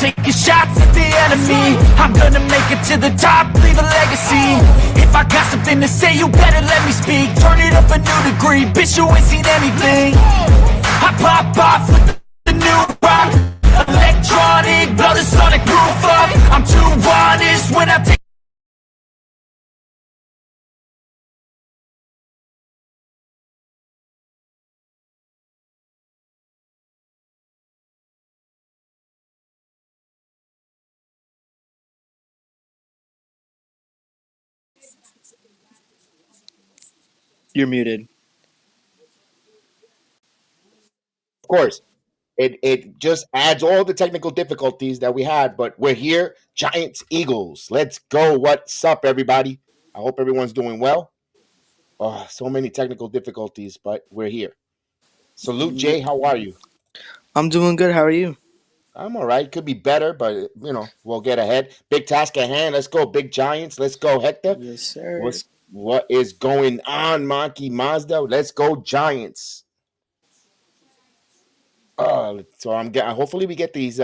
taking shots at the enemy. I'm gonna make it to the top, leave a legacy. If I got something to say, you better let me speak. Turn it up a new degree, bitch, you ain't seen anything. I pop off with the new rock, electronic, blow the sonic roof up. I'm too honest when I take. You're muted. Of course, it just adds all the technical difficulties that we had, but we're here. Giants, Eagles. Let's go. What's up, everybody? I hope everyone's doing well. Oh, so many technical difficulties, but we're here. Salute, Jay. How are you? I'm doing good. How are you? I'm all right. Could be better, but we'll get ahead. Big task at hand. Let's go, Big Giants. Let's go, Hector. Yes, sir. What is going on, Monkey Mazda? Let's go, Giants. So hopefully we get these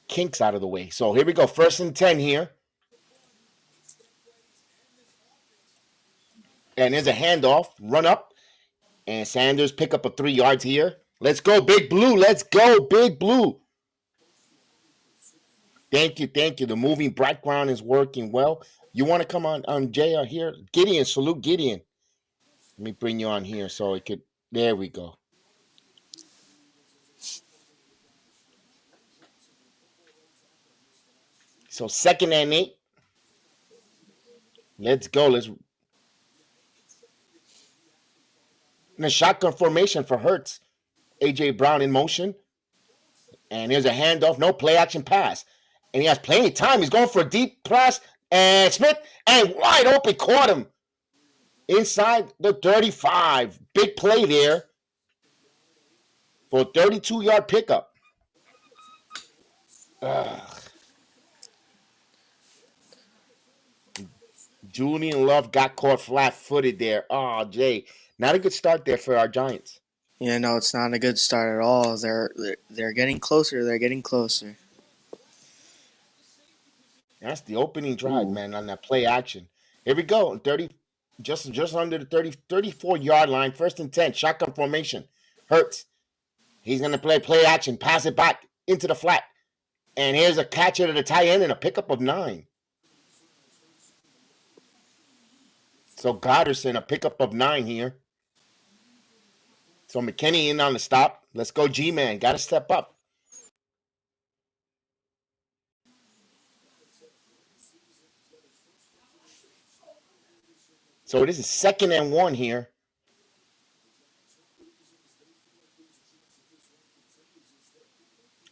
kinks out of the way. So here we go. 1st and 10 here. And there's a handoff. Run up. And Sanders pick up a 3 yards here. Let's go, Big Blue. Let's go, Big Blue. Thank you. The moving background is working well. You want to come on Jay here? Gideon, salute Gideon. Let me bring you on here so it could. There we go. So 2nd and 8. Let's go. In a shotgun formation for Hurts. A.J. Brown in motion. And here's a handoff. No play action pass. And he has plenty of time. He's going for a deep pass. And Smith. And wide open. Caught him. Inside the 35. Big play there. For a 32-yard pickup. Julian Love got caught flat-footed there. Oh, Jay. Not a good start there for our Giants. Yeah, no, it's not a good start at all. They're getting closer. They're getting closer. That's the opening drive, man, on that play action. Here we go. 30, just under the 34-yard line. 1st and 10. Shotgun formation. Hurts. He's going to play action. Pass it back into the flat. And here's a catcher to the tight end and a pickup of 9. So Goddardson, a pickup of 9 here. So McKinney in on the stop. Let's go, G-Man. Got to step up. So this is 2nd and 1 here.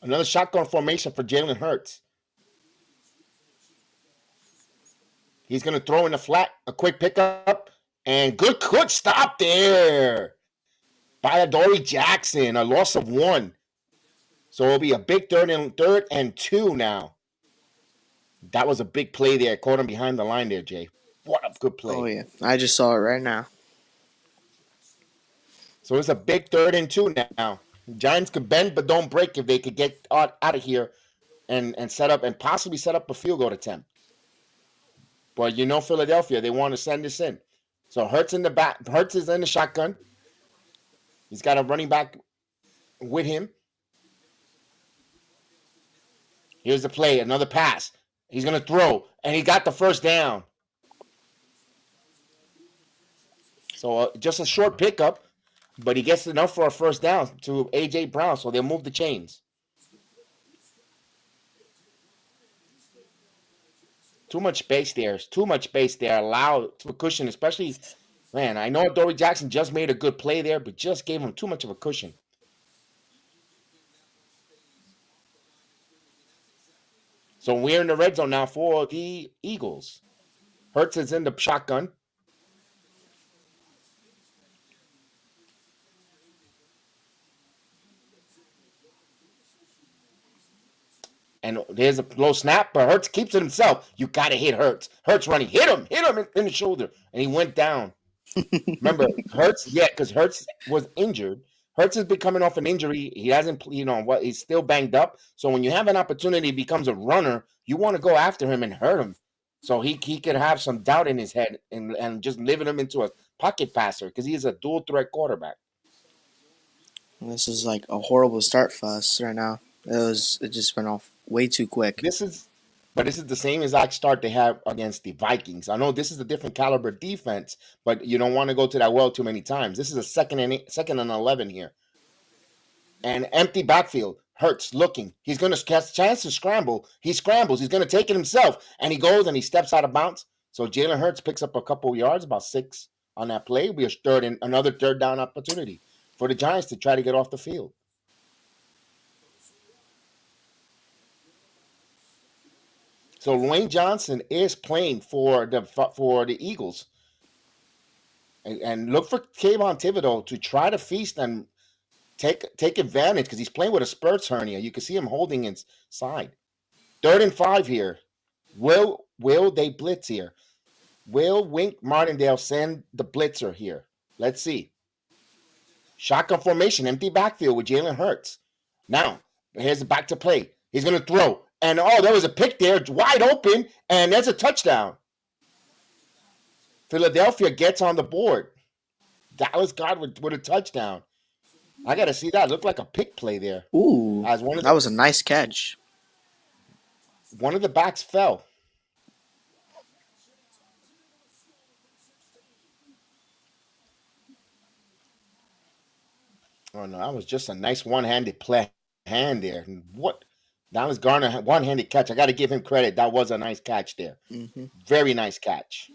Another shotgun formation for Jalen Hurts. He's going to throw in the flat, a quick pickup, and good stop there by Adoree Jackson, a loss of 1. So it'll be a big 3rd and 2 now. That was a big play there. Caught him behind the line there, Jay. What a good play. Oh, yeah. I just saw it right now. So it's a big 3rd and 2 now. Giants could bend but don't break if they could get out of here and set up and possibly set up a field goal attempt. But Philadelphia, they want to send this in. So Hurts in the back. Hurts is in the shotgun. He's got a running back with him. Here's the play. Another pass. He's going to throw. And he got the 1st down. So just a short pickup. But he gets enough for a 1st down to A.J. Brown. So they'll move the chains. Too much space there. Too much space there. Allow for cushion, especially, man, I know Adoree Jackson just made a good play there, but just gave him too much of a cushion. So we're in the red zone now for the Eagles. Hurts is in the shotgun. And there's a low snap, but Hurts keeps it himself. You got to hit Hurts. Hurts running. Hit him in the shoulder. And he went down. Remember, Hurts, because Hurts was injured. Hurts has been coming off an injury. He hasn't, he's still banged up. So when you have an opportunity, he becomes a runner. You want to go after him and hurt him, so he could have some doubt in his head and just living him into a pocket passer because he is a dual threat quarterback. This is like a horrible start for us right now. It just went off way too quick. This is the same exact start they have against the Vikings. I know this is a different caliber defense, but you don't want to go to that well too many times. This is a second and 11 here. And empty backfield. Hurts looking. He's going to catch a chance to scramble. He scrambles. He's going to take it himself. And he goes and he steps out of bounds. So Jalen Hurts picks up a couple yards, about 6 on that play. It'll be another third down opportunity for the Giants to try to get off the field. So Dwayne Johnson is playing for the Eagles. And look for Kayvon Thibodeau to try to feast and take advantage because he's playing with a Spurs hernia. You can see him holding inside. 3rd and 5 here. Will they blitz here? Will Wink Martindale send the blitzer here? Let's see. Shotgun formation, empty backfield with Jalen Hurts. Now, here's the back to play. He's going to throw. And, there was a pick there, wide open, and there's a touchdown. Philadelphia gets on the board. Dallas got with a touchdown. I got to see that. It looked like a pick play there. Ooh, that was a nice catch. One of the backs fell. Oh, no, that was just a nice one-handed hand there. What? That was Garner, one-handed catch. I got to give him credit. That was a nice catch there. Mm-hmm. Very nice catch.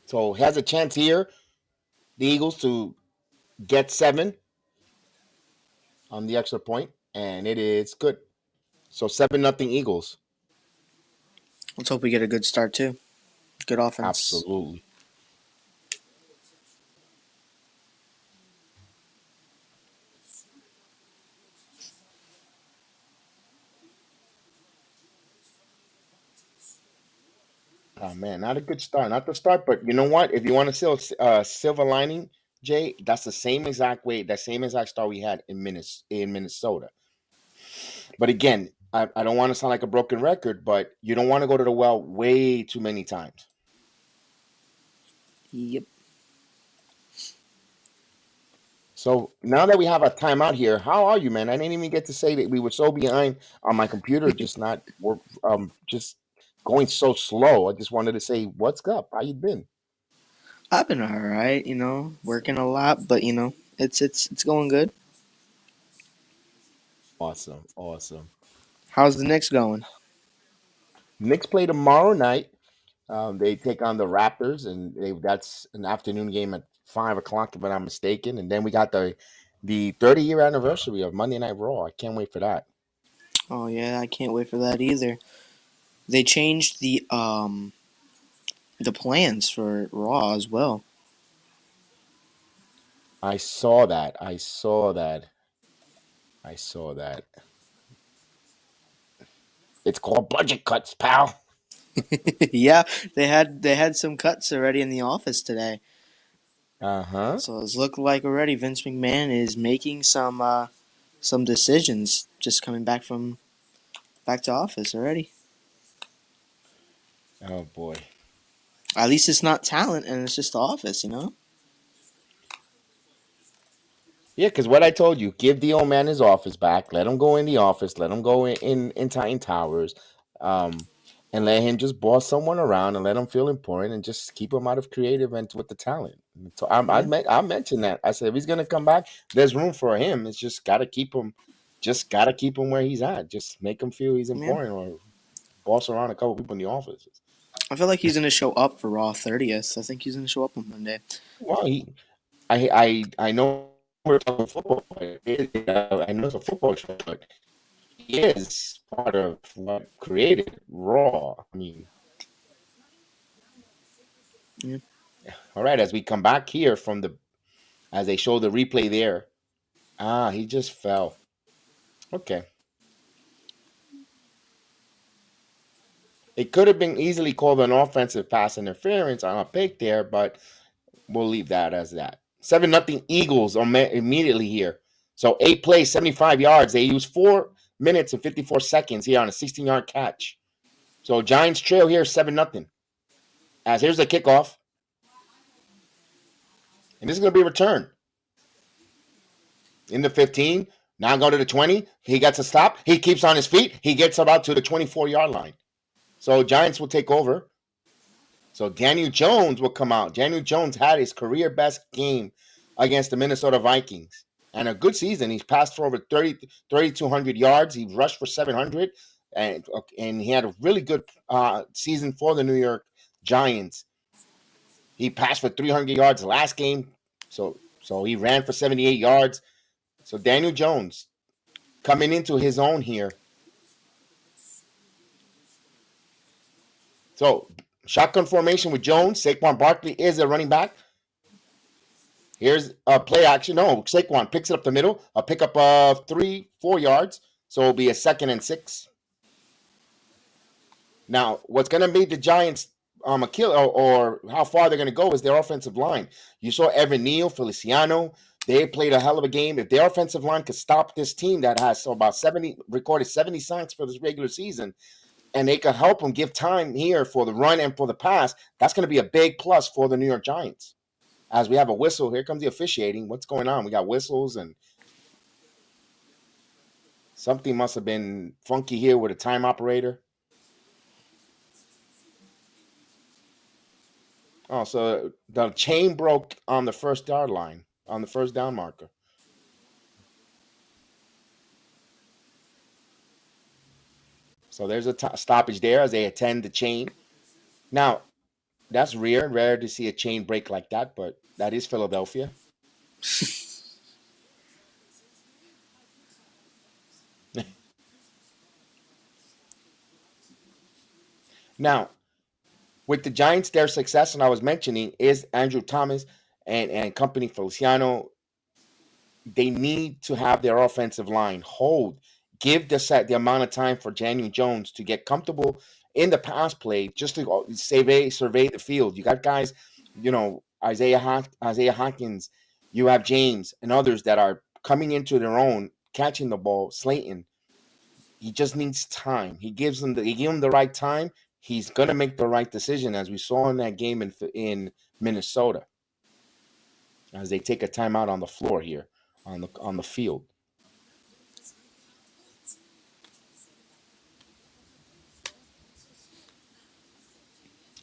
So he has a chance here, the Eagles, to get 7 on the extra point, and it is good. So 7-0 Eagles. Let's hope we get a good start too. Good offense. Absolutely. Oh man, not a good start. Not the start, but you know what? If you want to see a silver lining, Jay, that's the same exact start we had in Minnesota. But again, I don't want to sound like a broken record, but you don't want to go to the well way too many times. Yep. So now that we have a timeout here, how are you, man? I didn't even get to say that we were so behind on my computer, just going so slow. I just wanted to say, what's up? How you been? I've been all right, working a lot, but it's going good. Awesome. How's the Knicks going? Knicks play tomorrow night. They take on the Raptors, and that's an afternoon game at 5:00, if I'm not mistaken. And then we got the 30-year anniversary of Monday Night Raw. I can't wait for that. Oh yeah, I can't wait for that either. They changed the plans for Raw as well. I saw that. It's called budget cuts, pal. Yeah, they had some cuts already in the office today. Uh-huh. So it's looking like already Vince McMahon is making some decisions, just coming back to office already. Oh boy. At least it's not talent and it's just the office, Yeah, because what I told you, give the old man his office back. Let him go in the office. Let him go in Titan Towers, and let him just boss someone around and let him feel important and just keep him out of creative and with the talent. So I mentioned that. I said if he's gonna come back, there's room for him. It's just gotta keep him, where he's at. Just make him feel he's important, or boss around a couple people in the office. I feel like he's gonna show up for Raw 30th. I think he's gonna show up on Monday. Well, I know we're talking football. I know it's a football show, but he is part of what created Raw. I mean, Yeah. All right. As we come back here as they show the replay there, he just fell. Okay. It could have been easily called an offensive pass interference on a pick there, but we'll leave that as that. 7-0 Eagles immediately here. So 8 plays, 75 yards. They use 4 minutes and 54 seconds here on a 16-yard catch. So Giants trail here 7-0. As here's the kickoff. And this is going to be a return. In the 15, now go to the 20. He gets a stop. He keeps on his feet. He gets about to the 24-yard line. So Giants will take over. So Daniel Jones will come out. Daniel Jones had his career best game against the Minnesota Vikings. And a good season. He's passed for over 3,200 yards. He rushed for 700. And he had a really good season for the New York Giants. He passed for 300 yards last game. So he ran for 78 yards. So Daniel Jones coming into his own here. So shotgun formation with Jones. Saquon Barkley is a running back. Here's a play action. No, Saquon picks it up the middle. A pickup of 3-4 yards. So it'll be a 2nd and 6. Now, what's going to be the Giants' Achilles, or how far they're going to go, is their offensive line. You saw Evan Neal, Feliciano. They played a hell of a game. If their offensive line could stop this team that has about 70 sacks for this regular season, and they could help them give time here for the run and for the pass, that's going to be a big plus for the New York Giants. As we have a whistle, here comes the officiating. What's going on? We got whistles, and something must have been funky here with a time operator. Oh, so the chain broke on the 1st yard line, on the 1st down marker. So there's a stoppage there as they attend the chain. Now, that's rare to see a chain break like that, but that is Philadelphia. Now, with the Giants, their success, and I was mentioning, is Andrew Thomas and company Feliciano. They need to have their offensive line hold. Give the amount of time for Daniel Jones to get comfortable in the pass play, just to survey the field. You got guys, Isaiah Hawkins, you have James and others that are coming into their own, catching the ball. Slayton, he just needs time. He give him the right time. He's gonna make the right decision, as we saw in that game in Minnesota, as they take a timeout on the floor here on the field.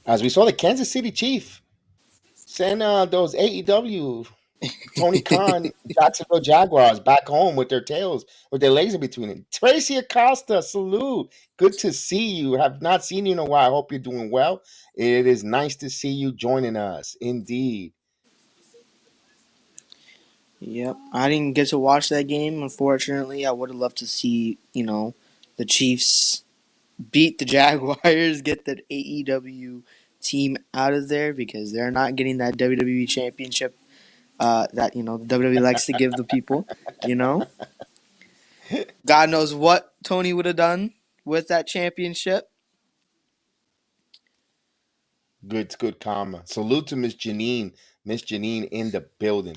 As we saw the Kansas City Chief send those AEW Tony Khan Jacksonville Jaguars back home with their tails, with their legs in between it. Tracy Acosta, salute. Good to see you. Have not seen you in a while. I hope you're doing well. It is nice to see you joining us. Indeed. Yep, I didn't get to watch that game. Unfortunately, I would have loved to see the Chiefs beat the Jaguars, get the AEW team out of there, because they're not getting that WWE championship that the WWE likes to give the people. God knows what Tony would have done with that championship. Good karma. Salute to Miss Janine. Miss Janine in the building.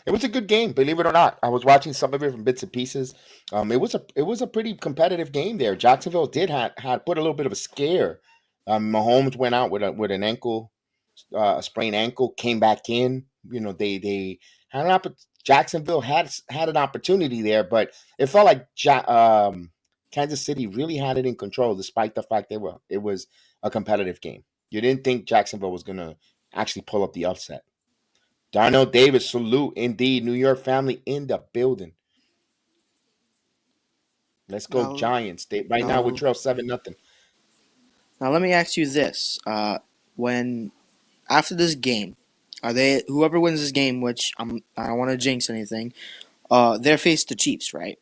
It was a good game, believe it or not. I was watching some of it from bits and pieces. It was a pretty competitive game there. Jacksonville did had put a little bit of a scare. Mahomes went out with an ankle, a sprained ankle, came back in. They had Jacksonville had an opportunity there, but it felt like Kansas City really had it in control, despite the fact it was a competitive game. You didn't think Jacksonville was gonna actually pull up the upset. Darnell Davis, salute indeed. New York family in the building. Let's go Now, Giants. Right now we trail 7-0. now let me ask you this: when after this game, are they whoever wins this game? Which I don't want to jinx anything. They're faced the Chiefs, right?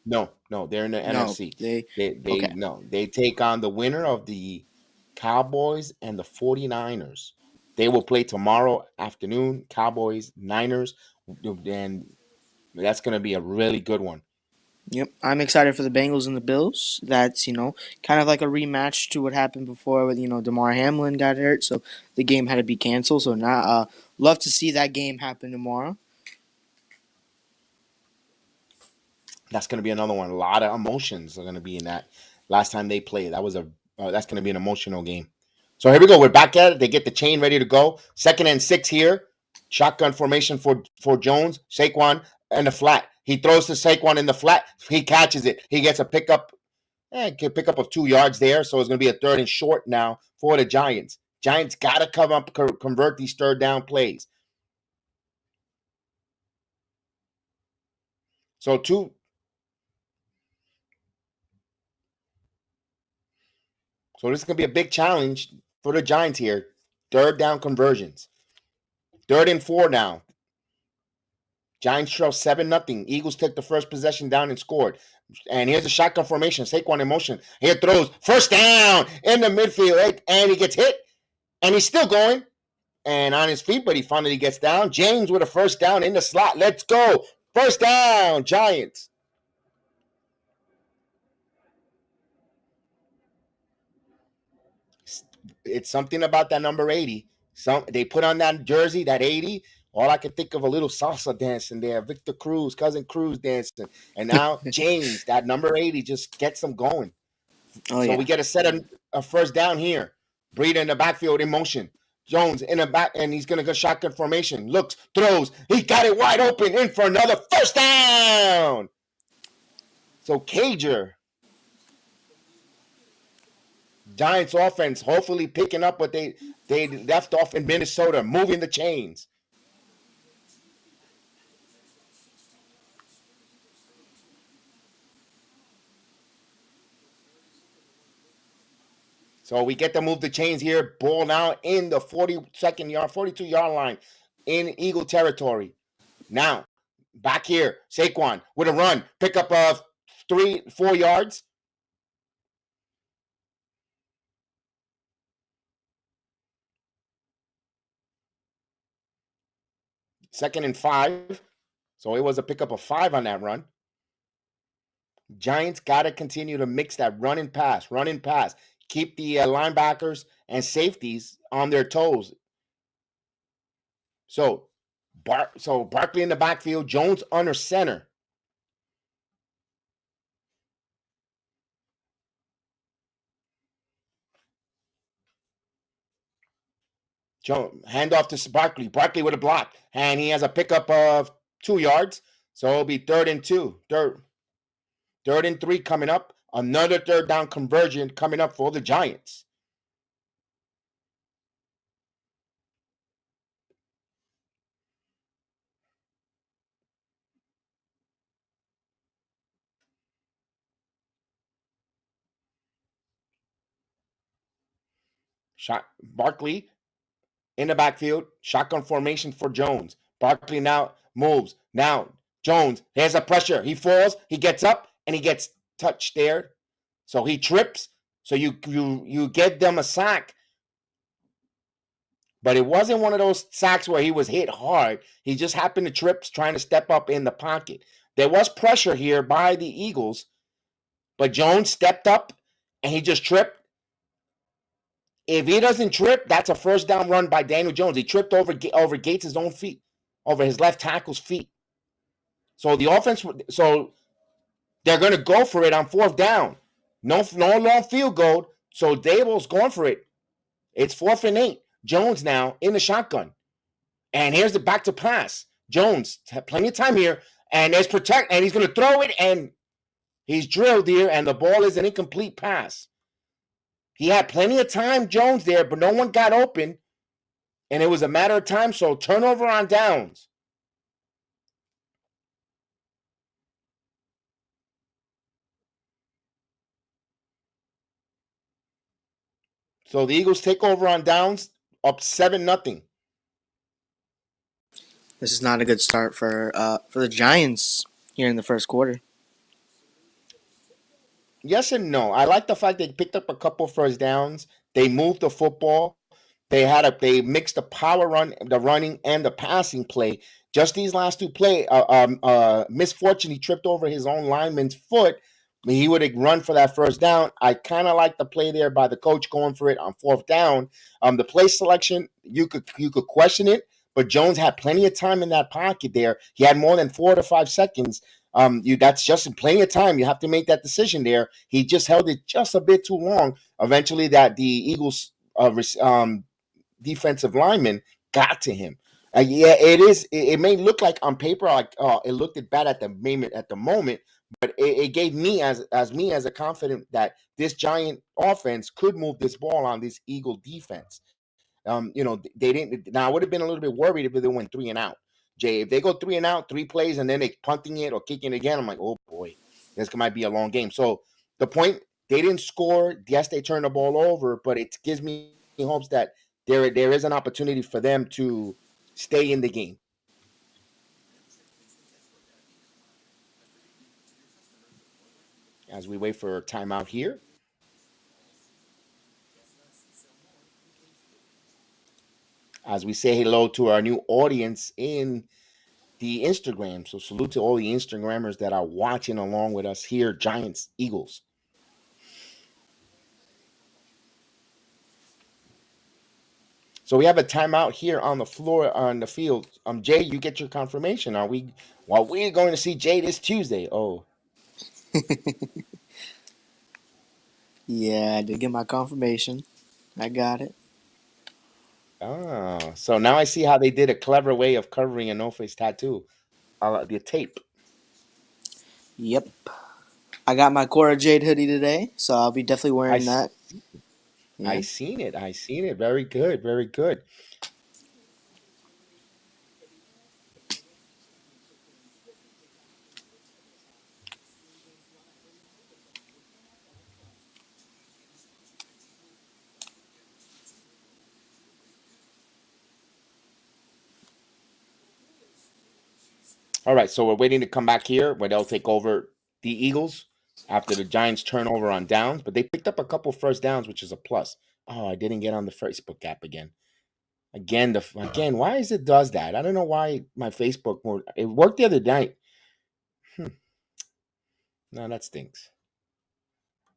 No, they're in the No, NFC. they They okay. no, they take on the winner of the Cowboys and the 49ers. They will play tomorrow afternoon. Cowboys, Niners, and that's going to be a really good one. Yep, I'm excited for the Bengals and the Bills. That's kind of like a rematch to what happened before with Damar Hamlin got hurt, so the game had to be canceled. So now, love to see that game happen tomorrow. That's going to be another one. A lot of emotions are going to be in that. Last time they played, that's going to be an emotional game. So here we go. We're back at it. They get the chain ready to go. 2nd and 6 here. Shotgun formation for Jones. Saquon in the flat. He throws to Saquon in the flat. He catches it. He gets a pickup. Pickup of 2 yards there. So it's going to be a 3rd and short now for the Giants. Giants got to come up, convert these 3rd down plays. So this is going to be a big challenge for the Giants here. 3rd down conversions. 3rd and 4 now. Giants trail 7-0. Eagles took the first possession down and scored. And here's a shotgun formation. Saquon in motion. Here throws. 1st down in the midfield. And he gets hit. And he's still going. And on his feet, but he finally gets down. James with a 1st down in the slot. Let's go. 1st down, Giants. It's something about that number 80. They put on that jersey, that 80. All I can think of a little salsa dancing there. Victor Cruz, cousin Cruz dancing. And now James, that number 80, just gets them going. Oh, so yeah. we get a set of a 1st down here. Breida in the backfield in motion. Jones in the back, and he's going to go shotgun formation. Looks, throws. He got it wide open in for another 1st down. So Cager. Giants offense hopefully picking up what they left off in Minnesota, moving the chains. So we get to move the chains here. Ball now in the 42-yard line in Eagle territory. Now, back here, Saquon with a run. Pickup of 3-4 yards. Second and 5. So it was a pickup of 5 on that run. Giants got to continue to mix that run and pass. Keep the linebackers and safeties on their toes. So Barkley in the backfield, Jones under center. Hand off to Barkley. Barkley with a block, and he has a pickup of 2 yards. So it'll be 3rd and 2. 3rd and 3 coming up. Another 3rd down conversion coming up for the Giants. Barkley in the backfield. Shotgun formation for Jones. Barkley now moves. Now Jones, there's a pressure. He falls. He gets up, and he gets touched there. So he trips. So you give them a sack. But it wasn't one of those sacks where he was hit hard. He just happened to trip trying to step up in the pocket. There was pressure here by the Eagles, but Jones stepped up and he just tripped. If he doesn't trip, that's a 1st down run by Daniel Jones. He tripped over Gates' own feet, over his left tackle's feet. So the offense, they're going to go for it on 4th down. No long field goal. So Daboll's going for it. It's 4th and 8. Jones now in the shotgun. And here's the back to pass. Jones had plenty of time here. And there's protect. And he's going to throw it. And he's drilled here. And the ball is an incomplete pass. He had plenty of time, Jones, there. But no one got open. And it was a matter of time. So turnover on downs. So the Eagles take over on downs. Up 7-0. This is not a good start for the Giants here in the first quarter. Yes and no. I like the fact they picked up a couple 1st downs. They moved the football. They mixed the power run, the running, and the passing play. Just these last two play, misfortune, he tripped over his own lineman's foot. I mean, he would have run for that first down. I kind of like the play there by the coach going for it on fourth down. The play selection, you could question it, but Jones had plenty of time in that pocket there. He had more than 4 to 5 seconds. That's just plenty of time. You have to make that decision there. He just held it just a bit too long. Eventually, that the Eagles defensive lineman got to him. Yeah, it is. It may look like on paper like it looked bad at the moment, but it gave me as a confident that this Giant offense could move this ball on this Eagle defense. They didn't. Now I would have been a little bit worried if they went 3 and out. Jay, if they go 3 and out, 3 plays, and then they punting it or kicking it again, I'm like, oh boy, this might be a long game. So the point, they didn't score. Yes, they turned the ball over, but it gives me hopes that there is an opportunity for them to stay in the game. As we wait for a timeout here. As we say hello to our new audience in the Instagram. So salute to all the Instagrammers that are watching along with us here, Giants, Eagles. So we have a timeout here on the floor, on the field. Jay, you get your confirmation. Are we going to see Jay this Tuesday? Oh. Yeah, I did get my confirmation. I got it. Ah, so now I see how they did a clever way of covering a no-face tattoo. The tape. Yep. I got my Cora Jade hoodie today, so I'll be definitely wearing that. Yeah. I seen it. Very good. Very good. All right, so we're waiting to come back here where they'll take over the Eagles after the Giants turnover on downs, but they picked up a couple first downs, which is a plus. Oh, I didn't get on the Facebook app again. Again, why is it does that? I don't know why my Facebook it worked the other night. No, that stinks.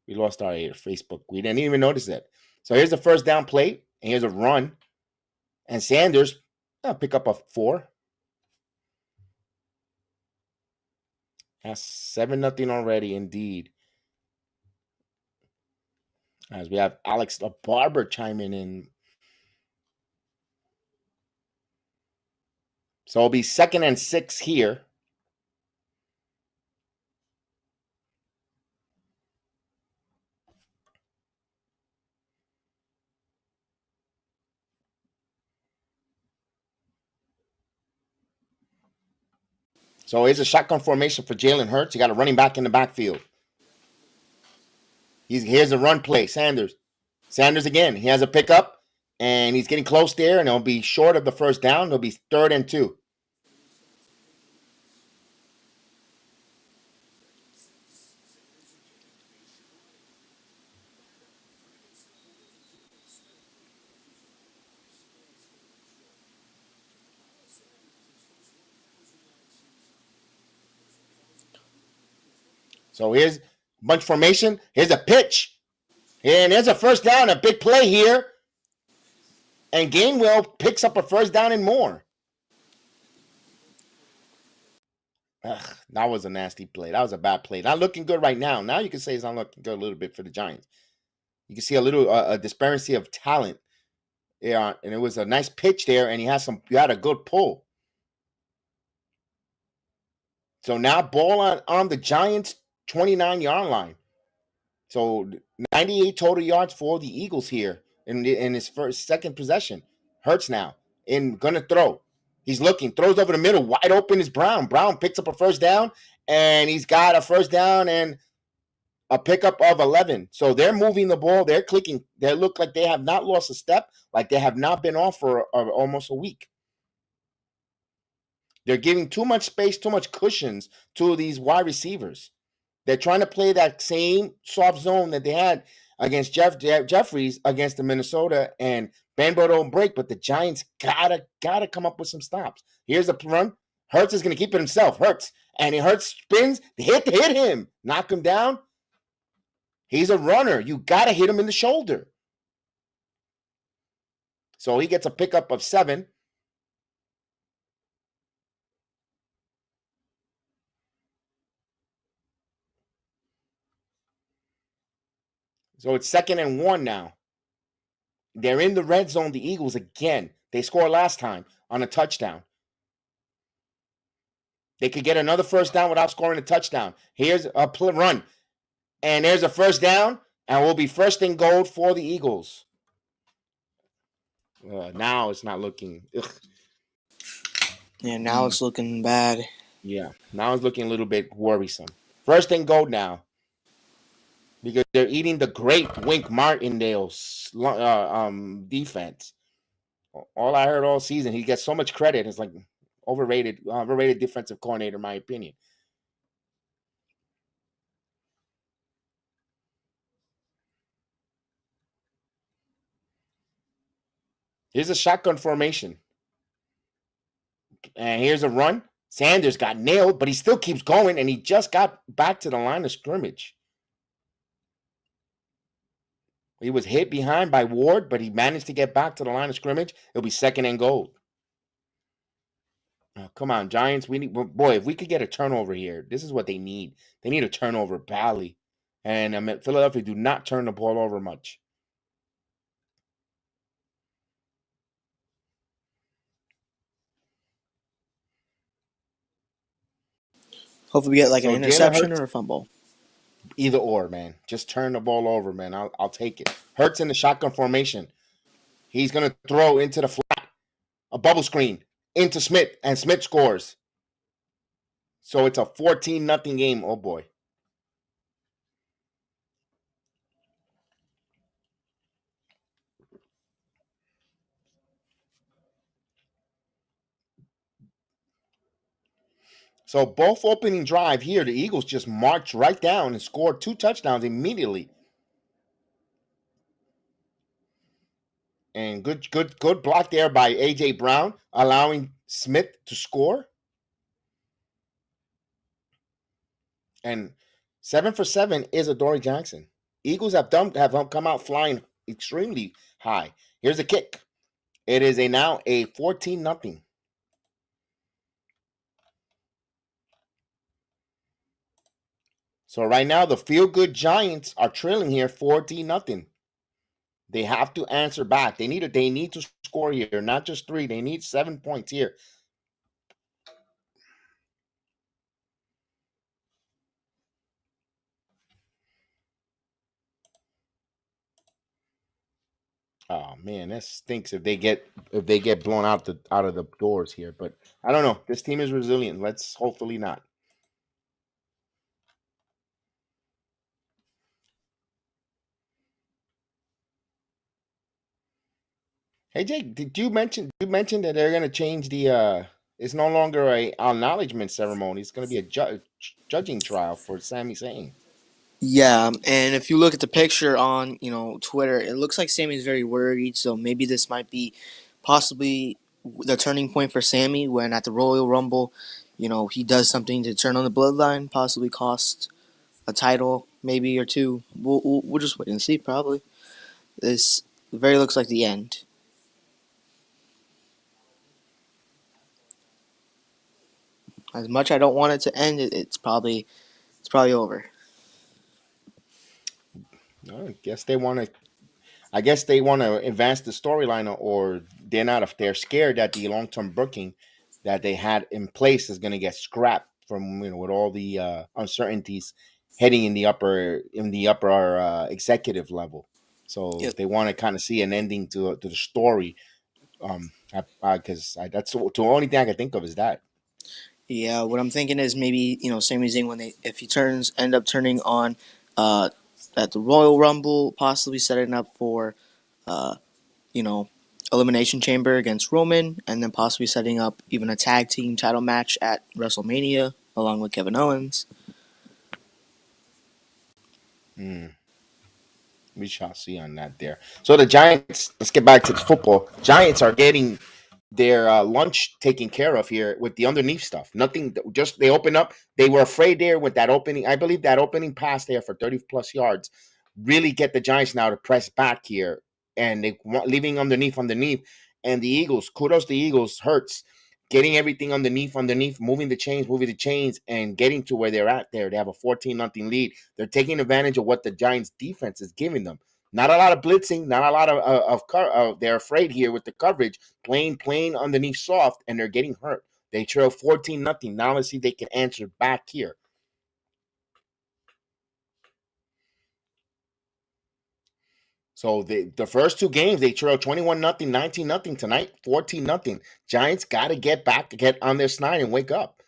We lost our Facebook. We didn't even notice that. So here's the first down play, and here's a run, and Sanders pick up a 4. That's 7-0 already, indeed. As we have Alex the Barber chiming in. So it'll be 2nd and 6 here. So here's a shotgun formation for Jalen Hurts. You got a running back in the backfield. Here's a run play. Sanders again. He has a pickup, and he's getting close there, and it'll be short of the first down. It'll be 3rd and 2. So here's bunch formation. Here's a pitch. And there's a first down, a big play here. And Gainwell picks up a first down and more. That was a nasty play. That was a bad play. Not looking good right now. Now you can say it's not looking good a little bit for the Giants. You can see a little a disparity of talent. Yeah, and it was a nice pitch there, and he had a good pull. So now ball on the Giants' 29-yard line. So 98 total yards for the Eagles here in his second possession. Hurts now and gonna throw. He's looking, throws over the middle, wide open is Brown. Brown picks up a first down, and he's got a first down and a pickup of 11. So they're moving the ball. They're clicking. They look like they have not lost a step, like they have not been off for almost a week. They're giving too much space, too much cushions to these wide receivers. They're trying to play that same soft zone that they had against Jeffries against the Minnesota, and Benbo don't break, but the Giants gotta come up with some stops. Here's a run. Hurts is going to keep it himself. Hurts. And it Hurts spins. Hit him. Knock him down. He's a runner. You got to hit him in the shoulder. So he gets a pickup of 7. So it's 2nd and 1 now. They're in the red zone, the Eagles, again. They scored last time on a touchdown. They could get another first down without scoring a touchdown. Here's a run. And there's a first down. And will be 1st and goal for the Eagles. Now it's not looking. Ugh. Yeah, now it's looking bad. Yeah, now it's looking a little bit worrisome. 1st and goal now. Because they're eating the great Wink Martindale's defense. All I heard all season, he gets so much credit. It's like overrated defensive coordinator, in my opinion. Here's a shotgun formation. And here's a run. Sanders got nailed, but he still keeps going, and he just got back to the line of scrimmage. He was hit behind by Ward, but he managed to get back to the line of scrimmage. It'll be 2nd and goal. Oh, come on, Giants. If we could get a turnover here, this is what they need. They need a turnover badly. And Philadelphia do not turn the ball over much. Hopefully we get like an interception or a fumble. Either or, man. Just turn the ball over, man. I'll take it. Hurts in the shotgun formation. He's going to throw into the flat. A bubble screen into Smith, and Smith scores. So it's a 14-0 game. Oh, boy. So both opening drive here, the Eagles just marched right down and scored 2 touchdowns immediately. And good block there by A.J. Brown, allowing Smith to score. And 7 for 7 is Adoree Jackson. Eagles have come out flying extremely high. Here's a kick. It is now a 14-0. So right now the feel-good Giants are trailing here 14-0. They have to answer back. They need to score here, not just 3. They need 7 points here. Oh man, that stinks if they get blown out of the doors here. But I don't know. This team is resilient. Let's hopefully not. Hey Jake, did you mention that they're gonna change the it's no longer a acknowledgement ceremony. It's gonna be a judging trial for Sami Zayn. Yeah, and if you look at the picture on Twitter, it looks like Sammy's very worried. So maybe this might be possibly the turning point for Sammy when at the Royal Rumble, he does something to turn on the bloodline, possibly cost a title, maybe or two. We'll just wait and see. Probably this very looks like the end. As much I don't want it to end, it's probably over. I guess they want to advance the storyline, or they're scared that the long-term booking that they had in place is going to get scrapped from with all the uncertainties heading in the upper executive level. So Yep. they want to kind of see an ending to the story. Because that's the only thing I can think of is that. Yeah, what I'm thinking is maybe Sami Zayn if he end up turning on at the Royal Rumble, possibly setting up for you know Elimination Chamber against Roman, and then possibly setting up even a tag team title match at WrestleMania along with Kevin Owens. We shall see on that there. So the Giants, let's get back to the football. Giants are getting lunch taken care of here with the underneath stuff. Nothing. Just they open up. They were afraid there with that opening. I believe that opening pass there for 30+ yards really get the Giants now to press back here, and they leaving underneath. And the Eagles, kudos to the Eagles, Hurts getting everything underneath, moving the chains, and getting to where they're at there. They have a 14-0 lead. They're taking advantage of what the Giants defense is giving them. Not a lot of blitzing, not a lot of they're afraid here with the coverage, playing underneath soft, and they're getting hurt. They trail 14-0. Now let's see if they can answer back here. So the first two games, they trail 21-0, 19-0 tonight, 14-0. Giants got to get back, to get on their snide and wake up.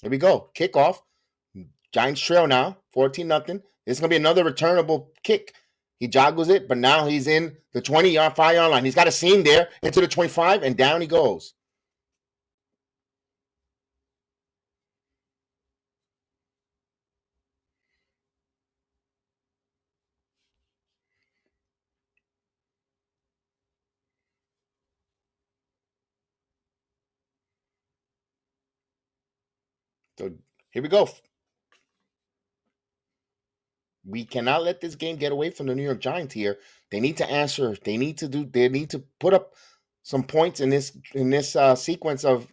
Here we go. Kickoff. Giants trail now, 14-0. This is going to be another returnable kick. He joggles it, but now he's in the 20-yard, 5-yard line. He's got a seam there into the 25, and down he goes. So here we go. We cannot let this game get away from the New York Giants here. They need to answer. They need to put up some points in this sequence of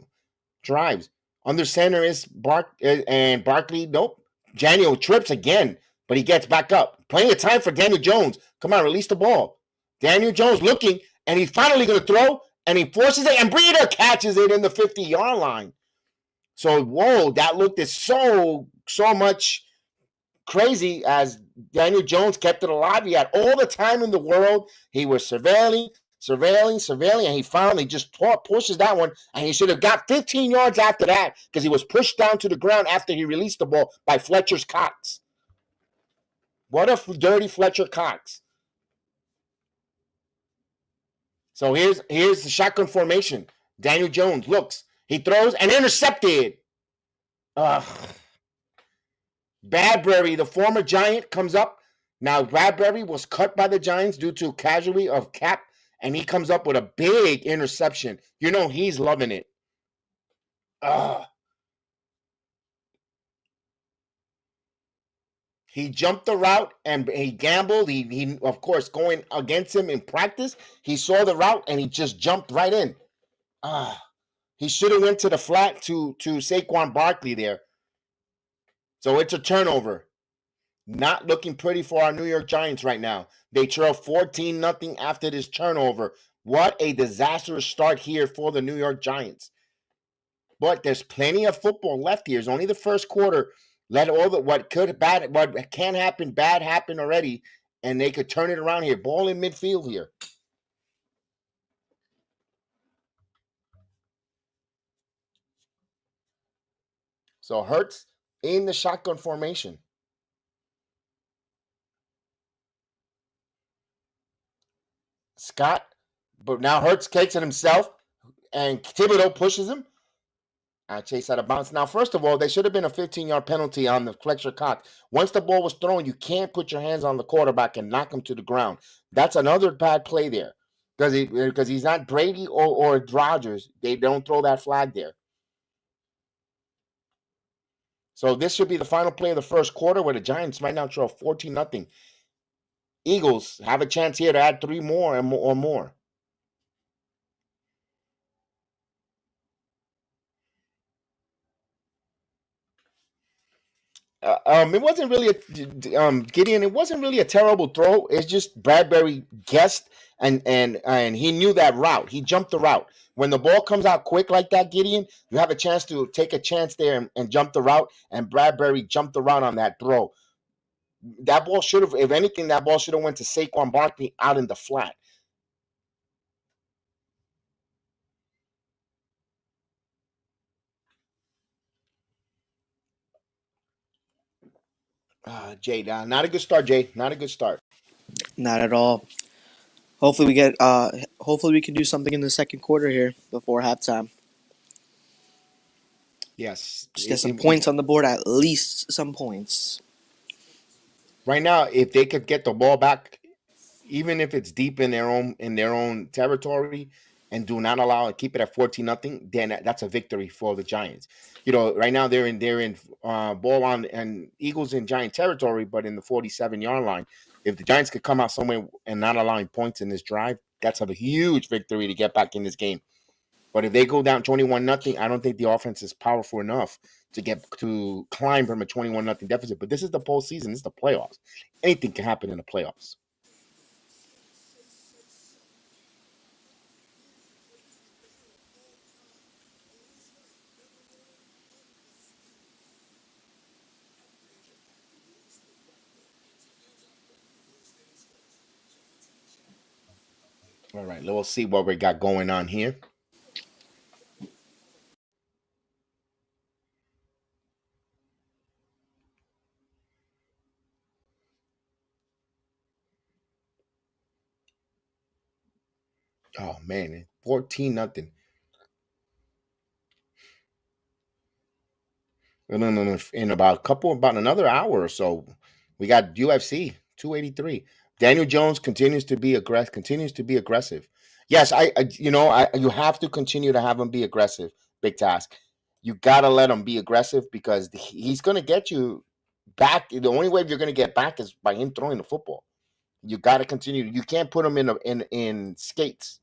drives. Under center is Barkley. Nope. Daniel trips again, but he gets back up. Plenty of time for Daniel Jones. Come on, release the ball. Daniel Jones looking, and he's finally going to throw, and he forces it, and Breida catches it in the 50-yard line. So, whoa, that looked at so much crazy as Daniel Jones kept it alive. He had all the time in the world. He was surveilling, and he finally just pushes that one, and he should have got 15 yards after that because he was pushed down to the ground after he released the ball by Fletcher Cox. What a dirty Fletcher Cox. So here's the shotgun formation. Daniel Jones looks. He throws and intercepted. Bradbury, the former Giant, comes up. Now, Bradbury was cut by the Giants due to casualty of cap, and he comes up with a big interception. You know he's loving it. He jumped the route and he gambled. He of course, going against him in practice, he saw the route and he just jumped right in. He should have went to the flat to Saquon Barkley there. So it's a turnover. Not looking pretty for our New York Giants right now. They trail 14-0 after this turnover. What a disastrous start here for the New York Giants. But there's plenty of football left here. It's only the first quarter. Let all the what can happen, bad happen already, and they could turn it around here. Ball in midfield here. So Hurts in the shotgun formation. Scott, but now Hurts takes it himself, and Thibodeau pushes him. Chase out of bounds. Now, first of all, there should have been a 15-yard penalty on the Fletcher Cox. Once the ball was thrown, you can't put your hands on the quarterback and knock him to the ground. That's another bad play there. Because he's not Brady or Rodgers. They don't throw that flag there. So this should be the final play of the first quarter where the Giants right now trail 14-0. Eagles have a chance here to add 3 more or more. It wasn't really Gideon. It wasn't really a terrible throw. It's just Bradbury guessed and he knew that route. He jumped the route. When the ball comes out quick like that, Gideon, you have a chance to take a chance there and jump the route. And Bradbury jumped the route on that throw. That ball should have, if anything, that ball should have went to Saquon Barkley out in the flat. Jay, not a good start, Jay. Not a good start. Not at all. Hopefully we can do something in the second quarter here before halftime. Yes. Just get some points on the board, at least some points. Right now, if they could get the ball back, even if it's deep in their own territory, and do not allow it, keep it at 14-0, then that's a victory for the Giants. Right now they're in ball on and Eagles in Giant territory, but in the 47-yard line. If the Giants could come out somewhere and not allowing points in this drive, that's a huge victory to get back in this game. But if they go down 21-0, I don't think the offense is powerful enough to climb from a 21-0 deficit. But this is the postseason. This is the playoffs. Anything can happen in the playoffs. All right, let's see what we got going on here. Oh man, 14-0. In about another hour or so, we got UFC 283. Daniel Jones continues to be aggressive. Yes, you have to continue to have him be aggressive. Big task. You gotta let him be aggressive because he's gonna get you back. The only way you're gonna get back is by him throwing the football. You gotta continue. You can't put him in skates.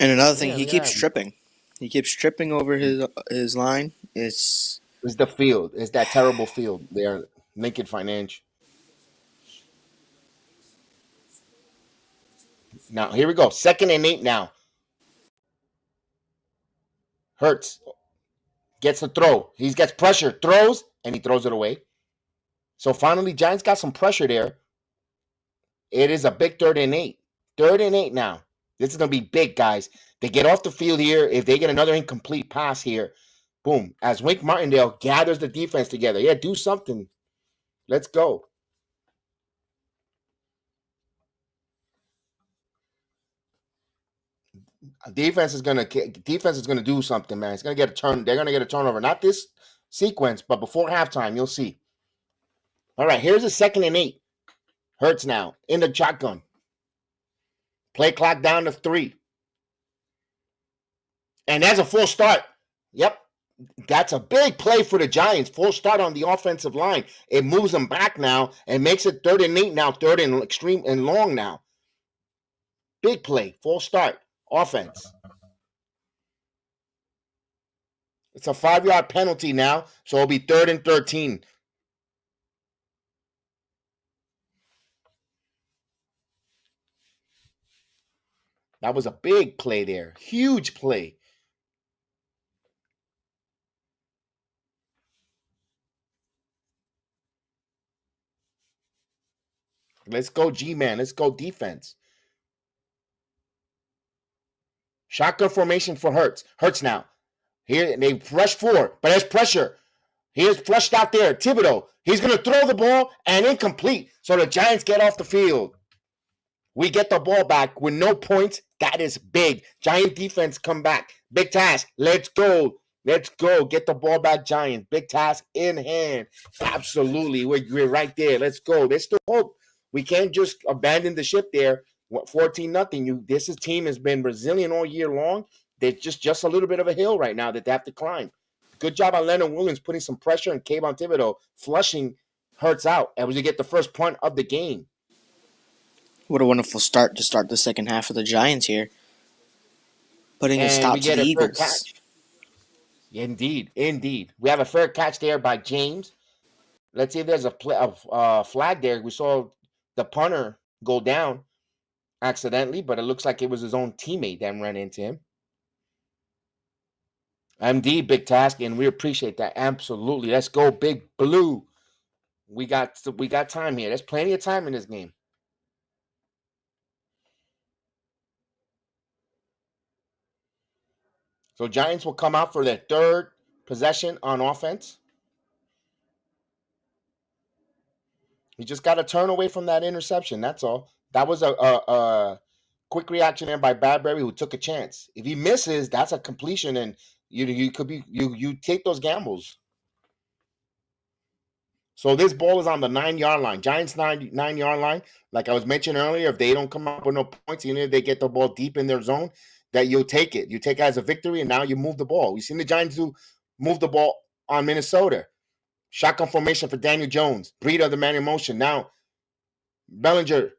And another thing, Yeah, he look keeps at that. tripping. He keeps tripping over his line. It's It's the field. It's that terrible field there, Lincoln Financial. Now here we go. 2nd and 8 now. Hurts gets the throw. He gets pressure, throws, and he throws it away. So finally, Giants got some pressure there. It is a big 3rd and 8. 3rd and 8 now. This is going to be big, guys. They get off the field here. If they get another incomplete pass here, boom. As Wink Martindale gathers the defense together. Yeah, do something. Let's go. Defense is gonna do something, man. It's gonna get a turn. They're gonna get a turnover. Not this sequence, but before halftime, you'll see. All right, here's a 2nd and 8. Hurts now in the shotgun. Play clock down to 3. And that's a full start. Yep. That's a big play for the Giants. Full start on the offensive line. It moves them back now and makes it 3rd and 8 now. 3rd and extreme and long now. Big play. Full start. Offense. It's a 5-yard penalty now, so it'll be 3rd and 13. That was a big play there. Huge play. Let's go, G-Man. Let's go defense. Shotgun formation for Hurts. Hurts now. Here they rush 4, but there's pressure. Here's flushed out there. Thibodeau. He's going to throw the ball and incomplete. So the Giants get off the field. We get the ball back with no points. That is big. Giant defense come back. Big task. Let's go. Let's go. Get the ball back, Giants. Big task in hand. Absolutely. We're right there. Let's go. There's still hope. We can't just abandon the ship there. 14-0. This team has been resilient all year long. They're just a little bit of a hill right now that they have to climb. Good job on Leonard Williams putting some pressure and Kayvon Thibodeau flushing Hurts out as we get the first punt of the game. what a wonderful start to start the second half of the Giants here. Putting a stop to the Eagles. Indeed. We have a fair catch there by James. Let's see if there's a flag there. We saw the punter go down accidentally, but it looks like it was his own teammate that ran into him. MD, big task, and we appreciate that. Absolutely. Let's go, Big Blue. We got time here. There's plenty of time in this game. So Giants will come out for their 3rd possession on offense. You just got to turn away from that interception. That's all. That was a quick reaction there by Badberry, who took a chance. If he misses, that's a completion, and you take those gambles. So this ball is on the 9-yard line. Giants 9-yard line. Like I was mentioning earlier, if they don't come up with no points, even if they get the ball deep in their zone, that you'll take it. You take it as a victory, and now you move the ball. We've seen the Giants do move the ball on Minnesota. Shotgun formation for Daniel Jones. Breida, the man in motion. Now, Bellinger.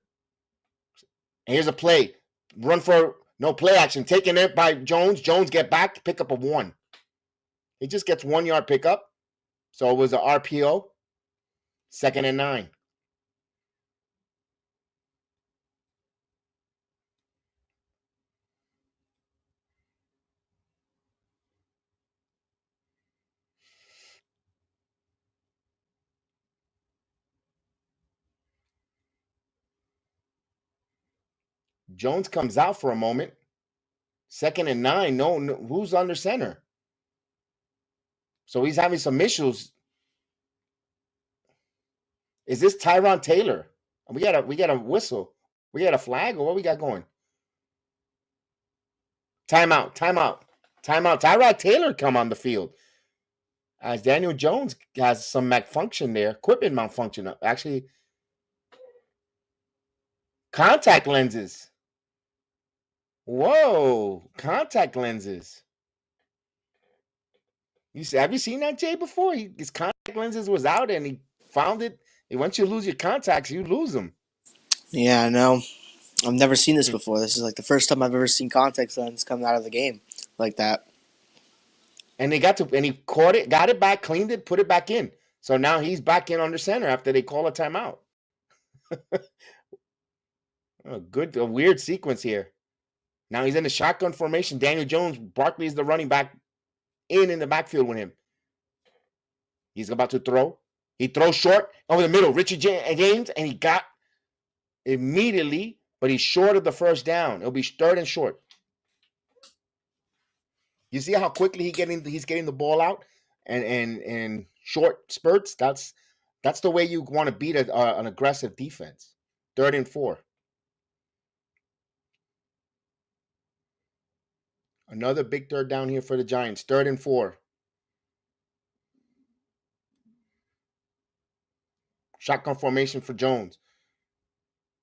And here's a play. Run for no play action. Taken it by Jones. Jones get back. Pick up of 1. He just gets 1-yard pickup. So it was an RPO. 2nd and 9. Jones comes out for a moment. 2nd and 9. No, who's under center? So he's having some issues. Is this Tyron Taylor? We got a whistle. We got a flag, or what we got going? Timeout. Tyrod Taylor come on the field. As Daniel Jones has some malfunction there, equipment malfunction. Actually, contact lenses. Whoa, contact lenses. Have you seen that, Jay, before? His contact lenses was out, and he found it. And once you lose your contacts, you lose them. Yeah, I know. I've never seen this before. This is like the first time I've ever seen contact lens come out of the game like that. And he caught it, got it back, cleaned it, put it back in. So now he's back in under center after they call a timeout. A weird sequence here. Now he's in the shotgun formation. Daniel Jones, Barkley is the running back in the backfield with him. He's about to throw. He throws short over the middle. Richard James, and he got immediately, but he's short of the first down. It'll be 3rd and short. You see how quickly he's getting the ball out and short spurts. That's the way you want to beat an aggressive defense. 3rd and 4. Another big 3rd down here for the Giants. 3rd and 4. Shotgun formation for Jones.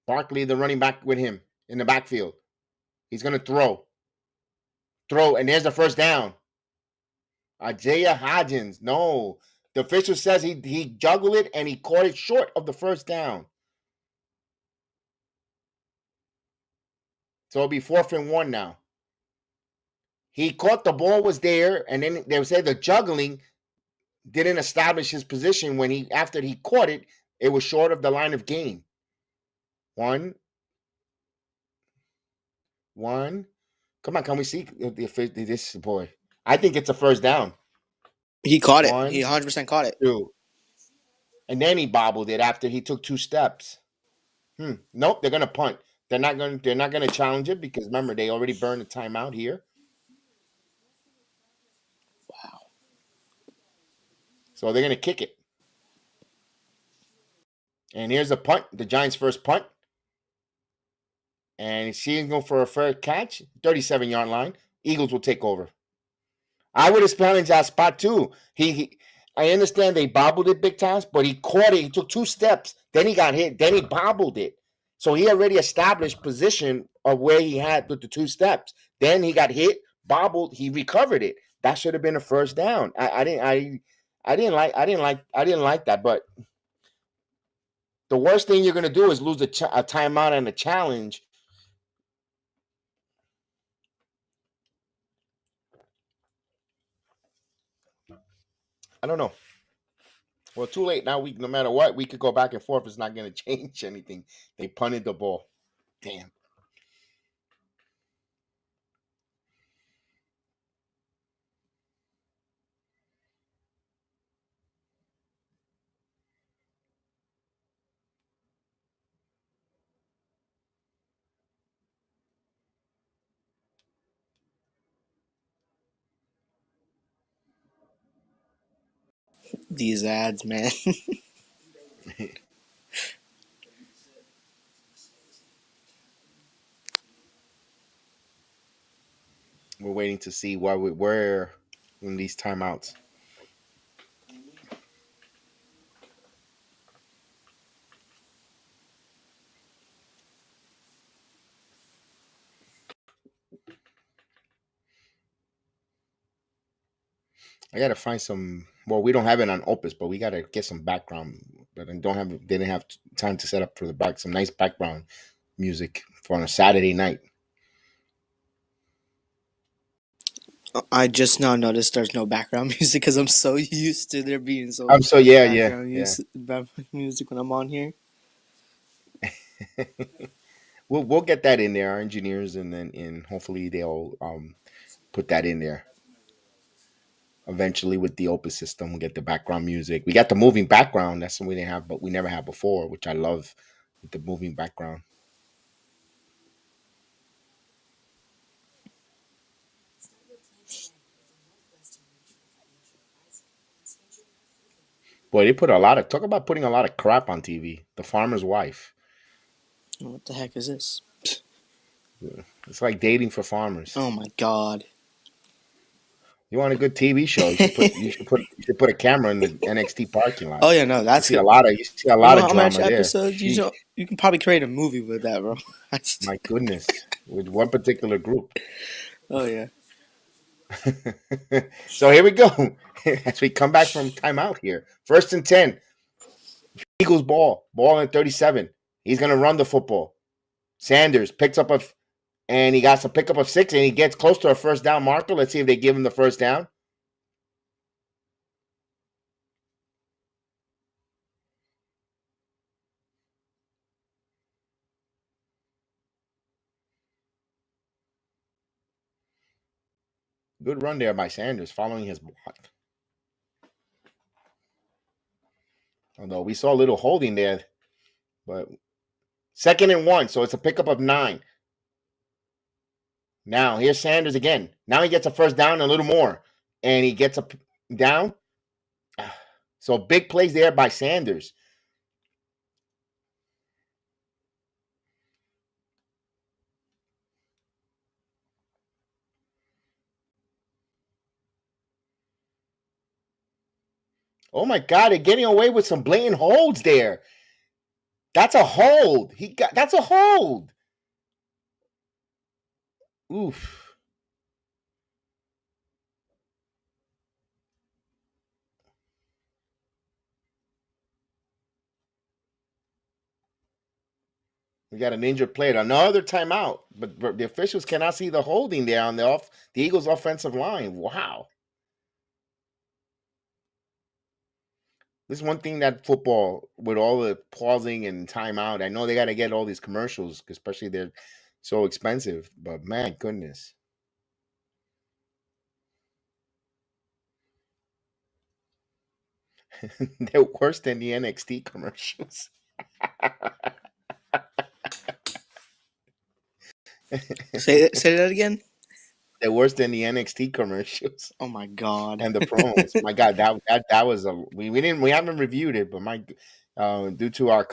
Barkley, the running back with him in the backfield. He's going to throw. And there's the first down. Isaiah Hodgins. No. The official says he juggled it and he caught it short of the first down. So it'll be 4th and 1 now. He caught the ball was there, and then they said the juggling didn't establish his position after he caught it. It was short of the line of gain. 1. Come on, can we see this boy? I think it's a first down. He caught it. He 100% caught it. 2. And then he bobbled it after he took 2 steps. Nope, they're gonna punt. They're not gonna challenge it because remember they already burned the timeout here. Wow. So they're gonna kick it. And here's a punt, the Giants' first punt. And she's going for a fair catch, 37-yard line. Eagles will take over. I would have challenged that spot too. I understand they bobbled it big times, but he caught it. He took 2 steps. Then he got hit. Then he bobbled it. So he already established position of where he had with the 2 steps. Then he got hit, bobbled. He recovered it. That should have been a first down. I didn't like that. But the worst thing you're going to do is lose a timeout and a challenge. I don't know. Well, too late now. No matter what, we could go back and forth. It's not going to change anything. They punted the ball. Damn. These ads, man. We're waiting to see where in these timeouts. I gotta find some. Well, we don't have it on Opus, but we gotta get some background. But I don't have. They didn't have time to set up for the back some nice background music for on a Saturday night. I just now noticed there's no background music because I'm so used to there being so I'm much so yeah, background music when I'm on here. yeah. We'll get that in there, our engineers, and then hopefully they'll put that in there. Eventually, with the Opus system, we get the background music. We got the moving background. That's something they have, but we never had before, which I love with the moving background. Boy, they put a lot of talk about putting a lot of crap on TV. The Farmer's Wife. What the heck is this? It's like dating for farmers. Oh my god. You want a good TV show? You should put a camera in the NXT parking lot. Oh yeah, no, You that's see a good. lot of you see a You lot know of how much drama there. episodes? Sheesh, You can probably create a movie with that, bro. my goodness, with one particular group. Oh yeah. So here we go. As we come back from timeout here, 1st and 10. Eagles ball at 37. He's gonna run the football. Sanders picks up and he got some pickup of 6, and he gets close to a first down marker. Let's see if they give him the first down. Good run there by Sanders, following his block. Although we saw a little holding there, but 2nd and 1, so it's a pickup of 9. Now here's Sanders again. Now he gets a first down, a little more, and he gets a down. So big plays there by Sanders. Oh my God, they're getting away with some blatant holds there. That's a hold. That's a hold. Oof. We got an injured player. Another timeout, but the officials cannot see the holding there on the Eagles' offensive line. Wow. This is one thing that football, with all the pausing and timeout, I know they got to get all these commercials, especially they're so expensive. But man, goodness, they're worse than the NXT commercials. Say that again. They're worse than the NXT commercials Oh my god. and the promos. My God, that was we haven't reviewed it, but due to our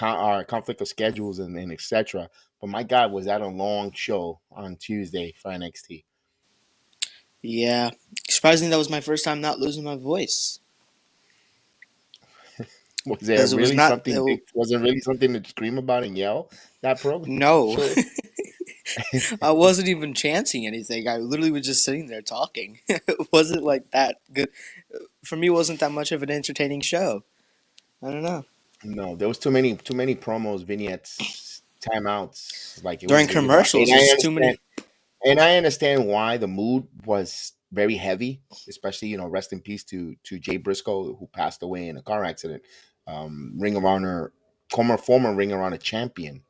conflict of schedules and etc. But my God, was that a long show on Tuesday for NXT? Yeah. Surprisingly, that was my first time not losing my voice. Was there Because it was really not. something big? Was there really something to scream about and yell that program No. show? I wasn't even chanting anything. I literally was just sitting there talking. It wasn't like that good. For me, it wasn't that much of an entertaining show. I don't know. No, there was too many promos, vignettes, timeouts. Like During it was hard. commercials, there's too many. And I understand why the mood was very heavy, especially rest in peace to Jay Briscoe, who passed away in a car accident. Ring of Honor, former Ring of Honor champion.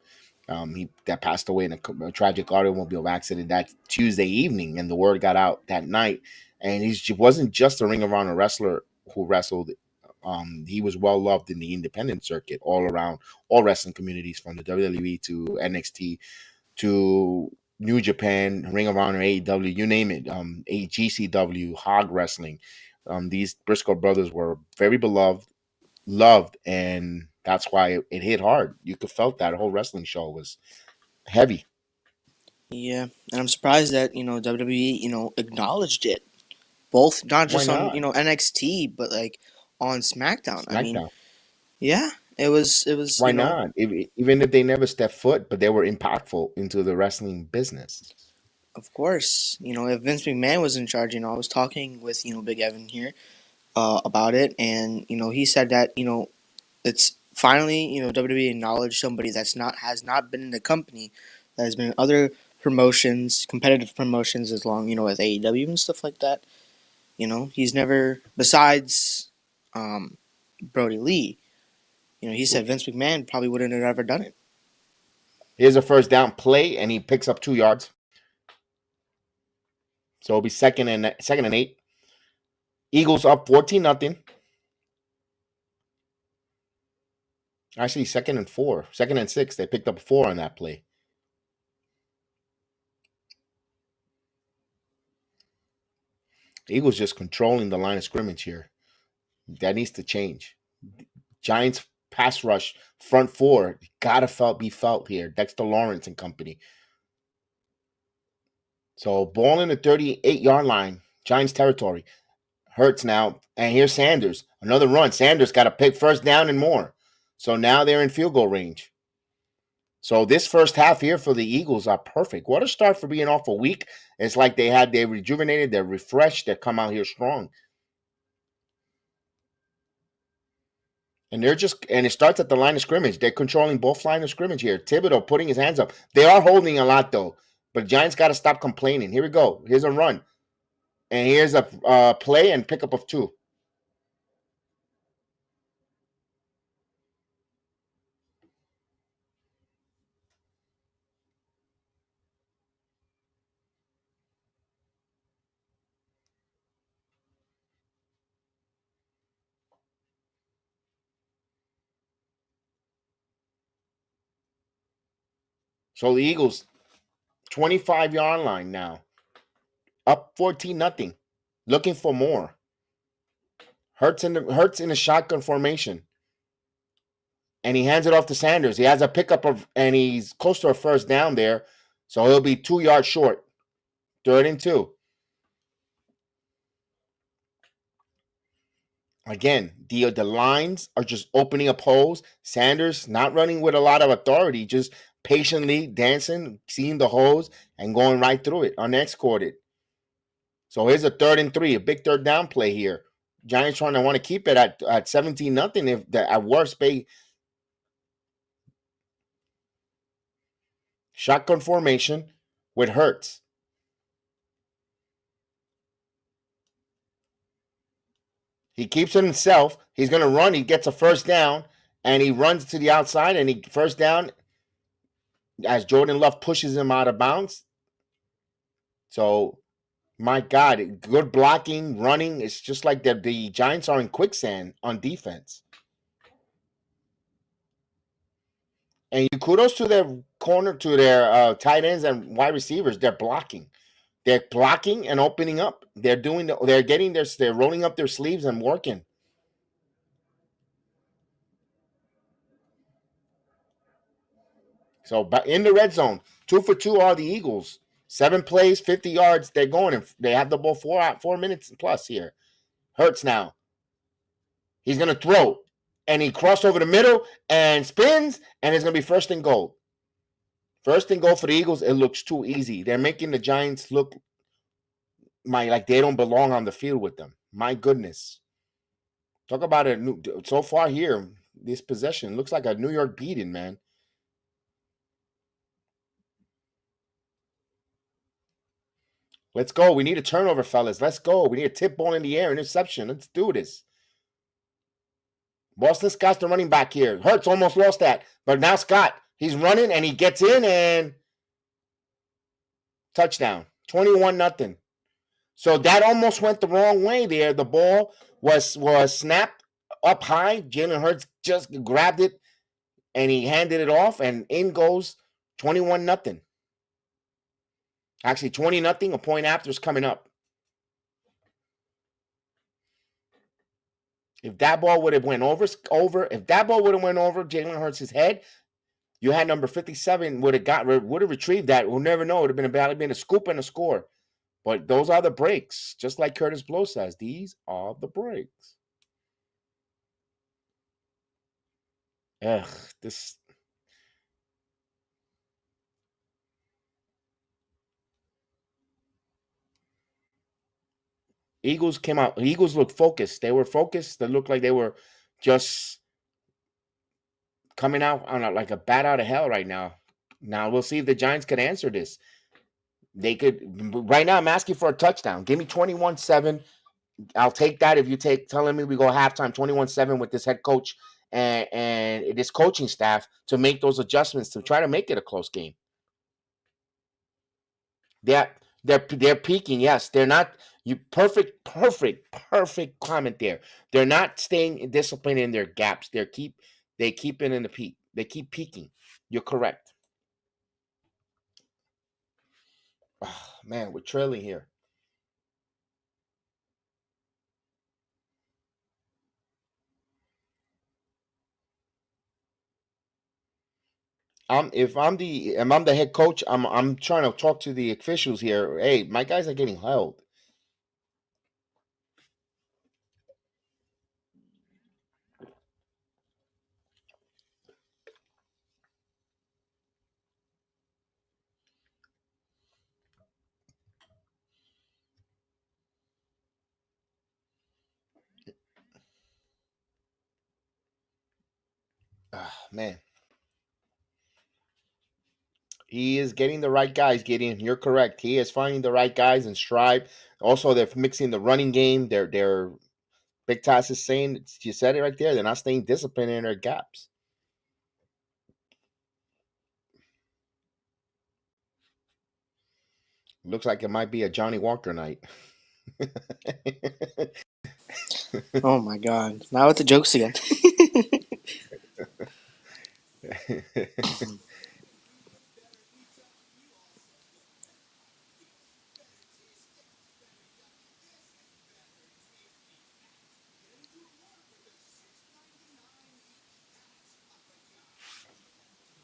He that passed away in a tragic automobile accident that Tuesday evening, and the word got out that night. And he wasn't just a Ring of Honor wrestler who wrestled. He was well loved in the independent circuit all around all wrestling communities, from the WWE to NXT to New Japan, Ring of Honor, AEW, you name it. GCW, Hog Wrestling. These Briscoe brothers were very beloved, loved, and that's why it hit hard. You could felt that whole wrestling show was heavy. Yeah, and I'm surprised that WWE acknowledged it, both not Why just on not? NXT but like on SmackDown. I mean, SmackDown. yeah, it was Why not? Even if they never stepped foot, but they were impactful into the wrestling business. Of course, if Vince McMahon was in charge, I was talking with Big Evan here about it, and he said that it's finally WWE acknowledged somebody that's not has not been in the company, that has been in other promotions, competitive promotions, as long with AEW and stuff like that. He's never besides Brody Lee. He said Vince McMahon probably wouldn't have ever done it. Here's a first down play, and he picks up 2 yards. So it'll be second and 8. Eagles up 14-0. Actually, second and 4. Second and 6. They picked up 4 on that play. The Eagles just controlling the line of scrimmage here. That needs to change. Giants pass rush, front 4, gotta be felt here. Dexter Lawrence and company. So ball in the 38-yard line, Giants territory. Hurts now, and here's Sanders. Another run. Sanders got to pick first down and more. So now they're in field goal range. So this first half here for the Eagles are perfect. What a start for being off a week. It's like they rejuvenated, they're refreshed, they come out here strong. And it starts at the line of scrimmage. They're controlling both line of scrimmage here. Thibodeau putting his hands up. They are holding a lot though, but Giants got to stop complaining. Here we go. Here's a run, and here's a play and pickup of 2. So the Eagles, 25-yard line now, up 14-0, looking for more. Hurts in a shotgun formation. And he hands it off to Sanders. He has a pickup and he's close to a first down there. So he'll be 2 yards short. 3rd and 2. Again, the lines are just opening up holes. Sanders not running with a lot of authority, just patiently dancing, seeing the holes, and going right through it, unescorted. So here's a 3rd and 3, a big third down play here. Giants trying to want to keep it at 17-0 if at worst pay. Shotgun formation with Hurts. He keeps it himself. He's going to run. He gets a first down, and he runs to the outside, and he first down as Jordan Love pushes him out of bounds. So, my God, good blocking, running. It's just like the Giants are in quicksand on defense. And kudos to their tight ends and wide receivers. They're blocking. They're blocking and opening up. They're rolling up their sleeves and working. So in the red zone, 2 for 2 are the Eagles. 7 plays, 50 yards. They're going. And they have the ball 4 minutes plus here. Hurts now. He's going to throw. And he crossed over the middle and spins. And it's going to be 1st and goal. 1st and goal for the Eagles. It looks too easy. They're making the Giants look like they don't belong on the field with them. My goodness. Talk about it. So far here, this possession looks like a New York beating, man. Let's go. We need a turnover, fellas. Let's go. We need a tip ball in the air, interception. Let's do this. Boston Scott's the running back here. Hurts almost lost that. But now Scott, he's running and he gets in and touchdown. 21-0. So that almost went the wrong way there. The ball was snapped up high. Jalen Hurts just grabbed it and he handed it off, and in goes 21-0. Actually, 20-0. A point after is coming up. If that ball would have went over, if that ball would have went over Jalen Hurts' head, you had number 57 would have retrieved that. We'll never know. It would have been a scoop and a score. But those are the breaks. Just like Curtis Blow says, these are the breaks. Ugh, this. Eagles came out. Eagles looked focused. They were focused. They looked like they were just coming out on like a bat out of hell right now. Now we'll see if the Giants could answer this. They could. Right now, I'm asking for a touchdown. Give me 21-7. I'll take that if you telling me we go halftime 21-7 with this head coach and this coaching staff to make those adjustments to try to make it a close game. They're peaking. Yes, they're not. You perfect comment there. They're not staying disciplined in their gaps. They keep it in the peak. They keep peaking. You're correct. Oh, man, we're trailing here. If I'm the head coach, I'm trying to talk to the officials here. Hey, my guys are getting held. Man, he is getting the right guys. Gideon, you're correct. He is finding the right guys and Strive. Also, they're mixing the running game. They're Big Tass is saying, you said it right there. They're not staying disciplined in their gaps. Looks like it might be a Johnny Walker night. Oh my God! Now with the jokes again.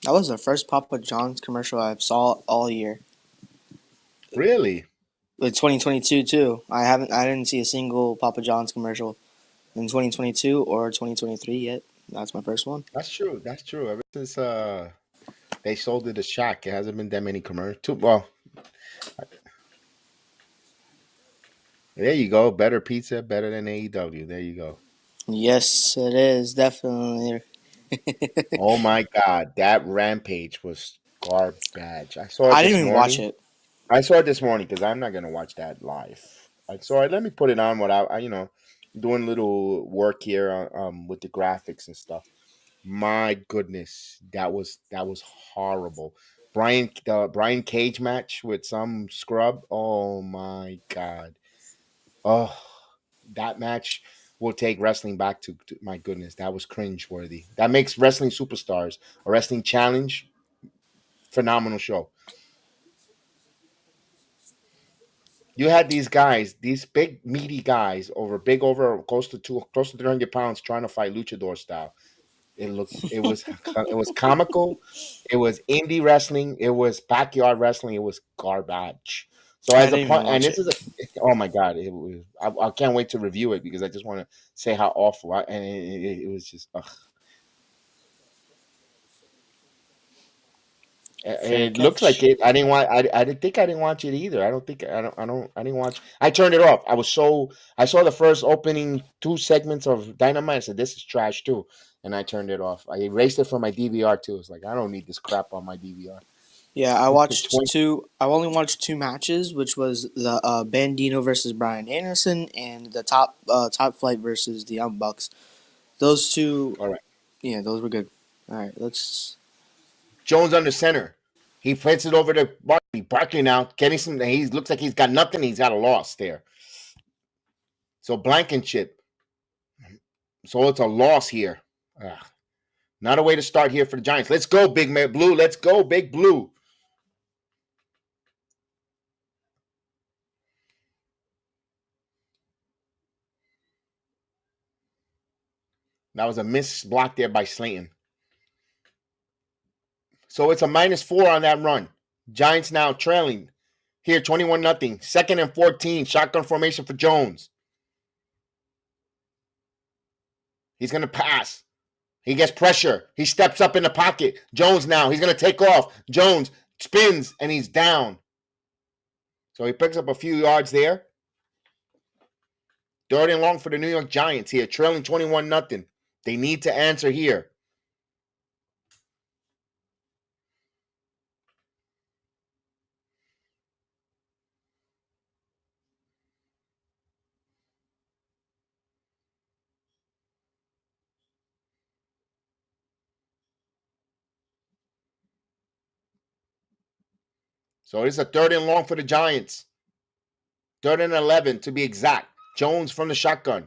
That was the first Papa John's commercial I've saw all year. Really? With 2022 too. I didn't see a single Papa John's commercial in 2022 or 2023 yet. That's my first one. That's true. That's true. Ever since they sold it to Shaq, it hasn't been that many commercials. Well, there you go. Better pizza, better than AEW. There you go. Yes, it is definitely. Oh my God, that Rampage was garbage. I saw it I this didn't even watch morning. it. I saw it this morning because I'm not gonna watch that live. I saw it. Let me put it on without, doing little work here with the graphics and stuff. My goodness, that was horrible. The Brian Cage match with some scrub. Oh my God. Oh, that match will take wrestling back to my goodness. That was cringe worthy. That makes wrestling superstars a wrestling challenge. Phenomenal show. You had these guys, these big meaty guys, over close to 300 pounds, trying to fight luchador style. It was comical. It was indie wrestling. It was backyard wrestling. It was garbage. So I as a didn't even part, and watch this it. is a oh my God, I can't wait to review it because I just want to say how awful. And it was just ugh. Fair It looks like catch. it. I didn't want. I didn't think I didn't watch it either. I don't think. I don't. I don't. I didn't watch. I turned it off. I saw the first opening 2 segments of Dynamite. I said this is trash too, and I turned it off. I erased it from my DVR too. It's like I don't need this crap on my DVR. Yeah, I watched 20, two. I've only watched two matches, which was the Bandito versus Brian Anderson and the Top Flight versus the Young Bucks. Those two, all right. yeah, those were good. All right, let's. Jones under center. He flips it over to Barkley. Barkley now getting some. He looks like he's got nothing. He's got a loss there. So Blankenship. So it's a loss here. Ugh. Not a way to start here for the Giants. Let's go, Big Man Blue. Let's go, Big Blue. That was a miss block there by Slayton. So it's a -4 on that run. Giants now trailing here 21-0. Second and 14. Shotgun formation for Jones. He's going to pass. He gets pressure. He steps up in the pocket. Jones now. He's going to take off. Jones spins and he's down. So he picks up a few yards there. Third and long for the New York Giants here, trailing 21-0. They need to answer here. So it's a third and long for the Giants. Third and 11 to be exact. Jones from the shotgun.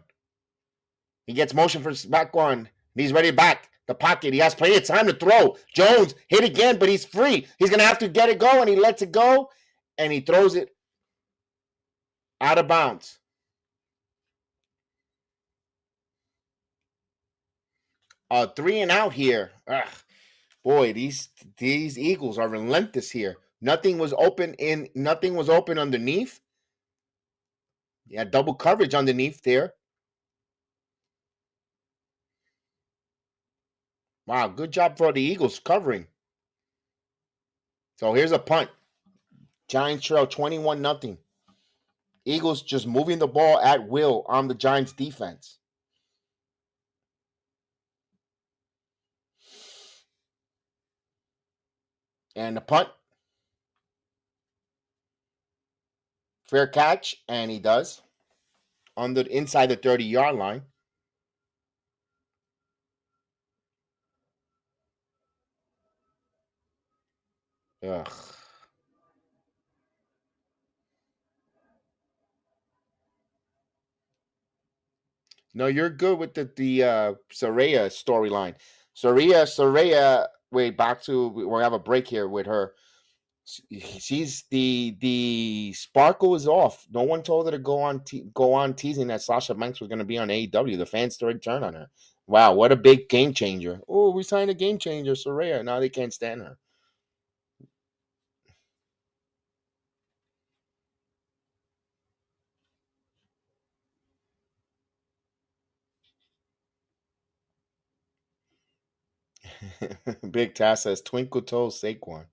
He gets motion for back one. He's ready back. The pocket. He has plenty of time to throw. Jones hit again, but he's free. He's going to have to get it go, and he lets it go, and he throws it out of bounds. Three and out here. Ugh. Boy, these Eagles are relentless here. Nothing was open underneath. Yeah, double coverage underneath there. Wow, good job for the Eagles covering. So here's a punt. Giants trail 21-0. Eagles just moving the ball at will on the Giants defense. And the punt. Fair catch, and he does. On the inside the 30-yard line. Ugh. No, you're good with the Saraya storyline. Saraya, wait, back to we'll have a break here with her. She's the sparkle is off. No one told her to go on teasing that Sasha Banks was going to be on AEW. The fans started turn on her. Wow, what a big game changer! Oh, we signed a game changer, Saraya. Now they can't stand her. Big Tass says Twinkle Toes Saquon.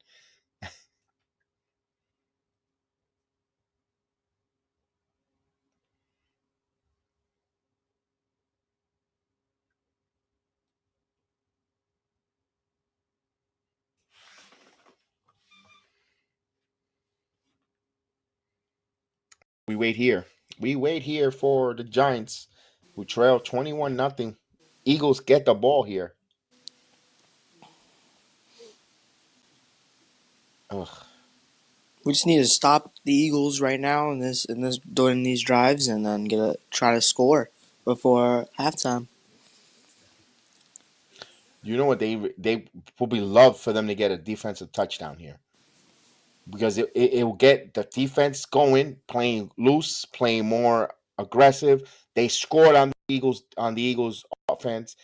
We wait here. We wait here for the Giants, who trail 21-0. Eagles get the ball here. Ugh. We just need to stop the Eagles right now in this during these drives, and then try to score before halftime. You know what they probably love for them to get a defensive touchdown here, because it will get the defense going, playing loose, playing more aggressive. They scored on the Eagles offense,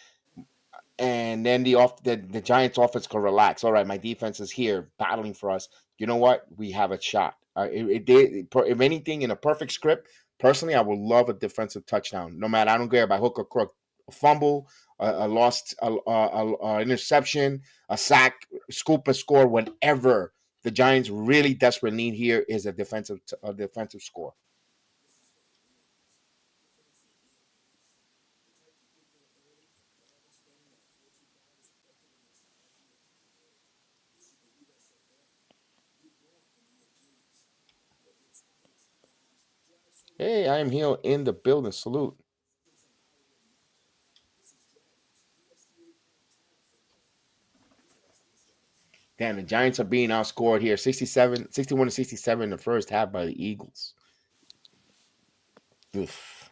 and then the Giants offense can relax. All right, my defense is here battling for us. You know what? We have a shot. If anything, in a perfect script, personally, I would love a defensive touchdown. No matter, I don't care by hook or crook, a fumble, a lost, interception, a sack, scoop, a score, whatever. The Giants really desperate need here is a defensive score. Hey, I am here in the building. Salute. Damn, the Giants are being outscored here 61 to 67 in the first half by the Eagles. Oof.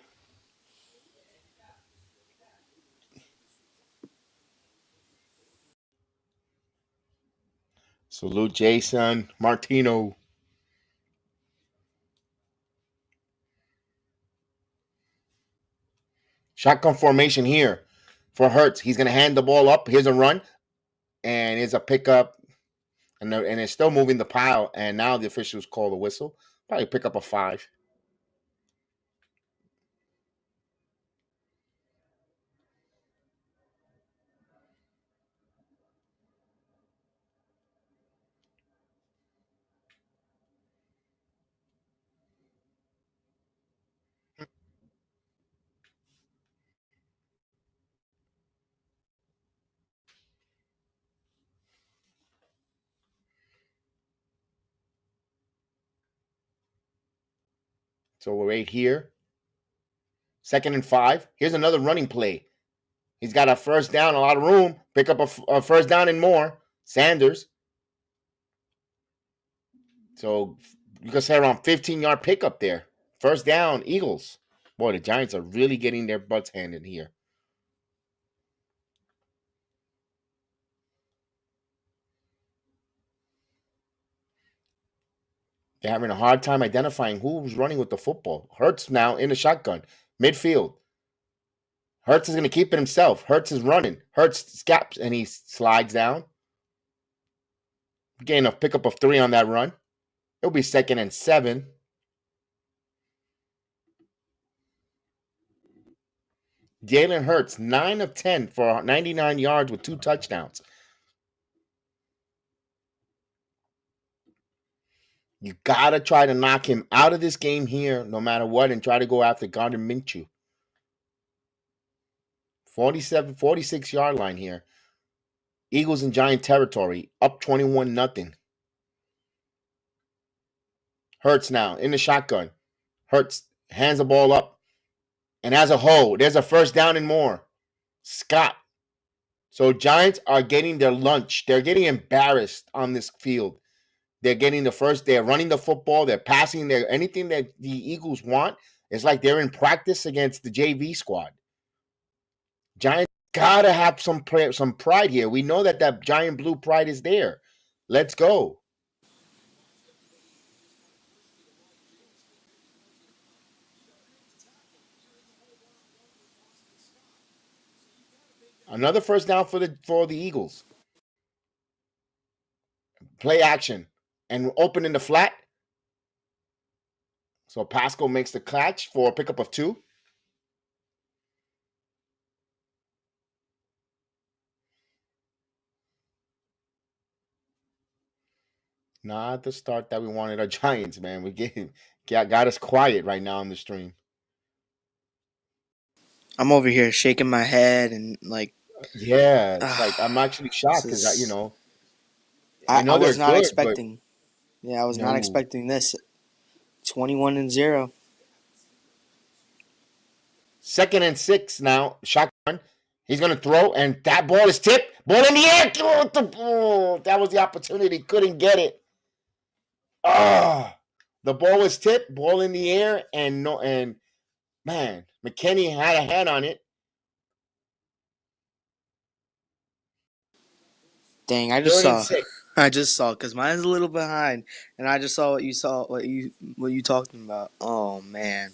Salute Jason Martino. Shotgun formation here for Hurts. He's going to hand the ball up. Here's a run, and here's a pickup, and it's still moving the pile. And now the officials call the whistle. Probably pick up a 5. So we're right here. 2nd and 5. Here's another running play. He's got a first down, a lot of room. Pick up a first down and more. Sanders. So you can say around 15-yard pickup there. First down, Eagles. Boy, the Giants are really getting their butts handed here. They're having a hard time identifying who's running with the football. Hurts now in the shotgun, midfield. Hurts is going to keep it himself. Hurts is running. Hurts scaps and he slides down. Gain a pickup of 3 on that run. It'll be 2nd and 7. Jalen Hurts, 9 of 10 for 99 yards with 2 touchdowns. You got to try to knock him out of this game here no matter what and try to go after Gardner Minshew. 46-yard line here. Eagles in Giant territory, up 21-0. Hurts now in the shotgun. Hurts hands the ball up. And as a whole, there's a first down and more. Scott. So Giants are getting their lunch. They're getting embarrassed on this field. They're getting the first. They're running the football. They're passing. They're anything that the Eagles want. It's like they're in practice against the JV squad. Giants gotta have some pride here. We know that giant blue pride is there. Let's go. Another first down for the Eagles. Play action and open in the flat. So Pascal makes the catch for a pickup of 2. Not the start that we wanted our Giants, man. We got us quiet right now on the stream. I'm over here shaking my head and like. Yeah, it's like I'm actually shocked because I know I they're was not good, expecting. Yeah, I was not expecting this. 21-0. 2nd and 6 now. Shotgun. He's gonna throw, and that ball is tipped. Ball in the air. Oh, that was the opportunity. Couldn't get it. The ball was tipped. Ball in the air, and man, McKinney had a hand on it. Dang, I just saw because mine's a little behind, and I just saw what you talking about. Oh man,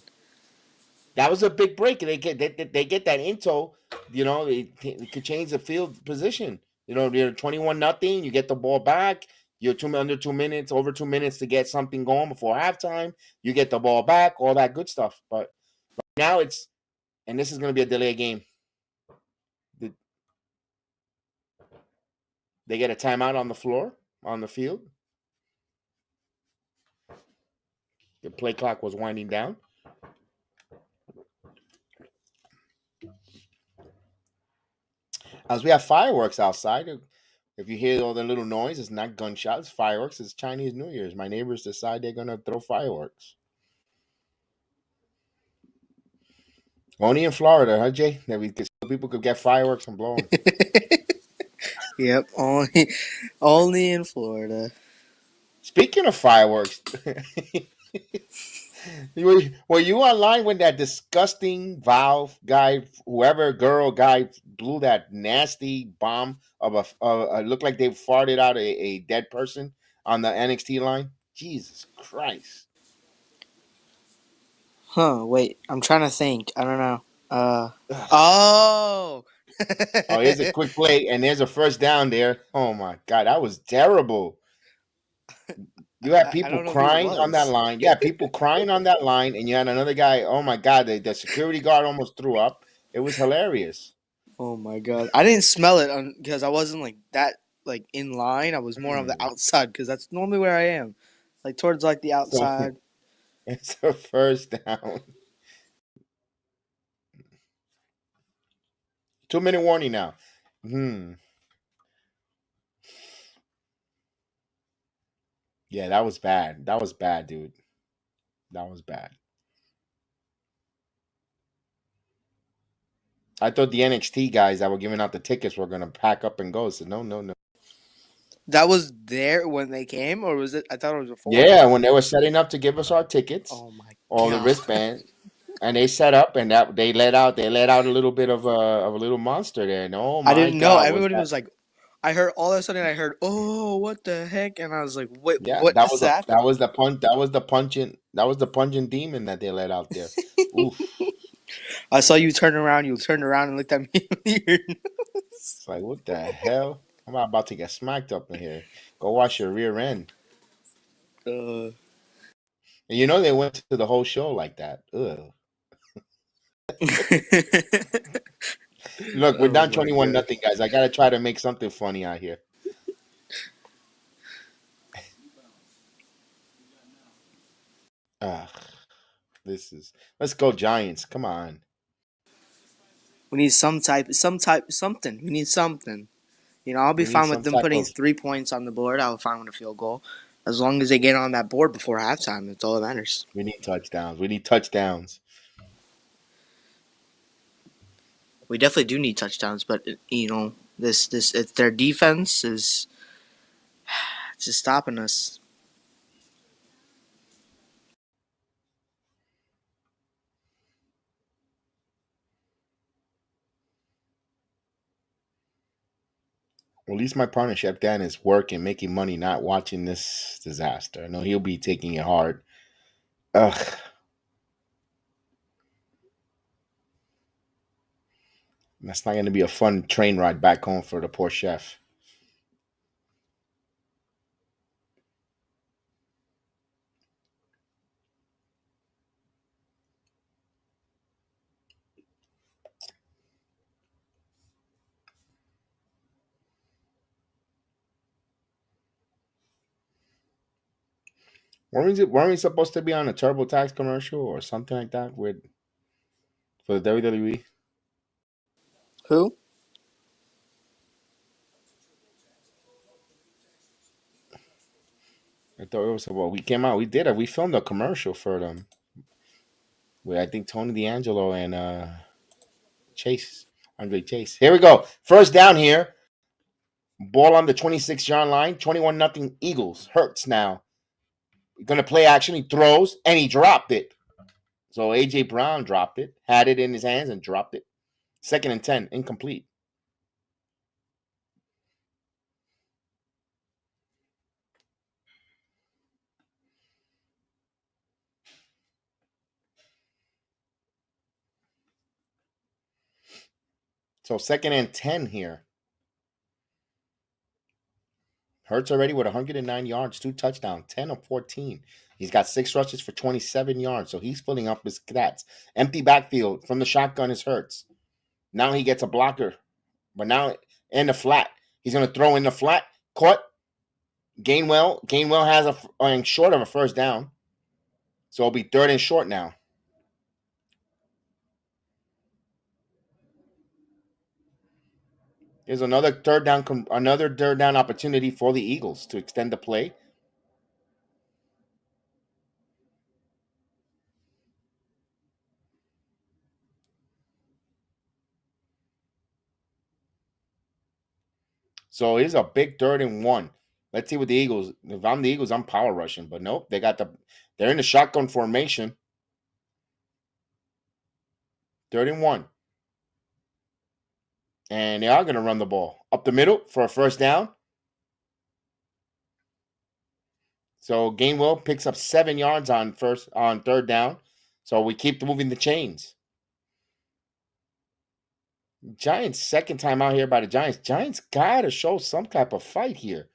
That was a big break. They get that intel. You know, it could change the field position. You know, you're 21-0. You get the ball back. You're under 2 minutes, over 2 minutes to get something going before halftime. You get the ball back, all that good stuff. But now and this is going to be a delay game. They get a timeout on the floor, on the field. The play clock was winding down. As we have fireworks outside. If you hear all the little noise, it's not gunshots, it's fireworks. It's Chinese New Year's. My neighbors decide they're going to throw fireworks. Only in Florida, huh, Jay? That people could get fireworks and blow them. Yep, only in Florida. Speaking of fireworks, were you online when that disgusting Valve guy, whoever girl guy, blew that nasty bomb of looked like they farted out a dead person on the NXT line? Jesus Christ! Huh? Wait, I'm trying to think. I don't know. Oh. Oh, here's a quick play, and there's a first down there. Oh my God, that was terrible. You had I people don't know who it crying on that was. line. You had people crying on that line, and you had another guy. Oh my God, the security guard almost threw up. It was hilarious. Oh my god, I didn't smell it because I wasn't like that in line. I was more on the outside because that's normally where I am, like towards like the So outside. it's a first down. 2-minute warning now. Yeah, that was bad. That was bad, dude. That was bad. I thought the NXT guys that were giving out the tickets were gonna pack up and go. So no. That was there when they came, or was it? I thought it was before. Yeah, when they were setting up to give us our tickets Oh my or the god! wristband, and they set up and that they let out a little bit of a little monster there. And oh I my didn't know. God, was Everybody that? was like, I heard all of a sudden. I heard, "Oh, what the heck?" And I was like, "Wait, Yeah, what just happened?" that was the pungent demon that they let out there. Oof. I saw you turn around. You turned around and looked at me weird. It's like, what the hell? I'm about to get smacked up in here. Go wash your rear end. uh, And you know they went to the whole show like that. Ugh. Look, we're oh down my 21 god! nothing, guys. I gotta try to make something funny out here. Ugh. Let's go Giants. Come on. We need something. We need something. I'll be We need fine with some them type putting of 3 points on the board. I'll be fine with a field goal, as long as they get on that board before halftime. That's all that matters. we need touchdowns. We need touchdowns. We definitely do need touchdowns, but this their defense is just stopping us. Well, at least my partner Chef Dan is working, making money, not watching this disaster. I know he'll be taking it hard. Ugh. That's not gonna be a fun train ride back home for the poor chef. Weren't we supposed to be on a TurboTax commercial or something like that with for the WWE? Who? I thought it was well, we came out, we did it. We filmed a commercial for them with I think Tony D'Angelo and Chase, Andre Chase. Here we go. First down here. Ball on the 26-yard line. 21 nothing Eagles. Hurts now. Gonna play action. He throws and he dropped it. So AJ Brown dropped it, had it in his hands and dropped it. 2nd and 10, incomplete. So 2nd and 10 here. Hurts already with 109 yards, 2 touchdowns, 10 of 14. He's got 6 rushes for 27 yards, so he's filling up his stats. Empty backfield from the shotgun is Hurts. Now he gets a blocker, but now in the flat. He's going to throw in the flat. Caught. Gainwell has short of a first down. So it'll be 3rd and short now. Here's another third down opportunity for the Eagles to extend the play. So here's a big 3rd and 1. Let's see what the Eagles. If I'm the Eagles, I'm power rushing, but nope, they're in the shotgun formation. 3rd and 1. And they are going to run the ball up the middle for a first down. So Gainwell picks up 7 yards on 3rd down. So we keep moving the chains. Giants, second time out here by the Giants. Giants got to show some type of fight here.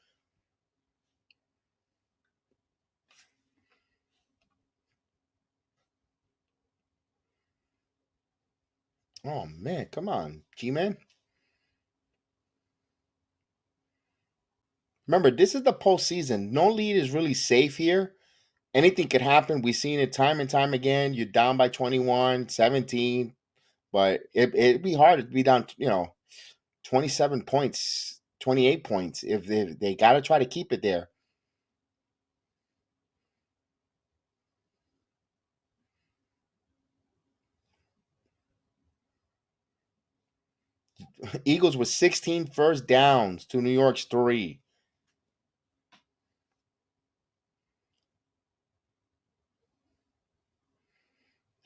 Oh, man. Come on, G-Man. Remember, this is the postseason. No lead is really safe here. Anything could happen. We've seen it time and time again. You're down by 21, 17. But it'd be hard to be down, 27 points, 28 points. If they got to try to keep it there. Eagles with 16 first downs to New York's 3.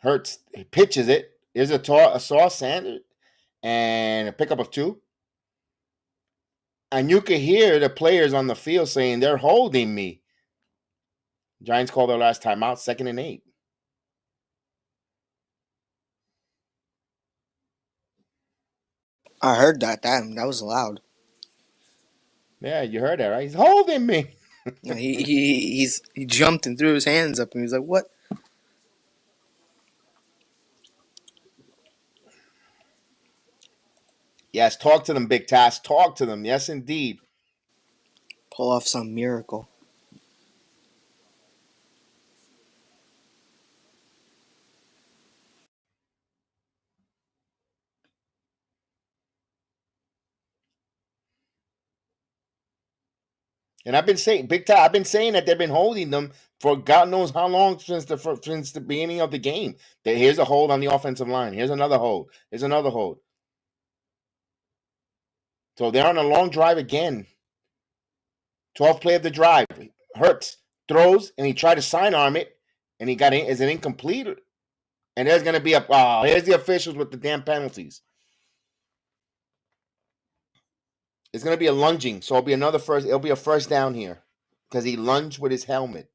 Hurts pitches it. Here's a Sauce Sanders and a pickup of 2. And you can hear the players on the field saying they're holding me. Giants call their last timeout, 2nd and 8. I heard that. That was loud. Yeah, you heard that, right? He's holding me. Yeah, he jumped and threw his hands up and he was like, "What?" Yes, talk to them, Big Task. Talk to them. Yes, indeed. Pull off some miracle. And I've been saying, Big Task, I've been saying that they've been holding them for God knows how long since the beginning of the game. That here's a hold on the offensive line. Here's another hold. Here's another hold. So they're on a long drive again. 12th play of the drive. Hurts throws and he tried to sidearm it, and he got in. Is it incomplete? And there's going to be here's the officials with the damn penalties. It's going to be a lunging, so it'll be a first down here because he lunged with his helmet.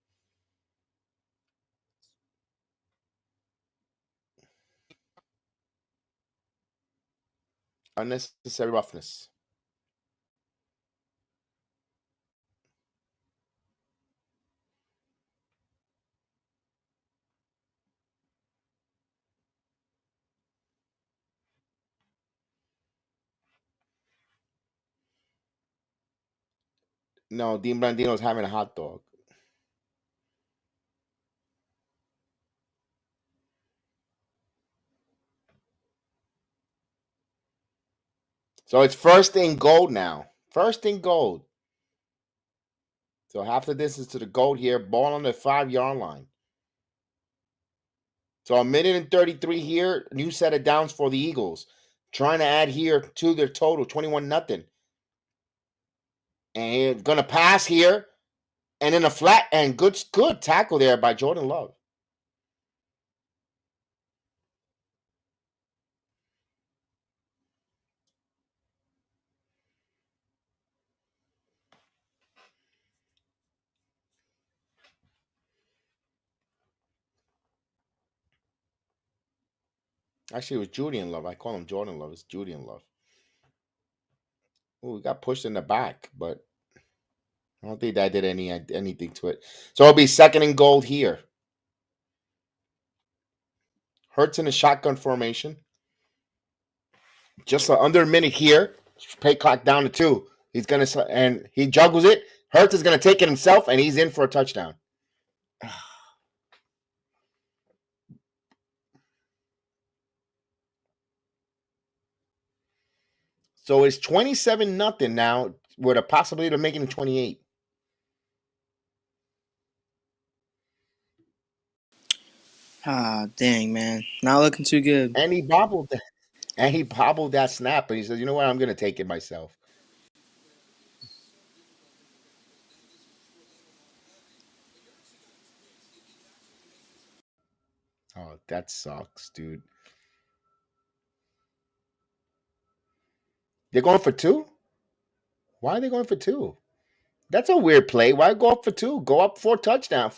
Unnecessary roughness. No, Dean Blandino's having a hot dog. So it's first and gold now. First and gold. So half the distance to the goal here. Ball on the 5-yard line. So a minute and 33 here. New set of downs for the Eagles. Trying to add here to their total, 21-0. And going to pass here. And in a flat and good tackle there by Jordan Love. Actually, it was Julian Love. I call him Jordan Love. It's Julian Love. Oh, we got pushed in the back, but I don't think that did anything to it. So it'll be second and goal here. Hurts in a shotgun formation. Just under a minute here. Pay clock down to 2. He's gonna and he juggles it. Hurts is gonna take it himself, and he's in for a touchdown. So it's 27-0 now, with a possibility of making it 28. Ah, dang, man. Not looking too good. And he bobbled that snap, and he says, "You know what? I'm gonna take it myself." Oh, that sucks, dude. They're going for 2? Why are they going for 2? That's a weird play. Why go up for 2? Go up for a touchdown.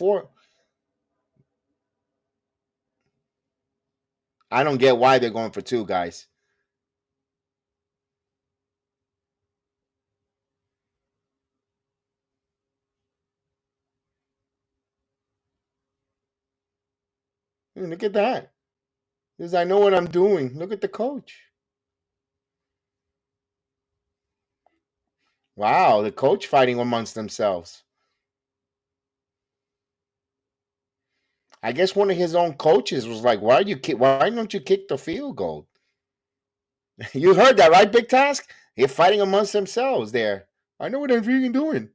I don't get why they're going for 2, guys. Look at that. Because I know what I'm doing. Look at the coach. Wow, the coach fighting amongst themselves. I guess one of his own coaches was like, Why don't you kick the field goal?" You heard that, right, Big Task? They're fighting amongst themselves there. I know what I'm freaking doing.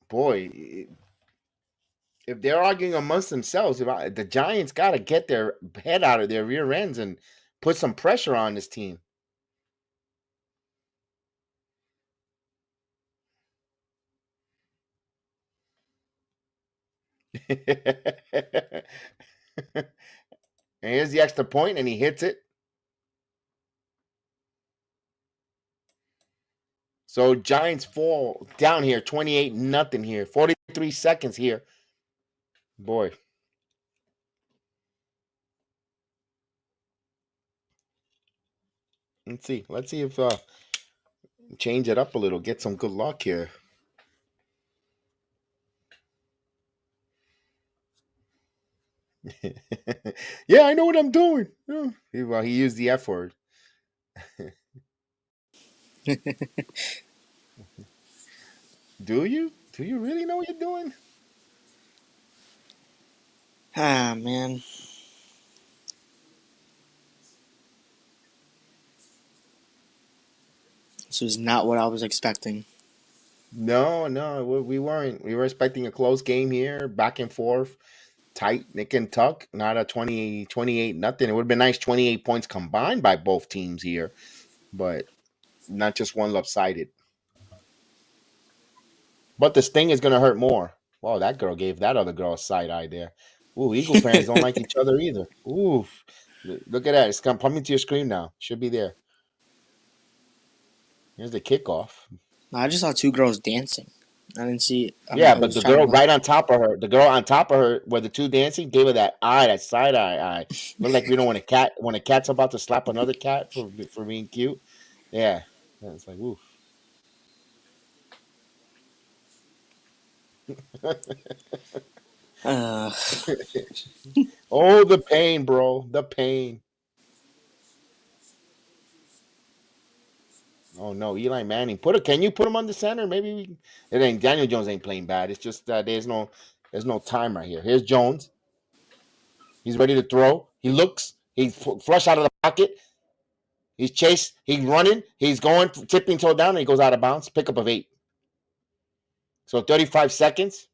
Boy, if they're arguing amongst themselves, the Giants got to get their head out of their rear ends and put some pressure on this team. And here's the extra point, and he hits it. So Giants fall down here, 28-0 here, 43 seconds here. Boy. Let's see. Let's see if change it up a little, get some good luck here. Yeah, I know what I'm doing. Oh. Well, he used the F word. Do you? Do you really know what you're doing? Ah, man. This was not what I was expecting. No, we weren't. We were expecting a close game here, back and forth, tight, nick and tuck, not a 28 nothing. It would have been nice 28 points combined by both teams here, but not just one lopsided. But the sting is going to hurt more. Wow, that girl gave that other girl a side eye there. Ooh, Eagle fans don't like each other either. Ooh, look at that. It's coming to your screen now. Should be there. Here's the kickoff. I just saw two girls dancing. I didn't see. Yeah, I but was the trying to girl look. right on top of her, the girl on top of her, where the two dancing, gave her that eye, that side eye. Look like when a cat's about to slap another cat for being cute. Yeah, it's like oof. Uh, Oh, the pain, bro, the pain. Oh no, Eli Manning. Can you put him on the center? Maybe we can. It ain't Daniel Jones ain't playing bad. It's just there's no time right here. Here's Jones. He's ready to throw. He looks. He's flush out of the pocket. He's chased. He's running. He's going tipping toe down, and he goes out of bounds. Pickup of 8. So 35 seconds.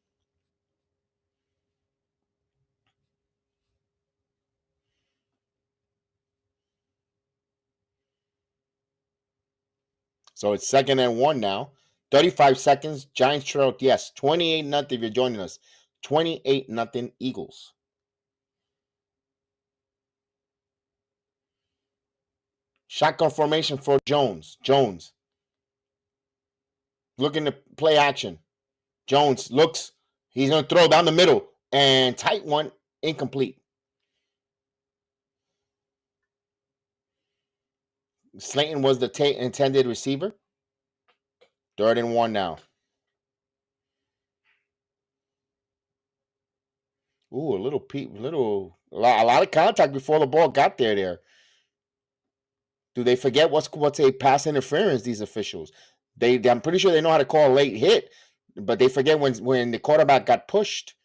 So it's 2nd and 1 now. 35 seconds. Giants trail. Yes, 28-0 if you're joining us. 28-0 Eagles. Shotgun formation for Jones. Jones looking to play action. Jones looks. He's going to throw down the middle. And tight one. Incomplete. Slayton was the intended receiver. 3rd and 1 now. Ooh, a lot of contact before the ball got there. Do they forget what's a pass interference? These officials, I'm pretty sure they know how to call a late hit, but they forget when the quarterback got pushed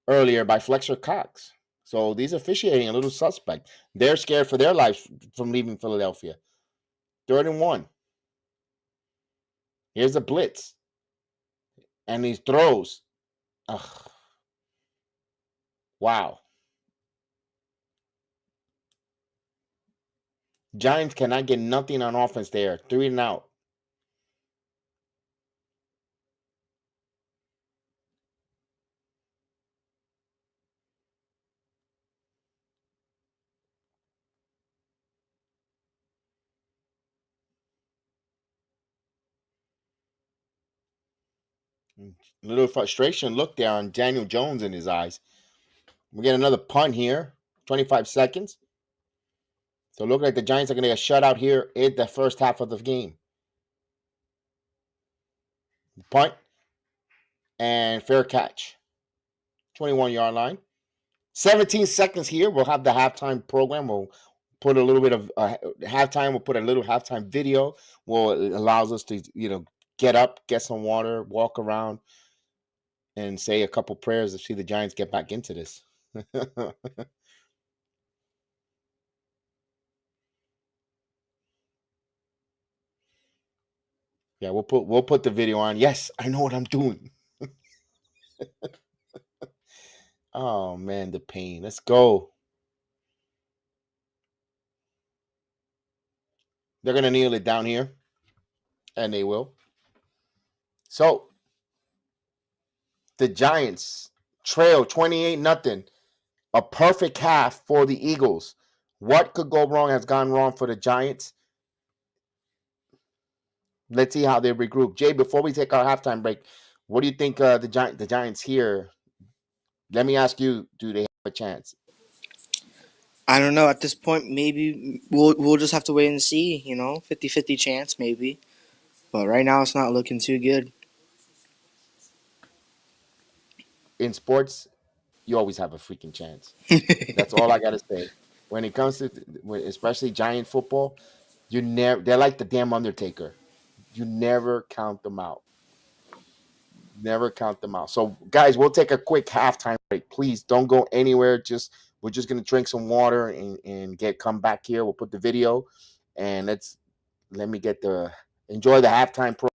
earlier by Fletcher Cox. So these officiating a little suspect. They're scared for their lives from leaving Philadelphia. 3rd and 1. Here's a blitz, and he throws. Ugh. Wow. Giants cannot get nothing on offense there. 3 and out. A little frustration look there on Daniel Jones in his eyes. We get another punt here. 25 seconds. So look like the Giants are going to get shut out here in the first half of the game. Punt and fair catch. 21-yard line. 17 seconds here. We'll have the halftime program. We'll put a little bit of halftime. We'll put a little halftime video. It allows us to, get up, get some water, walk around, and say a couple prayers to see the Giants get back into this. Yeah, we'll put the video on. Yes, I know what I'm doing. Oh man, the pain. Let's go. They're gonna kneel it down here, and they will. So the Giants trail 28-0. A perfect half for the Eagles. What could go wrong has gone wrong for the Giants. Let's see how they regroup. Jay, before we take our halftime break, what do you think the Giants here? Let me ask you, do they have a chance? I don't know. At this point, maybe we'll just have to wait and see. 50-50 chance maybe. But right now, it's not looking too good. In sports, you always have a freaking chance. That's all I gotta say. When it comes to, especially Giant football, they're like the damn Undertaker. You never count them out. Never count them out. So, guys, we'll take a quick halftime break. Please don't go anywhere. We're just gonna drink some water and come back here. We'll put the video and let me enjoy the halftime pro.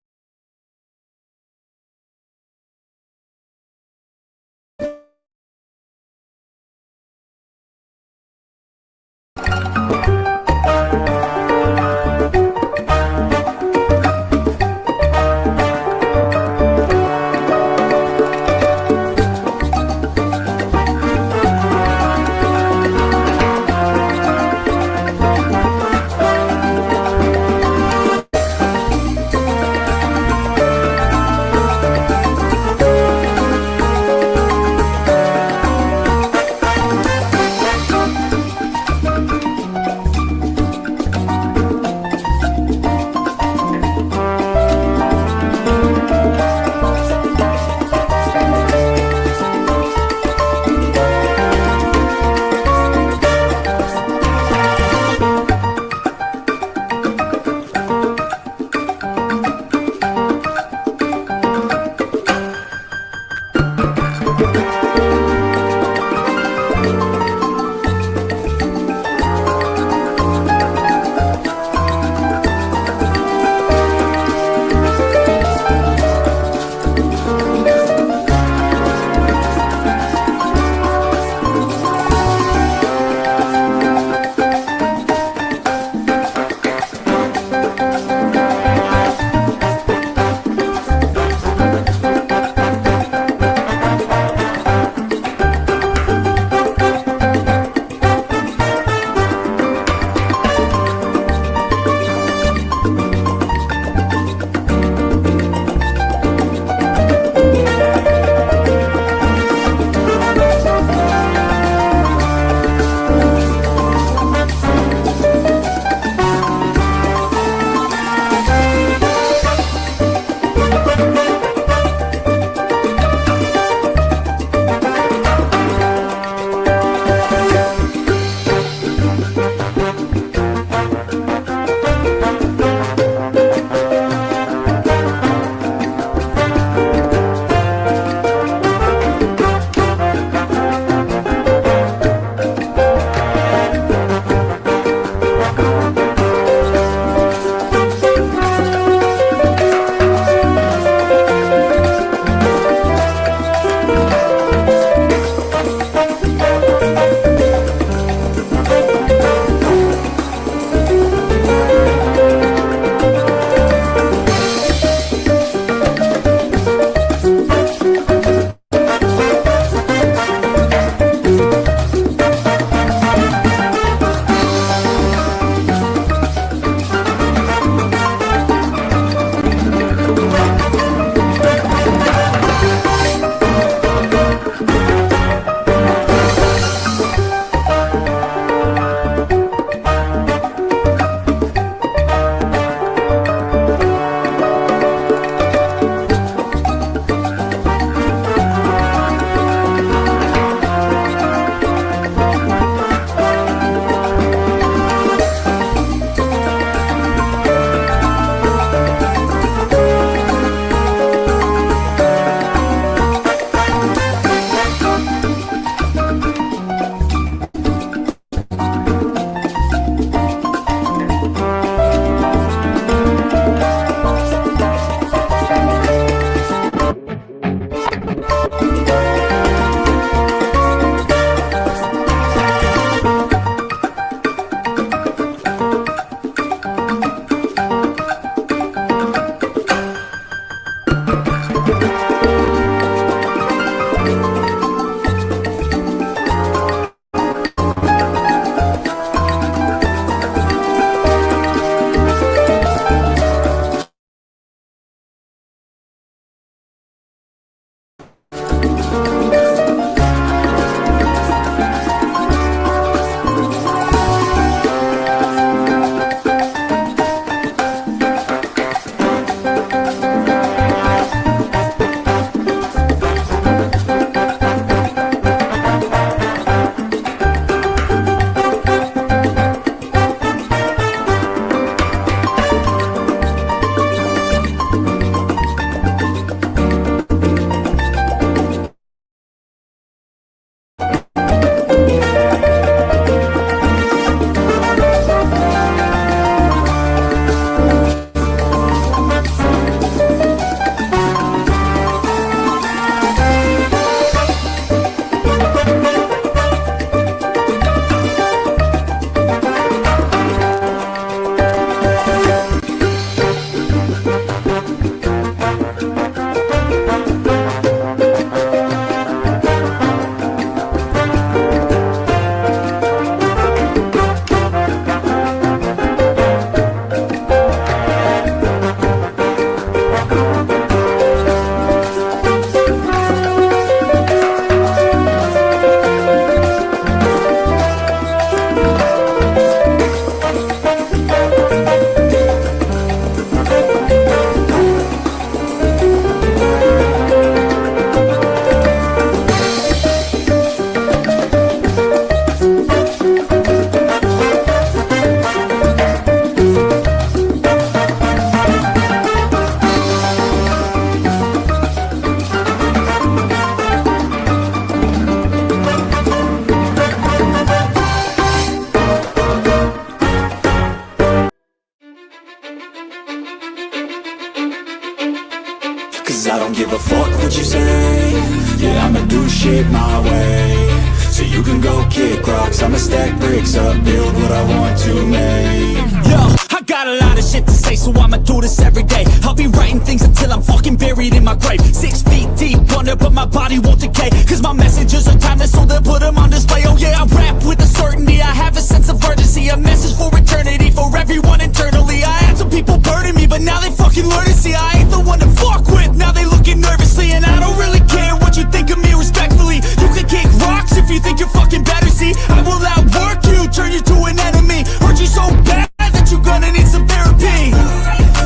what you say. Yeah, I'ma do shit my way. So you can go kick rocks, I'ma stack bricks up, build what I want to make. Yo, I got a lot of shit to say, so I'ma do this every day. I'll be writing things until I'm fucking buried in my grave. 6 feet deep under, but my body won't decay. Cause my messages are timeless, so they'll put them on display. Oh yeah, I rap with a certainty, I have a sense of urgency. A message for eternity, for everyone internally. I had some people burning me, but now they fucking learn to see I ain't the one to fuck with, now they looking nervously. And I don't really care what you think of me, respectfully. You can kick rocks if you think you're fucking better, see. I will outwork you, turn you to an enemy. Hurt you so bad that you're gonna need some therapy.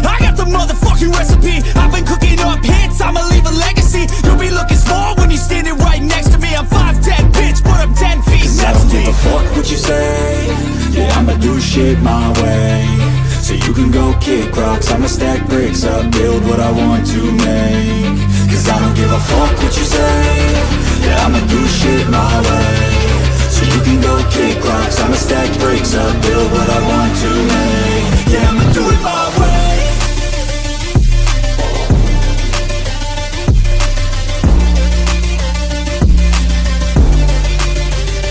I got the motherfucking recipe, I've been cooking up hits, I'ma leave a legacy. You'll be looking small when you're standing right next to me. I'm 5'10", bitch, but I'm 10 feet. Cause I don't give a fuck what you say. Yeah, I'ma do shit my way. So you can go kick rocks, I'ma stack bricks up, build what I want to make. Cause I don't give a fuck what you say. Yeah, I'ma do shit my way. So you can go kick rocks, I'ma stack bricks up, build what I want to make. Yeah, I'ma do it my way.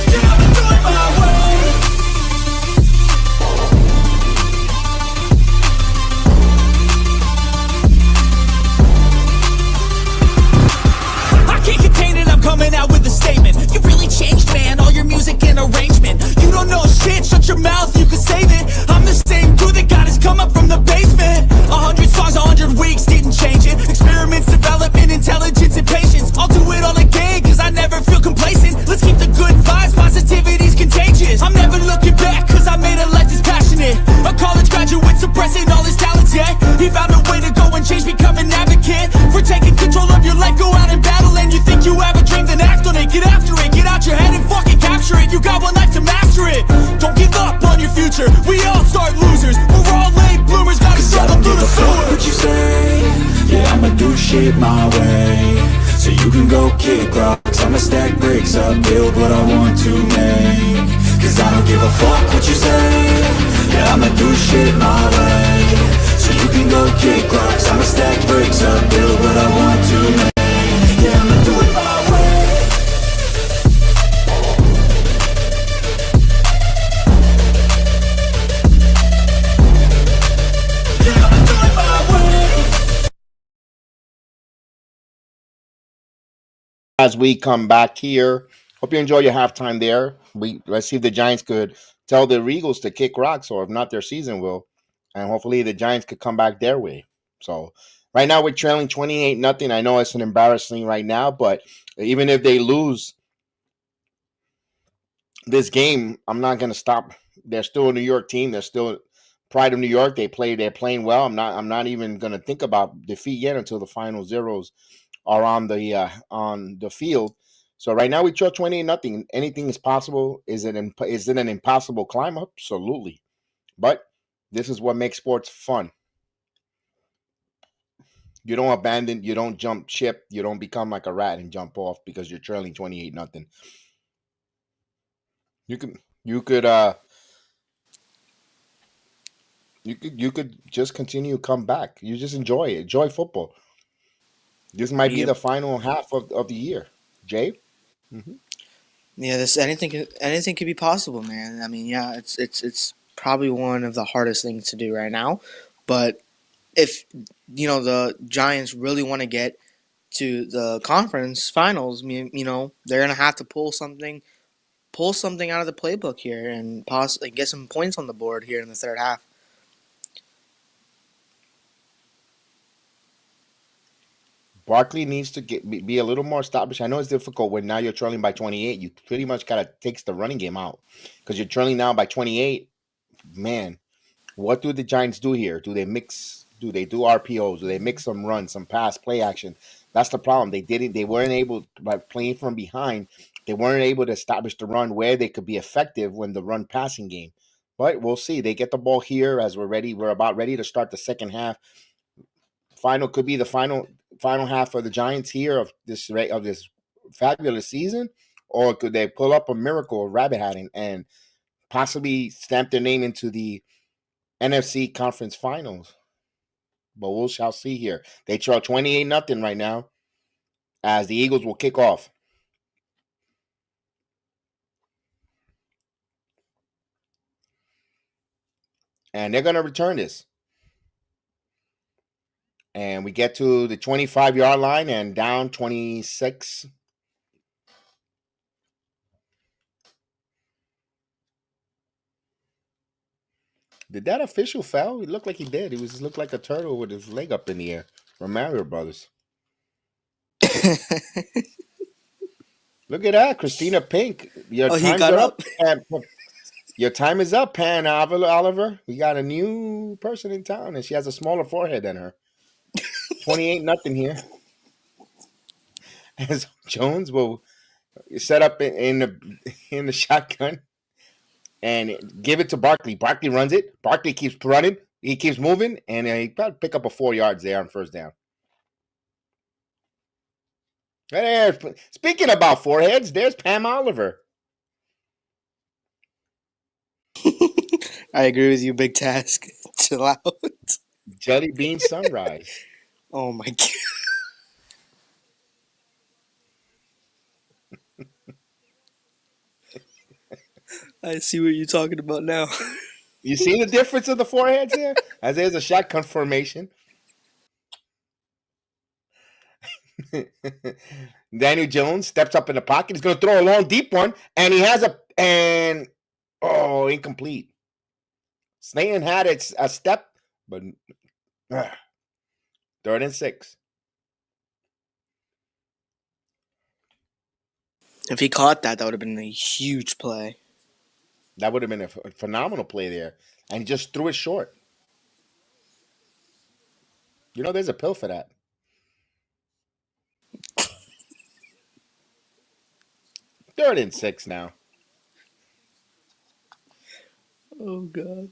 Yeah, I'ma do it my way. I can't contain it, I'm coming out with a statement. You really changed, man, all your music and arrangement. You don't know shit, shut your mouth, you can save it. I'm the same dude that got his come up from the basement. 100 songs, 100 weeks, didn't change it. Experiments, development, intelligence, and patience. I'll do it all again, cause I never feel complacent. Let's keep the good vibes, positivity's contagious. I'm never looking back, cause I made a life that's passionate. A college graduate suppressing all his talents, yeah. He found a way to go and change, become an advocate. For taking control of your life, go out and battle. And you think you have a dream, then act on it. Get after it, get out your head and fucking capture it. You got one life to master it. Don't give up on your future, we all start losers. We're all late bloomers, gotta struggle through the sewer. What you say, yeah, I'ma do shit my way. So you can go kick rocks, I'ma stack bricks up, build what I want to make. Cause I don't give a fuck what you say. Yeah, I'ma do shit my way. So you can go kick rocks, I'ma stack bricks up, build what I want to make. Yeah, I'ma do it my way. Yeah, I'ma do it my way. As we come back here, hope you enjoy your halftime there. Let's see if the Giants could tell the Eagles to kick rocks, or if not, their season will. And hopefully the Giants could come back their way. So right now we're trailing 28-0. I know it's an embarrassing right now, but even if they lose this game, I'm not gonna stop. They're still a New York team. They're still pride of New York. They're playing well. I'm not even gonna think about defeat yet until the final zeros are on the field. So right now we trail 28-0. Anything is possible. Is it an impossible climb? Absolutely. But this is what makes sports fun. You don't abandon, you don't jump ship, you don't become like a rat and jump off because you're trailing 28-0. You could you could you could just continue to come back. You just enjoy it. Enjoy football. This might be Yep. the final half of the year. Jay? Hmm. Yeah, this anything could be possible, man. I mean, yeah, it's probably one of the hardest things to do right now. But if the Giants really want to get to the conference finals, they're gonna have to pull something out of the playbook here, and possibly get some points on the board here in the third half. Barkley needs to be a little more established. I know it's difficult when now you're trailing by 28. You pretty much got to take the running game out because you're trailing now by 28. Man, what do the Giants do here? Do they mix? Do they do RPOs? Do they mix some runs, some pass, play action? That's the problem. They didn't. They weren't able, by playing from behind. They weren't able to establish the run where they could be effective when the run passing game. But we'll see. They get the ball here as we're ready. We're about ready to start the second half. Final could be the final half for the Giants here of this fabulous season, or could they pull up a miracle of rabbit hatting and possibly stamp their name into the NFC Conference Finals? But we shall see here. They trail 28-0 right now. as the Eagles will kick off. And they're going to return this. And we get to the 25-yard line and down 26. Did that official foul? It looked like he did. He looked like a turtle with his leg up in the air from Mario Brothers. Look at that, Christina Pink. Your time's up. Your time is up, Pan Oliver. We got a new person in town, and she has a smaller forehead than her. 28-0 here. As Jones will set up in the shotgun and give it to Barkley. Barkley runs it. Barkley keeps running. He keeps moving, and he probably pick up a 4 yards there on first down. There. Speaking about foreheads, there's Pam Oliver. I agree with you, Big Task. Chill out. Jelly Bean Sunrise. Oh my god. I see what you're talking about now. You see the difference of the foreheads here? As there's a shotgun formation. Daniel Jones steps up in the pocket. He's going to throw a long, deep one, and he has incomplete. Slayton had a step, but 3rd and 6. If he caught that would have been a huge play. That would have been a phenomenal play there, and he just threw it short. You know, there's a pill for that. Third and 6 now. Oh god.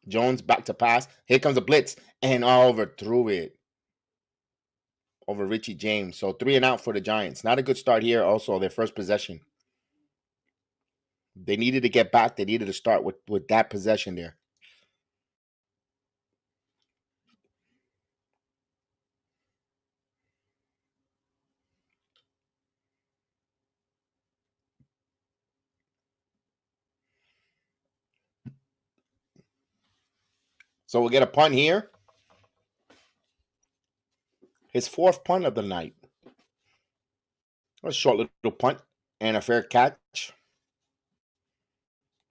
Jones back to pass. Here comes a blitz, and Oliver threw it over Richie James. So 3 and out for the Giants. Not a good start here. Also, their first possession. They needed to get back. They needed to start with that possession there. So we'll get a punt here. His 4th punt of the night. A short little punt and a fair catch.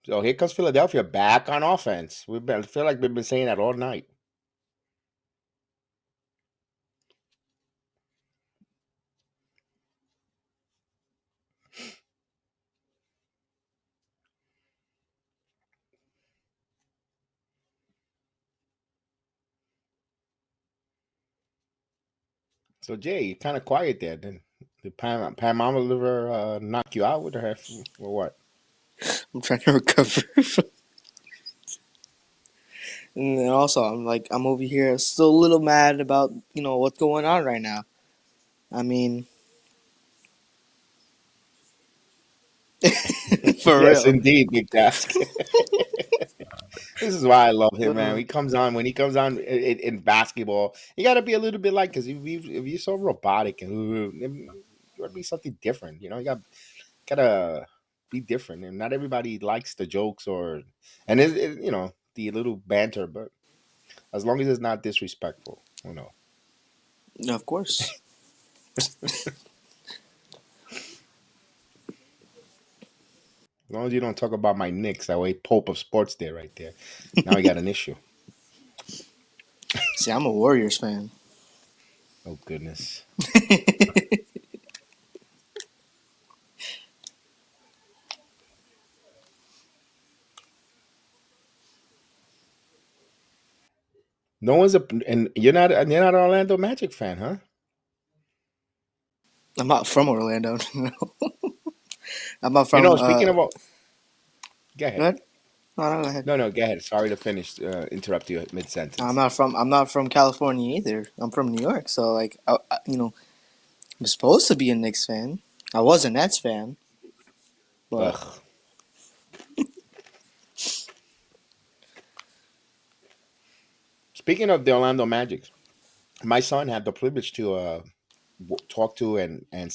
So here comes Philadelphia back on offense. I feel like we've been saying that all night. So Jay, you're kind of quiet there. Did Pam Oliver knock you out with her or what? I'm trying to recover. And then also, I'm over here still a little mad about, what's going on right now. I mean, for Yes, real. indeed, Big Task. This is why I love him, man. When he comes on in basketball, you got to be a little bit like, because if you're so robotic and you got to be something different, you gotta be different. And not everybody likes the jokes and the little banter, but as long as it's not disrespectful, Of course. As long as you don't talk about my Knicks, that way Pope of Sports there, right there. Now we got an issue. See, I'm a Warriors fan. Oh, goodness. No one's and you're not an Orlando Magic fan, huh? I'm not from Orlando. No. I'm not from. Speaking of, go ahead. Go ahead. No, go ahead. No, go ahead. Sorry to interrupt you mid sentence. I'm not from California either. I'm from New York. So I'm supposed to be a Knicks fan. I was a Nets fan. But Ugh. Speaking of the Orlando Magic, My son had the privilege to talk to and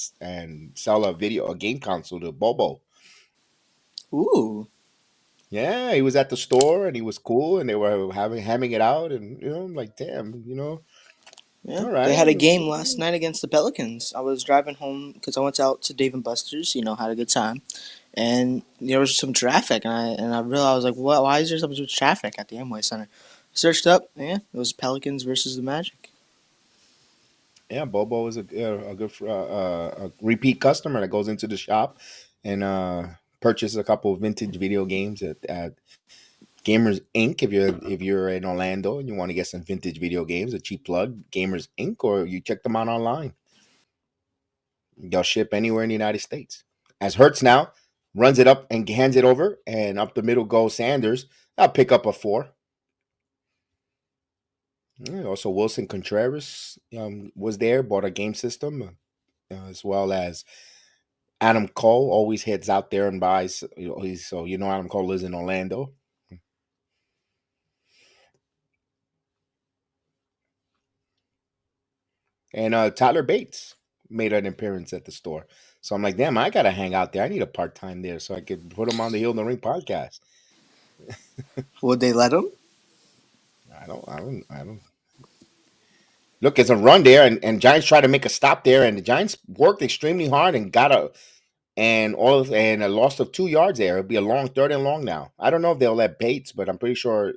sell a game console to Bobo. Ooh. Yeah, he was at the store and he was cool and they were having it out and I'm like, damn, Yeah, all they right. had a game last night against the Pelicans. I was driving home because I went out to Dave and Buster's. Had a good time, and there was some traffic, and I realized I was like, "What? Why is there so much traffic at the Amway Center?" Searched up, yeah, it was Pelicans versus the Magic. Yeah, Bobo is a good a repeat customer that goes into the shop and purchases a couple of vintage video games at Gamers Inc. If you're in Orlando and you want to get some vintage video games, a cheap plug, Gamers Inc. Or you check them out online. They'll ship anywhere in the United States. As Hertz now runs it up and hands it over, and up the middle goes Sanders. I'll pick up a 4. Yeah, also, Wilson Contreras was there, bought a game system, as well as Adam Cole always heads out there and buys. Adam Cole lives in Orlando, and Tyler Bates made an appearance at the store. So I'm like, damn, I gotta hang out there. I need a part time there so I could put him on the Heel in the Ring podcast. Would they let him? I don't. Look, it's a run there, and Giants try to make a stop there, and the Giants worked extremely hard and got a loss of 2 yards there. It'll be a long 3rd and long now. I don't know if they'll let Bates, but I'm pretty sure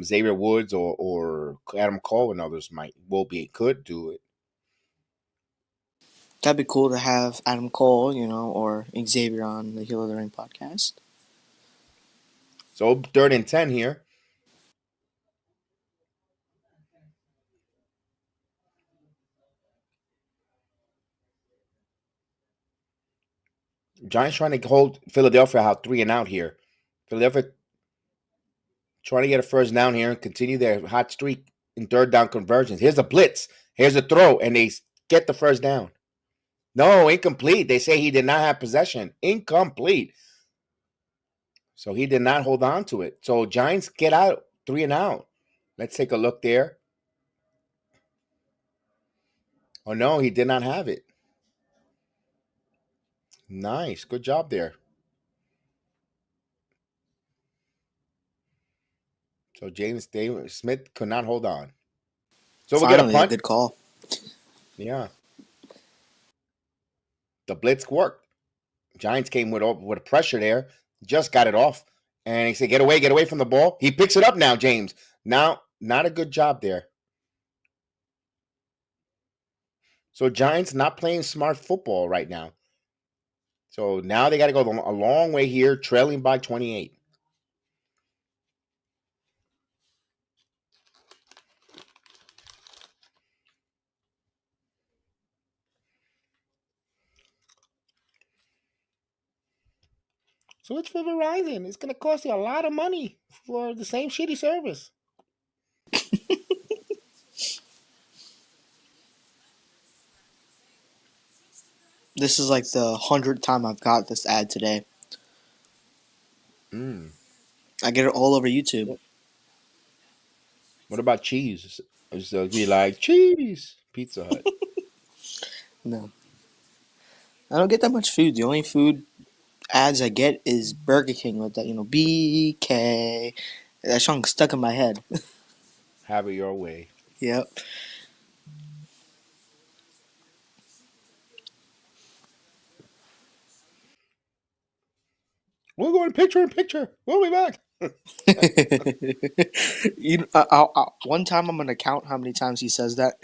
Xavier Woods or Adam Cole and others could do it. That'd be cool to have Adam Cole, or Xavier on the Heel of the Ring podcast. So 3rd and 10 here. Giants trying to hold Philadelphia out 3 and out here. Philadelphia trying to get a first down here and continue their hot streak in 3rd down conversions. Here's a blitz. Here's a throw, and they get the first down. No, incomplete. They say he did not have possession. Incomplete. So he did not hold on to it. So Giants get out 3 and out. Let's take a look there. Oh no, he did not have it. Nice. Good job there. So James Davis Smith could not hold on. So we'll get a Finally, a punt. good call. Yeah. The blitz worked. Giants came with pressure there. Just got it off. And he said, get away from the ball. He picks it up now, James. Now, not a good job there. So Giants not playing smart football right now. So now they got to go a long way here, trailing by 28. Switch for Verizon. It's going to cost you a lot of money for the same shitty service. This is like the 100th time I've got this ad today. Mm. I get it all over YouTube. What about cheese? So be like, cheese. Pizza Hut. No, I don't get that much food. The only food ads I get is Burger King with that, BK. That song stuck in my head. Have it your way. Yep. We're going picture in picture. We'll be back. One time I'm gonna count how many times he says that.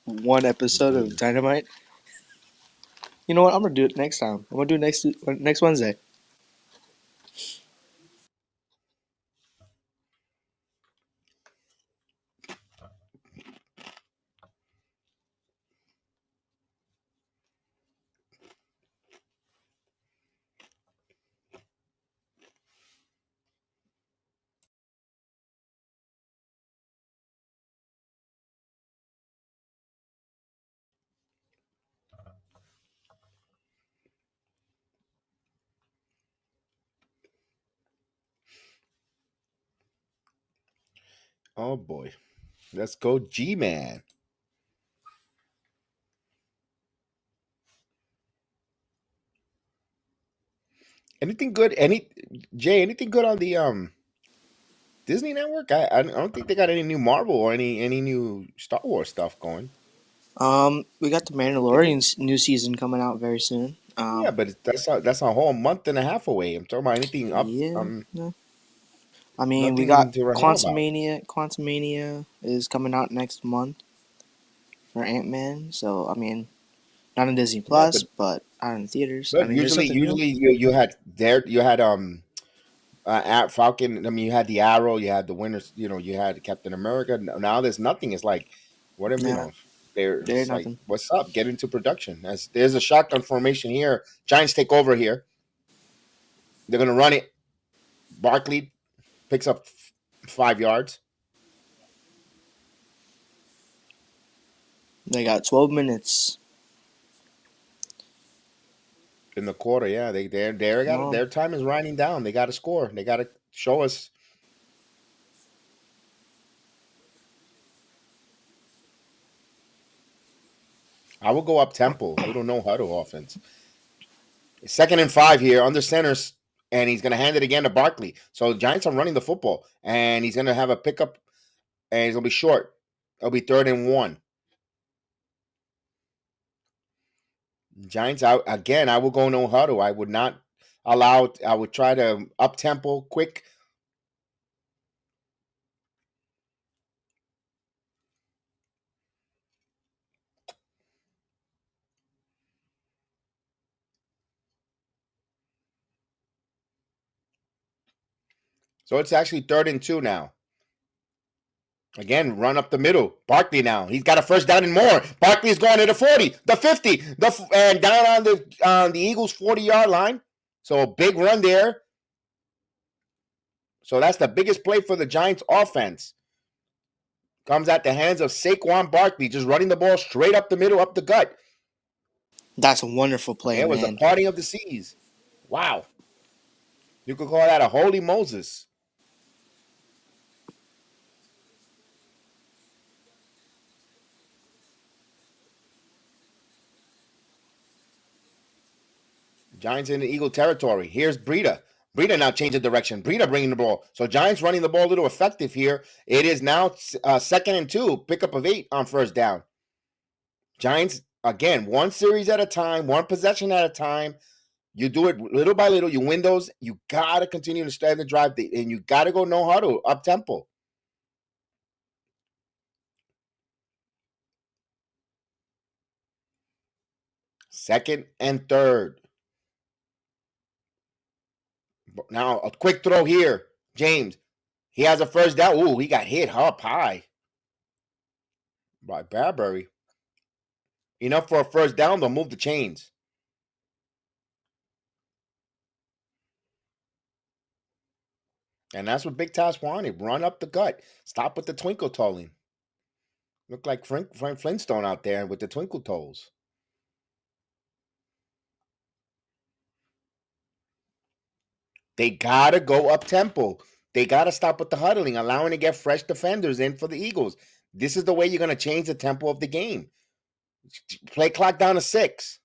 One episode of Dynamite. You know what? I'm gonna do it next time. I'm gonna do it next Wednesday. Oh boy. Let's go, G-Man. Anything good? Anything good on the Disney Network? I don't think they got any new Marvel or any new Star Wars stuff going. We got the Mandalorian's new season coming out very soon. Yeah, but that's a whole month and a half away. I'm talking about anything up. Yeah. No. I mean, we got Nothing to know about. Quantumania is coming out next month for Ant-Man. So I mean, not on Disney Yeah, Plus, but out in theaters. I but mean, there's something new. usually you had Falcon. I mean, you had the Arrow, you had the Winners. You had Captain America. Now there's nothing. It's like whatever Yeah, there's It's like nothing. what's up? Get into production. As there's a shotgun formation here. Giants take over here. They're gonna run it. Barkley picks up 5 yards They got 12 minutes. in the quarter. Yeah, Well, their time is winding down. They got to score. They got to show us. I will go up tempo. Little no huddle offense. 2nd and 5 here under centers, and he's going to hand it again to Barkley. So the Giants are running the football, and he's going to have a pickup, and he's going to be short. It'll be 3rd and 1. Giants out again. I will go no huddle. I would not allow. I would try to up tempo, quick. So it's actually 3rd and 2 now. Again, run up the middle. Barkley now. He's got a first down and more. Barkley's going to the 40, the 50, and down on the Eagles' 40-yard line. So a big run there. So that's the biggest play for the Giants offense. Comes at the hands of Saquon Barkley, just running the ball straight up the middle, up the gut. that's a wonderful play, It was man. the parting of the seas. Wow. You could call that a holy Moses. Giants in the Eagle territory. Here's Breida. Breida now changing direction. Breida bringing the ball. So Giants running the ball a little effective here. It is now 2nd and 2. Pickup of 8 on first down. Giants, again, one series at a time, one possession at a time. You do it little by little. You win those. You got to continue to stay in the drive, and you got to go no huddle, up tempo. Second and third. Now a quick throw here. James. He has a first down. Ooh, he got hit up high by Bradbury. Enough for a first down. They'll move the chains. And that's what Big Toss wanted. Run up the gut. Stop with the twinkle toeing. Look like Frank Flintstone out there with the twinkle toes. They got to go up tempo. They got to stop with the huddling, allowing to get fresh defenders in for the Eagles. This is the way you're going to change the tempo of the game. Play clock down to 6.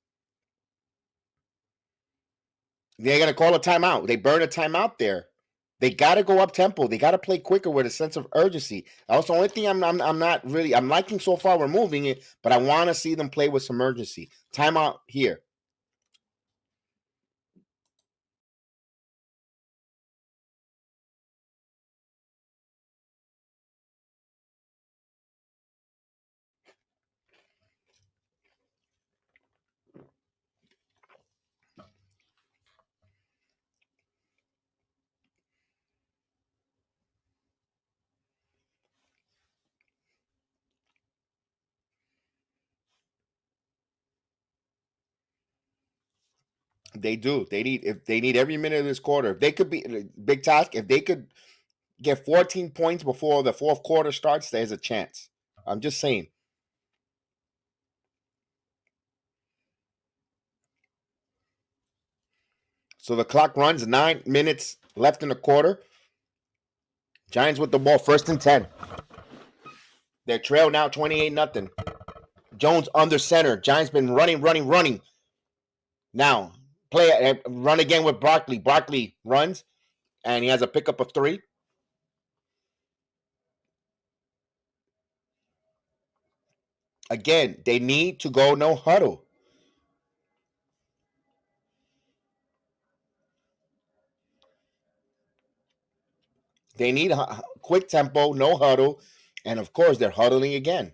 They're going to call a timeout. They burn a timeout there. They got to go up tempo. They got to play quicker with a sense of urgency. That's the only thing I'm not really. I'm liking so far. We're moving it, but I want to see them play with some urgency. Timeout here. They do. They need every minute of this quarter. If they could be big task, if they could get 14 points before the fourth quarter starts, there's a chance. I'm just saying. So the clock runs, 9 minutes left in the quarter. Giants with the ball, 1st and 10. Their trail now 28-0. Jones under center. Giants been running. Now run again with Barkley. Barkley runs, and he has a pickup of 3. Again, they need to go no huddle. They need quick tempo, no huddle, and of course, they're huddling again.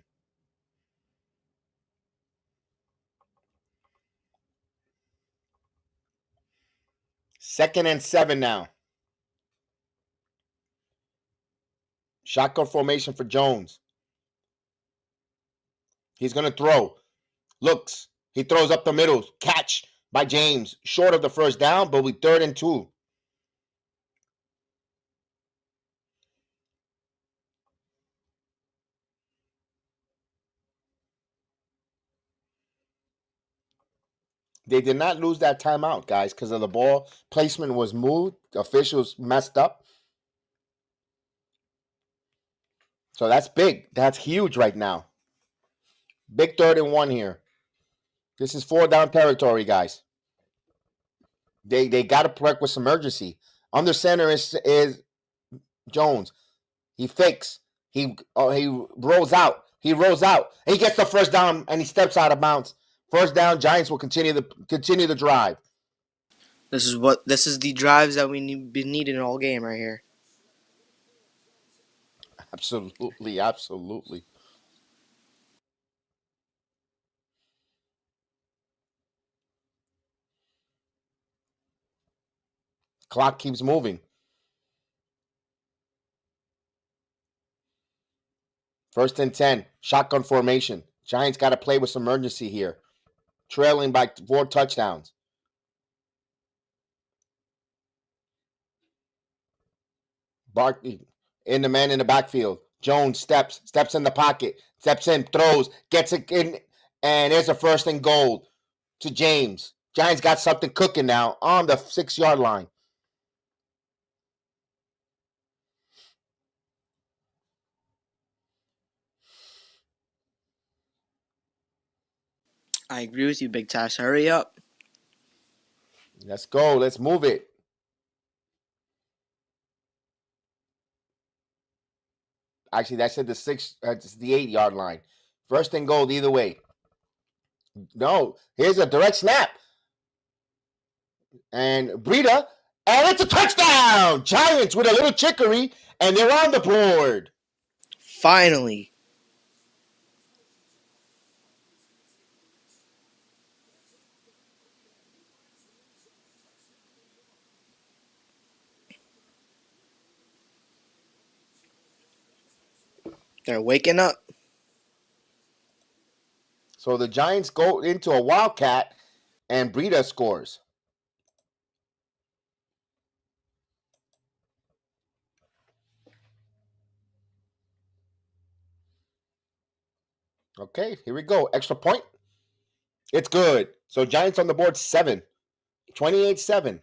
Second and 7 now. Shotgun formation for Jones. He's going to throw. Looks. He throws up the middle. Catch by James. Short of the first down, but we 3rd and 2. They did not lose that timeout, guys, because of the ball placement was moved. The officials messed up. So that's big. That's huge right now. Big 3rd and 1 here. This is 4 down territory, guys. They got to prep with some urgency. Under center is Jones. He fakes. He rolls out. He rolls out. And he gets the first down and he steps out of bounds. First down. Giants will continue the drive. This is the drives that we've been needing all game right here. Absolutely, absolutely. Clock keeps moving. First and 10. Shotgun formation. Giants got to play with some urgency here. Trailing by 4 touchdowns. Barkley in the man in the backfield. Jones steps in the pocket, steps in, throws, gets it in, and there's a 1st and goal to James. Giants got something cooking now on the 6-yard line. I agree with you, Big Tash. Hurry up. Let's go. Let's move it. Actually, that's at the 8-yard line. 1st and goal either way. No, here's a direct snap. And Breida, and it's a touchdown! Giants with a little chicory, and they're on the board. Finally. They're waking up. So the Giants go into a wildcat, and Breida scores. Okay, here we go. Extra point. It's good. So Giants on the board 7. 28-7.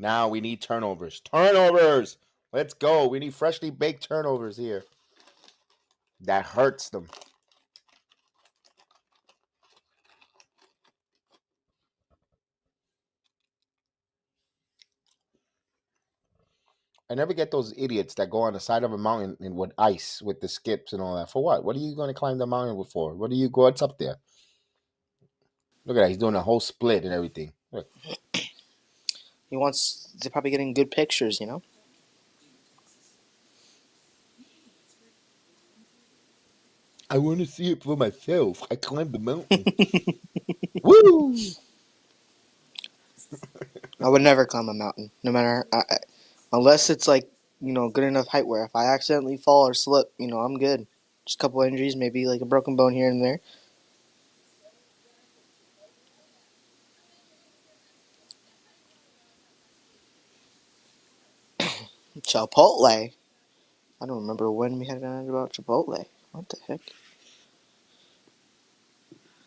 Now we need turnovers. Turnovers! Let's go. We need freshly baked turnovers here. That hurts them. I never get those idiots that go on the side of a mountain and with ice with the skips and all that. For what? What are you going to climb the mountain for? What's up there? Look at that. He's doing a whole split and everything. Look. They're probably getting good pictures, you know? I want to see it for myself. I climbed the mountain. Woo! I would never climb a mountain, no matter, unless it's like, good enough height where if I accidentally fall or slip, I'm good. Just a couple injuries, maybe like a broken bone here and there. Chipotle. I don't remember when we had it about Chipotle. What the heck?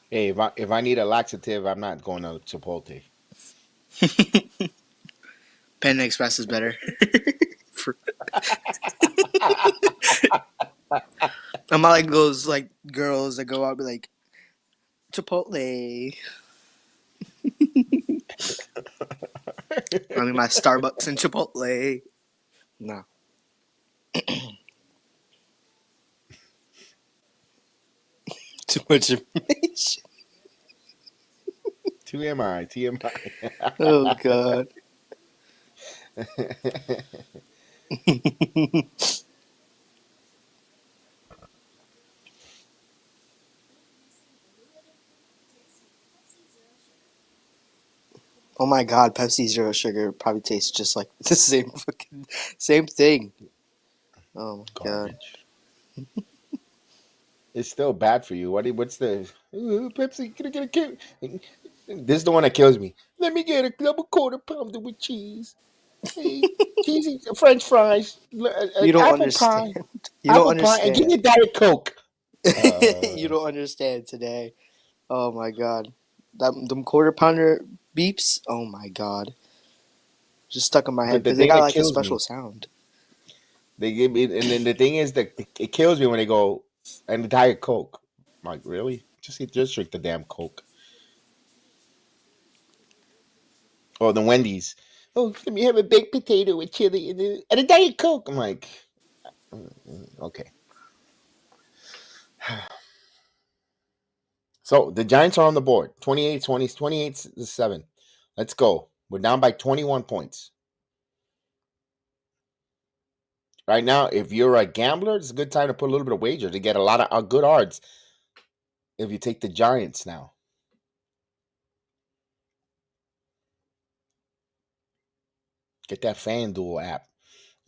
Hey, if I need a laxative, I'm not going to Chipotle. Panda Express is better. I'm not like those like girls that go out and be like Chipotle. I mean my Starbucks and Chipotle. No. Too much information. TMI. Oh God. Oh my God, Pepsi Zero Sugar probably tastes just like the same thing. Oh my God. Garbage. It's still bad for you. What's the Pepsi? Can I get a kid? This is the one that kills me. Let me get a double quarter pounder with cheese. Hey, cheesy French fries, You don't apple pie, understand. You don't and give me a understand. Diet Coke. You don't understand today. Oh my God. Them quarter pounder beeps. Oh my God. Just stuck in my head The because they thing got that like a kills special me, sound. they give me, and then the thing is that it kills me when they go and the Diet Coke. I'm like, really? Just drink the damn Coke. Or the Wendy's. Oh, let me have a baked potato with chili and a Diet Coke. I'm like, okay. So the Giants are on the board. 28-7. Let's go. We're down by 21 points. Right now, if you're a gambler, it's a good time to put a little bit of wager to get a lot of good odds if you take the Giants now. Get that FanDuel app.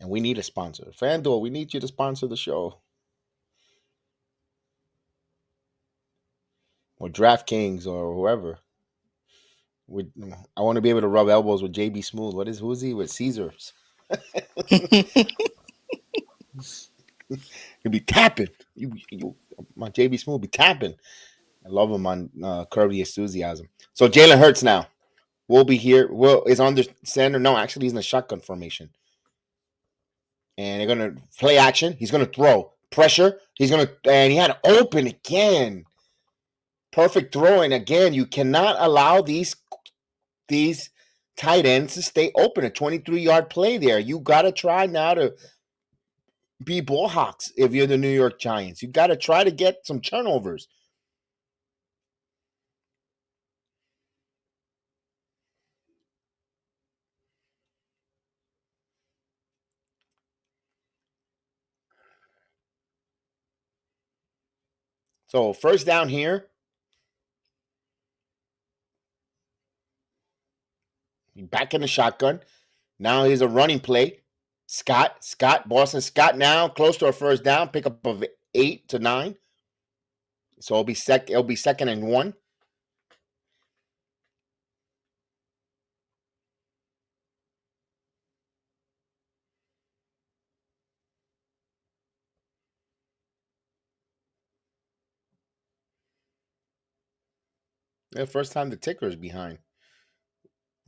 And we need a sponsor. FanDuel, we need you to sponsor the show. Or DraftKings or whoever. I want to be able to rub elbows with JB Smooth. Who is he with Caesars? He'll be tapping. My JB Smooth be tapping. I love him on Curvy Enthusiasm. So Jalen Hurts now will be here. Will is on the center. No, actually he's in the shotgun formation. And they're gonna play action. He's gonna throw pressure. And he had open again. Perfect throwing again. You cannot allow these tight ends to stay open. A 23-yard play there. You gotta try now to be ball hawks if you're the New York Giants. You gotta try to get some turnovers. So first down here. Back in the shotgun. Now here's a running play. Boston Scott now close to a first down, pickup of 8 to 9. So it'll be second and 1. The first time the ticker is behind.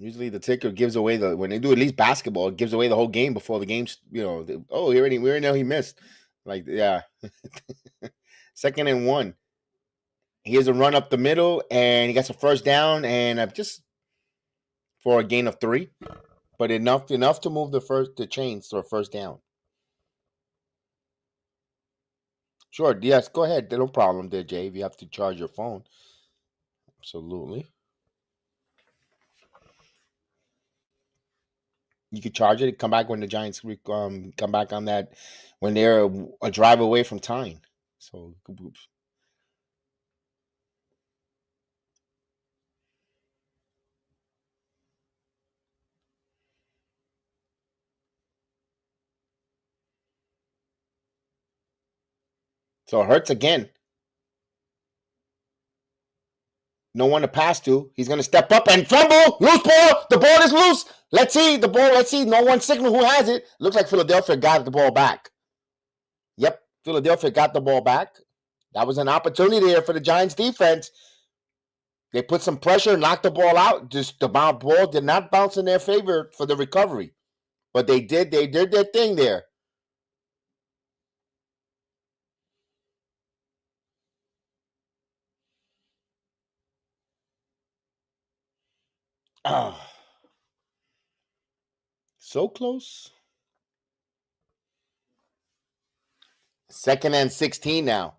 Usually the ticker gives away when they do at least basketball, it gives away the whole game before the game's, we already know he missed. Like, yeah. Second and 1. He has a run up the middle and he gets a first down and just for a gain of 3, but enough to move the chains to a first down. Sure, yes, go ahead. No problem there, Jay, if you have to charge your phone. Absolutely. You could charge it and come back when the Giants come back on that when they're a drive away from tying. So it hurts again. No one to pass to. He's going to step up and fumble. Loose ball. The ball is loose. Let's see the ball. Let's see. No one signal who has it. Looks like Philadelphia got the ball back. Yep, Philadelphia got the ball back. That was an opportunity there for the Giants defense. They put some pressure, knocked the ball out. Just the ball did not bounce in their favor for the recovery. But they did their thing there. Ah, so close. 2nd and 16 now.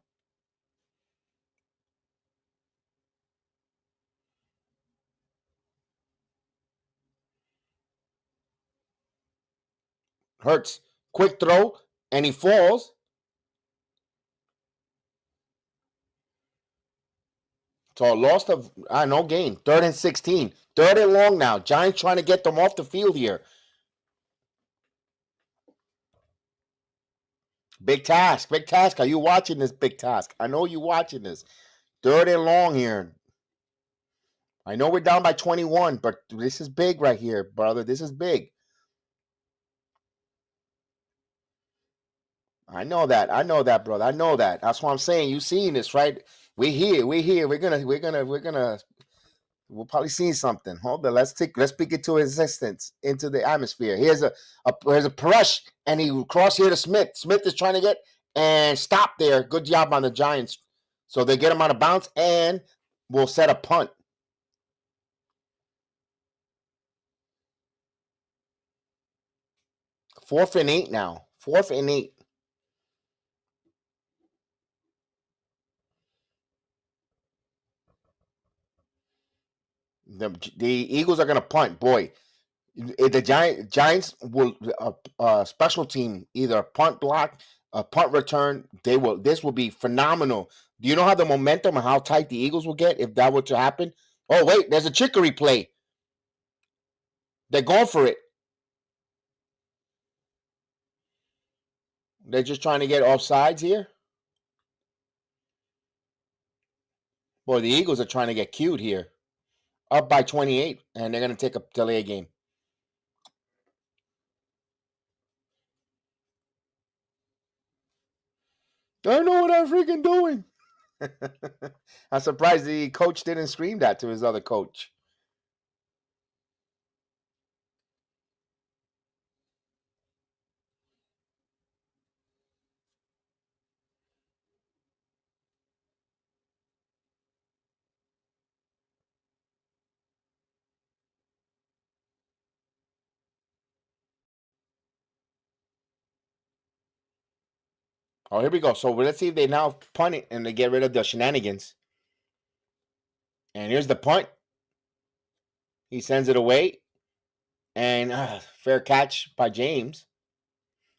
Hurts. Quick throw, and he falls. So a loss of no gain. 3rd and 16. 3rd and long now. Giants trying to get them off the field here. Big task. Big task. Are you watching this, big task? I know you watching this. 3rd and long here. I know we're down by 21, but this is big right here, brother. This is big. I know that. I know that, brother. I know that. That's what I'm saying. You seeing this, right? We're here. We're here. We'll probably see something. Hold on. Let's speak it to existence, into the atmosphere. Here's a rush, and he cross here to Smith. Smith is trying to get and stop there. Good job on the Giants. So they get him out of bounds, and we'll set a punt. 4th and 8 now. 4th and 8. The Eagles are going to punt. Boy, the Giants will special team, either a punt block, a punt return. This will be phenomenal. Do you know how the momentum and how tight the Eagles will get if that were to happen? Oh wait, there's a trickery play. They're going for it. They're just trying to get offsides here. Boy, the Eagles are trying to get cute here. Up by 28, and they're going to take a delay game. I don't know what I'm freaking doing. I'm surprised the coach didn't scream that to his other coach. Oh, here we go. So let's see if they now punt it and they get rid of the shenanigans. And here's the punt. He sends it away. And fair catch by James.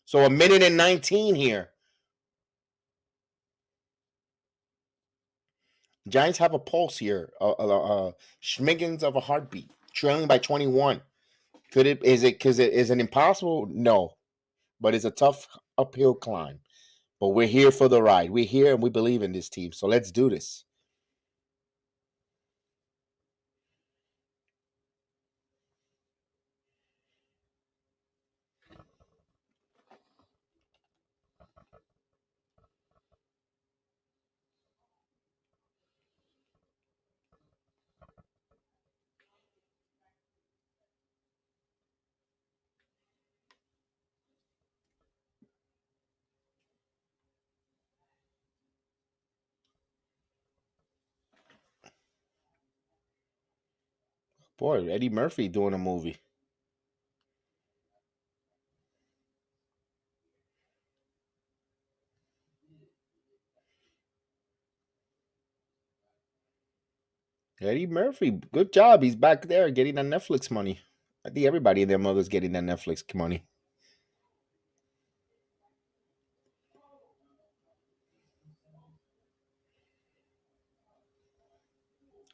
So 1 minute and 19 here. Giants have a pulse here. Schmiggins of a heartbeat. Trailing by 21. Is it impossible? No. But it's a tough uphill climb. But we're here for the ride. We're here and we believe in this team. So let's do this. Boy, Eddie Murphy doing a movie. Eddie Murphy, good job. He's back there getting that Netflix money. I think everybody and their mother's getting that Netflix money.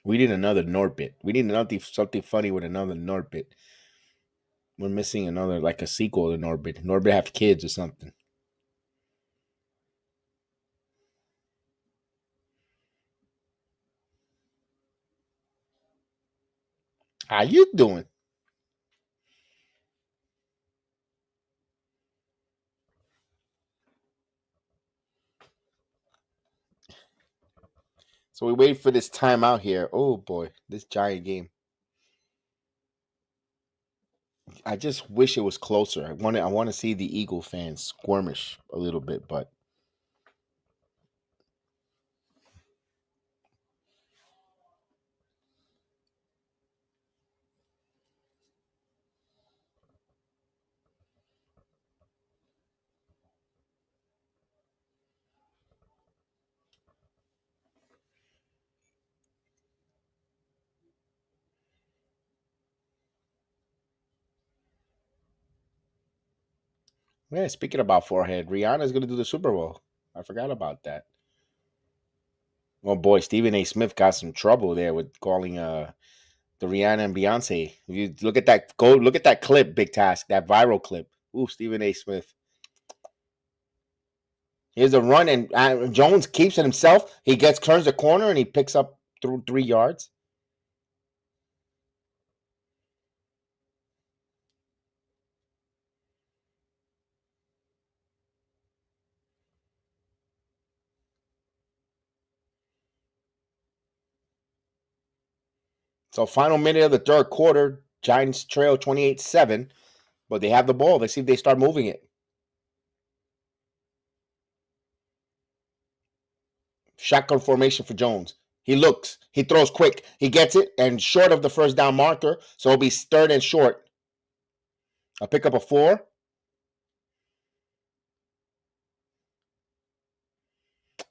We need another Norbit. We need something funny with another Norbit. We're missing another, like a sequel to Norbit. Norbit have kids or something. How you doing? So we wait for this timeout here. Oh boy, this giant game. I just wish it was closer. I want to see the Eagle fans squirmish a little bit, but Yeah, speaking about forehead, Rihanna's going to do the Super Bowl. I forgot about that. Oh boy, Stephen A. Smith got some trouble there with calling the Rihanna and Beyonce. If you look at that, go look at that clip, Big Task, that viral clip. Ooh, Stephen A. Smith. Here's a run, and Jones keeps it himself. He turns the corner, and he picks up through 3 yards. So final minute of the third quarter, Giants trail 28-7, but they have the ball. Let's see if they start moving it. Shotgun formation for Jones. He looks. He throws quick. He gets it, and short of the first down marker, so it'll be third and short. I'll pick up a 4.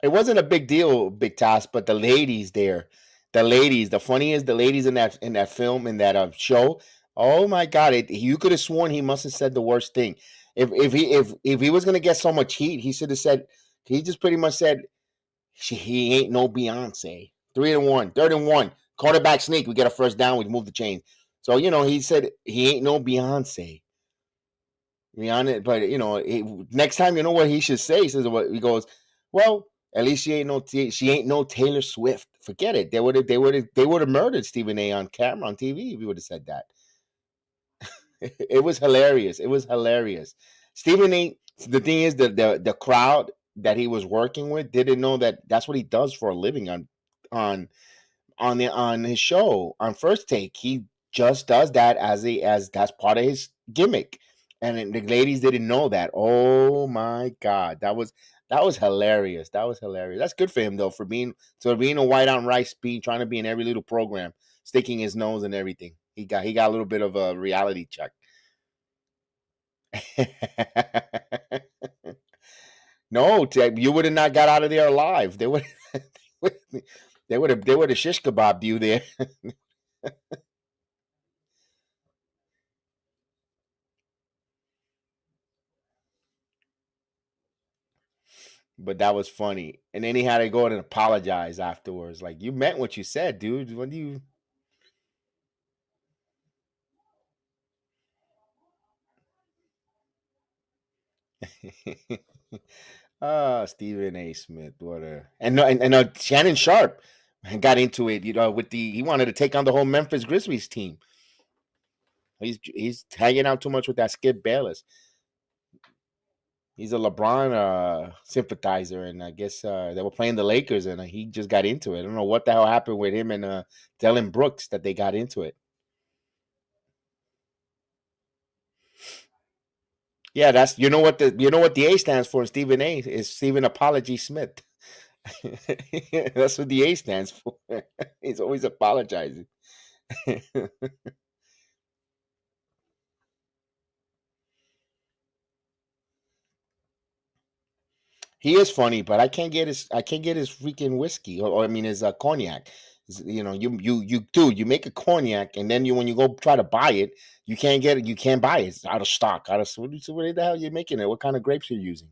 It wasn't a big deal, Big Task, but the ladies there, the funniest, the ladies in that film, in that show. Oh my God! You could have sworn he must have said the worst thing. If he was gonna get so much heat, he should have said. He just pretty much said, he ain't no Beyonce. 3-1, 3rd-1. Quarterback sneak. We get a first down. We move the chains. So he said he ain't no Beyonce. Rihanna, but next time, you know what he should say? He says, "What he goes, well, at least she ain't no Taylor Swift. Forget it. They would have murdered Stephen A. on camera on TV if he would have said that." It was hilarious. It was hilarious. Stephen A. The thing is, the crowd that he was working with didn't know that that's what he does for a living on on his show on First Take. He just does that as that's part of his gimmick, and the ladies didn't know that. Oh my God, that was hilarious. That was hilarious. That's good for him though, for being a white on rice, trying to be in every little program, sticking his nose and everything. He got a little bit of a reality check. No, you would have not got out of there alive. They would they would have shish kebabbed you there. But that was funny. And then he had to go and apologize afterwards. Like, you meant what you said, dude. When do you Stephen A. Smith, what a and Shannon Sharp got into it, with he wanted to take on the whole Memphis Grizzlies team. He's hanging out too much with that Skip Bayless. He's a LeBron sympathizer, and I guess they were playing the Lakers, and he just got into it. I don't know what the hell happened with him and Dylan Brooks that they got into it. Yeah, that's you know what the A stands for. Stephen A. is Stephen Apology Smith. That's what the A stands for. He's always apologizing. He is funny, but I can't get his freaking whiskey, or I mean his cognac. You make a cognac, and then when you go try to buy it, you can't get it. You can't buy it. It's out of stock. What the hell are you making it? What kind of grapes are you using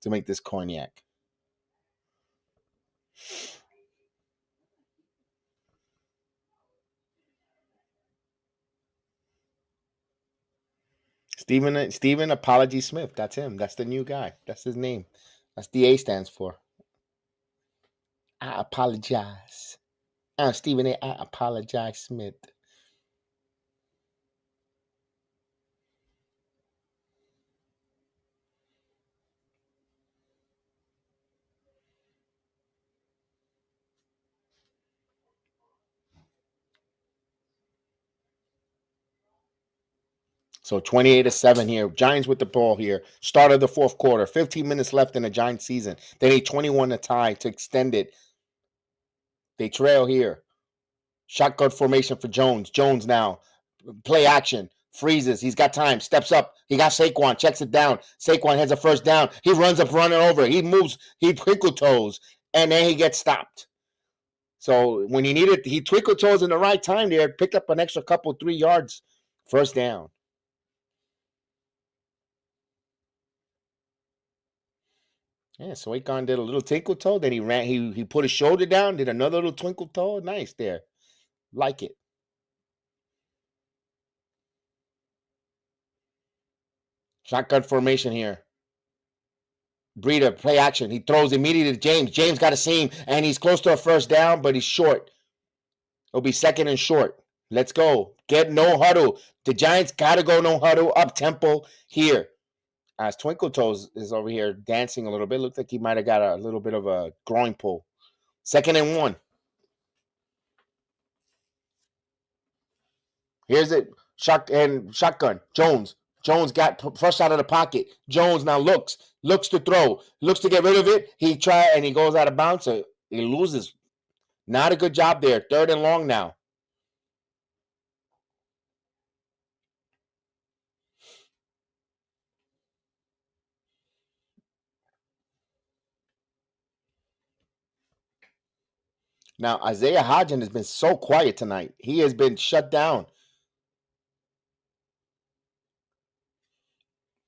to make this cognac? Stephen Apology Smith. That's him. That's the new guy. That's his name. That's the A stands for. I apologize. I'm Stephen A. I apologize, Smith. So 28-7 here. Giants with the ball here. Start of the fourth quarter. 15 minutes left in the Giants season. They need 21 to tie to extend it. They trail here. Shotgun formation for Jones. Jones now. Play action. Freezes. He's got time. Steps up. He got Saquon. Checks it down. Saquon has a first down. He runs up, running over. He moves. He twinkle toes. And then he gets stopped. So when he twinkle toes in the right time there, picked up an extra couple, 3 yards. First down. Yeah, so Akon did a little twinkle toe. Then he ran. He put his shoulder down. Did another little twinkle toe. Nice there. Like it. Shotgun formation here. Breeder, play action. He throws immediately to James. James got a seam, and he's close to a first down, but he's short. It'll be second and short. Let's go. Get no huddle. The Giants got to go no huddle. Up tempo here. As Twinkle Toes is over here dancing a little bit. Looks like he might have got a little bit of a groin pull. Second and 1. Here's it. Shotgun. Jones. Jones got flushed out of the pocket. Jones now looks to throw, looks to get rid of it. He tried and he goes out of bounds. So he loses. Not a good job there. Third and long now. Now, Isaiah Hodgins has been so quiet tonight. He has been shut down.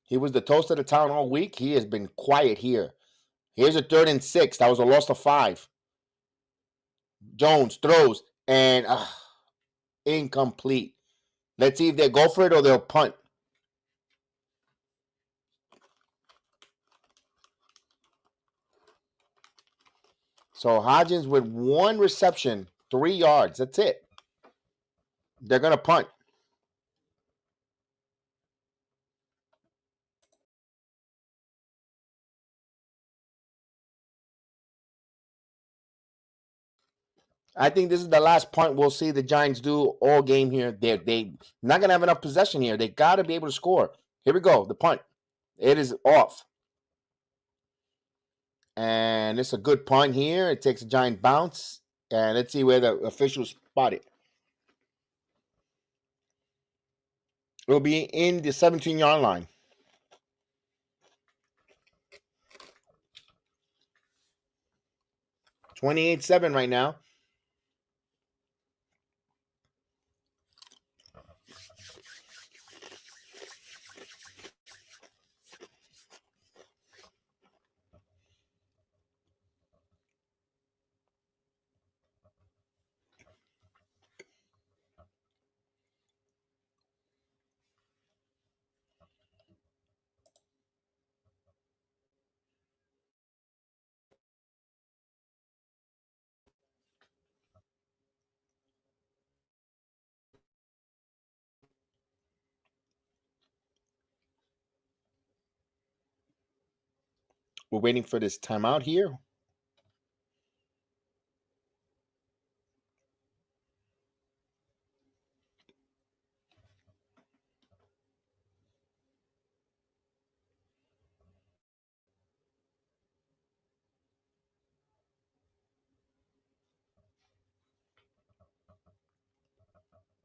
He was the toast of the town all week. He has been quiet here. Here's a 3rd and 6. That was a loss of 5. Jones throws and incomplete. Let's see if they go for it or they'll punt. So Hodgins with 1 reception, 3 yards. That's it. They're going to punt. I think this is the last punt we'll see the Giants do all game here. They're not going to have enough possession here. They got to be able to score. Here we go. The punt. It is off. And it's a good punt here. It takes a giant bounce. And let's see where the officials spot it. It'll be in the 17-yard line. $28-7 right now. We're waiting for this timeout here.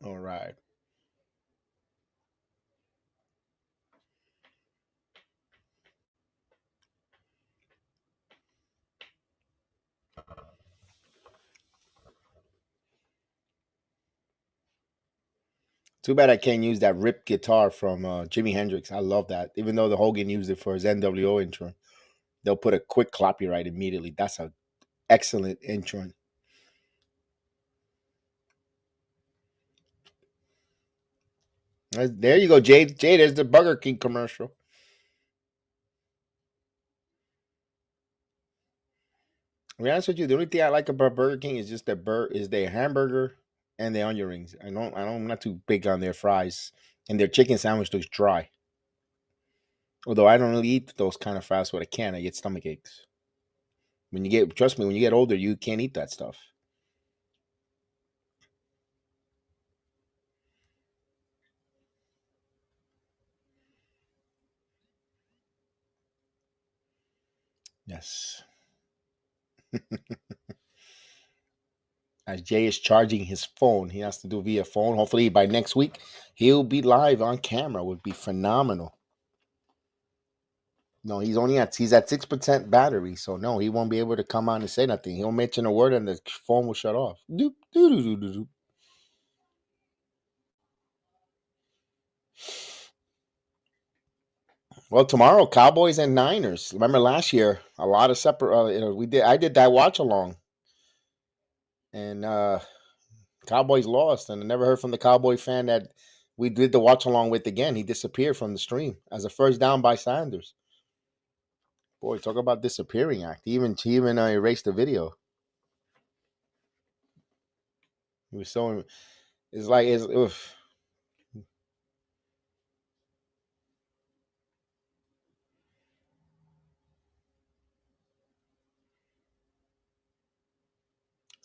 All right. Too bad I can't use that ripped guitar from Jimi Hendrix. I love that. Even though the Hogan used it for his NWO intro, they'll put a quick copyright immediately. That's an excellent intro. There you go, Jade. Jade, there's the Burger King commercial. To be honest with you, the only thing I like about Burger King is just their hamburger and their onion rings. I'm not too big on their fries, and their chicken sandwich looks dry. Although I don't really eat those kind of fast with a can, I get stomach aches. Trust me, when you get older, you can't eat that stuff. Yes. As Jay is charging his phone, he has to do via phone. Hopefully by next week, he'll be live on camera. Would be phenomenal. No, he's at 6% battery, so no, he won't be able to come on and say nothing. He'll mention a word and the phone will shut off. Doop, doo, doo, doo, doo, doo. Well, tomorrow, Cowboys and Niners. Remember last year, a lot of separate. We did. I did that watch along, and Cowboys lost, and I never heard from the Cowboy fan that we did the watch along with again. He disappeared from the stream as a first down by Sanders. Boy, talk about disappearing act. He even erased the video. He was so. It's like it's. Oof.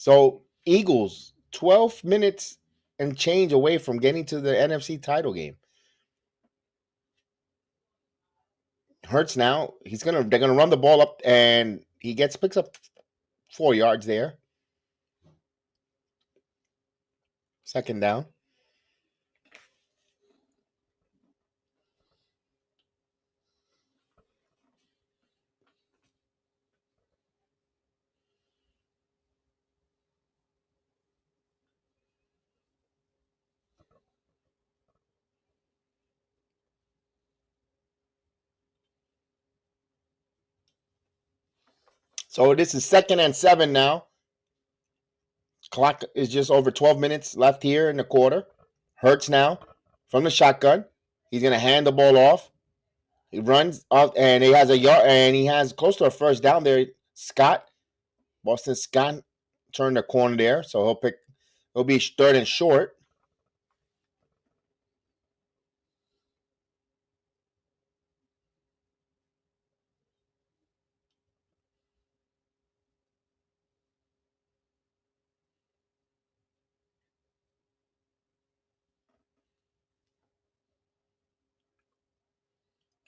So Eagles 12 minutes and change away from getting to the NFC title game. Hurts now. They're gonna run the ball up and picks up 4 yards there. Second down. So this is 2nd and 7 now. Clock is just over 12 minutes left here in the quarter. Hurts now from the shotgun. He's gonna hand the ball off. He runs off and he has a yard and he has close to a first down there. Boston Scott turned the corner there, so he'll be third and short.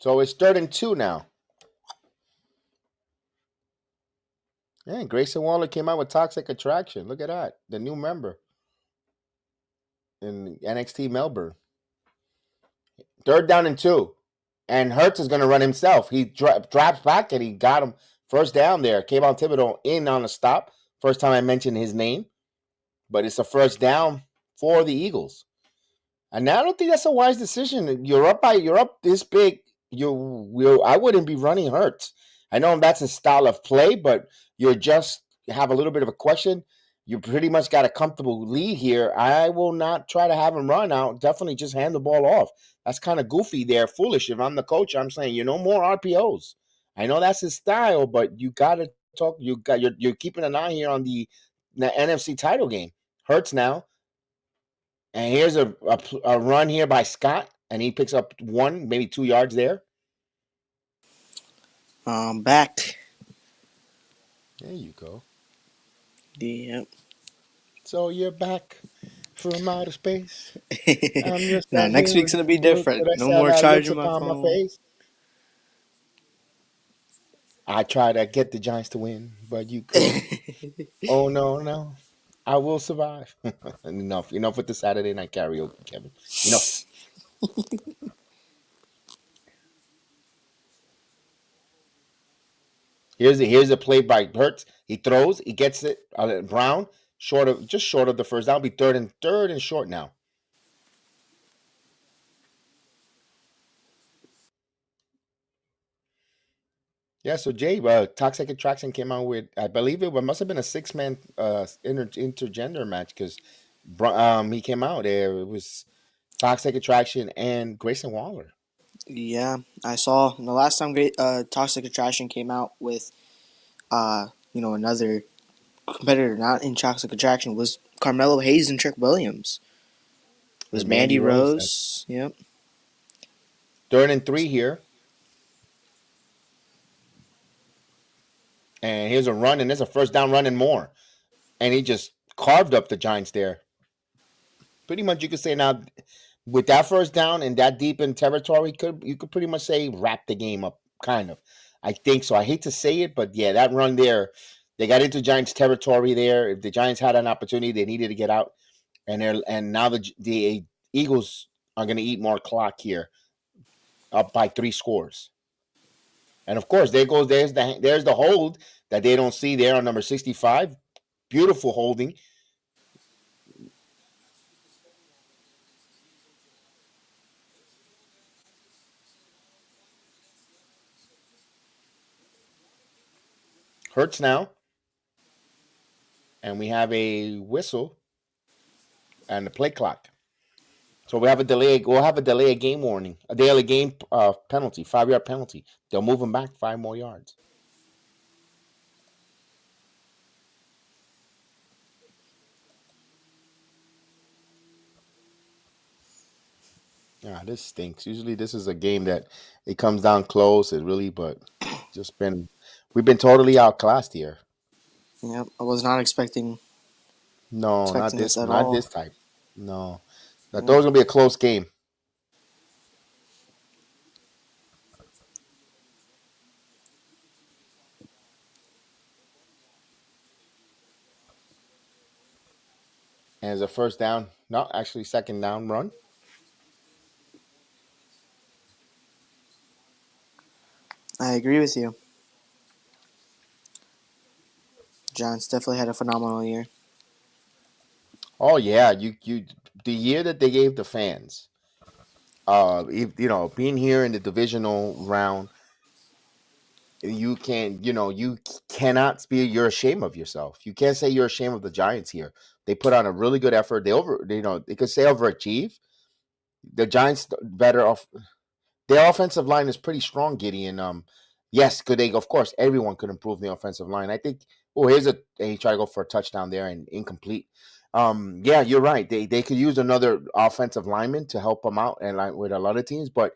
So it's 3rd and 2 now. Yeah, Grayson Waller came out with Toxic Attraction. Look at that. The new member in NXT Melbourne. 3rd down and 2. And Hurts is going to run himself. He drops back and he got him first down there. Kayvon Thibodeau in on the stop. First time I mentioned his name. But it's a first down for the Eagles. And I don't think that's a wise decision. You're up this big. I wouldn't be running Hurts. I know that's a style of play, but you have a little bit of a question. You pretty much got a comfortable lead here. I will not try to have him run out. Definitely just hand the ball off. That's kind of goofy there, foolish. If I'm the coach, I'm saying, more RPOs. I know that's his style, but you got to talk. You're keeping an eye here on the NFC title game. Hurts now. And here's a run here by Scott, and he picks up 1, maybe 2 yards there. Back. There you go. Yep. So you're back from outer space. I'm just Nah, sat next here week's with gonna be look, different. what I No said, more looks charging my upon my phone. face. I try to get the Giants to win, but you couldn't. Oh no, I will survive. Enough with the Saturday night karaoke, Kevin. Enough. Here's a play by Hurts. He throws, he gets it. Brown just short of the first down. Be third and short now. Yeah, so Jay, Toxic Attraction came out with, I believe it must have been a 6-man intergender match because he came out there. It was Toxic Attraction and Grayson Waller. Yeah, I saw the last time Toxic Attraction came out with another competitor not in Toxic Attraction was Carmelo Hayes and Trick Williams. It was With Mandy Mandy Rose. Rose. Yep. 3rd and 3 here. And here's a run, and there's a first down run and more. And he just carved up the Giants there. Pretty much you could say now, with that first down and that deep in territory, you could pretty much say wrap the game up, kind of. I think so. I hate to say it, but yeah, that run there, they got into Giants territory there. If the Giants had an opportunity, they needed to get out, and now the Eagles are going to eat more clock here, up by 3 scores. And of course, there's the hold that they don't see there on number 65. Beautiful holding. Hurts now, and we have a whistle and a play clock. So we have a delay. We'll have a delay of game warning, a daily game penalty, 5-yard penalty. They'll move him back 5 more yards. Yeah, this stinks. Usually, this is a game that it comes down close. It really, but just been we've been totally outclassed here. Yeah, I was not expecting No, this at not all. this type. No, I thought it Yeah. was gonna be a close game. And it's a first down. No, actually, second down run. I agree with you. Giants definitely had a phenomenal year. Oh yeah, you the year that they gave the fans. Being here in the divisional round, you cannot be. You're ashamed of yourself. You can't say you're ashamed of the Giants here. They put on a really good effort. They could say overachieve. The Giants better off. Their offensive line is pretty strong, Gideon. Yes, could they? Of course, everyone could improve the offensive line. I think. Oh, he tried to go for a touchdown there and incomplete. Yeah, you're right. They could use another offensive lineman to help them out, and like with a lot of teams, but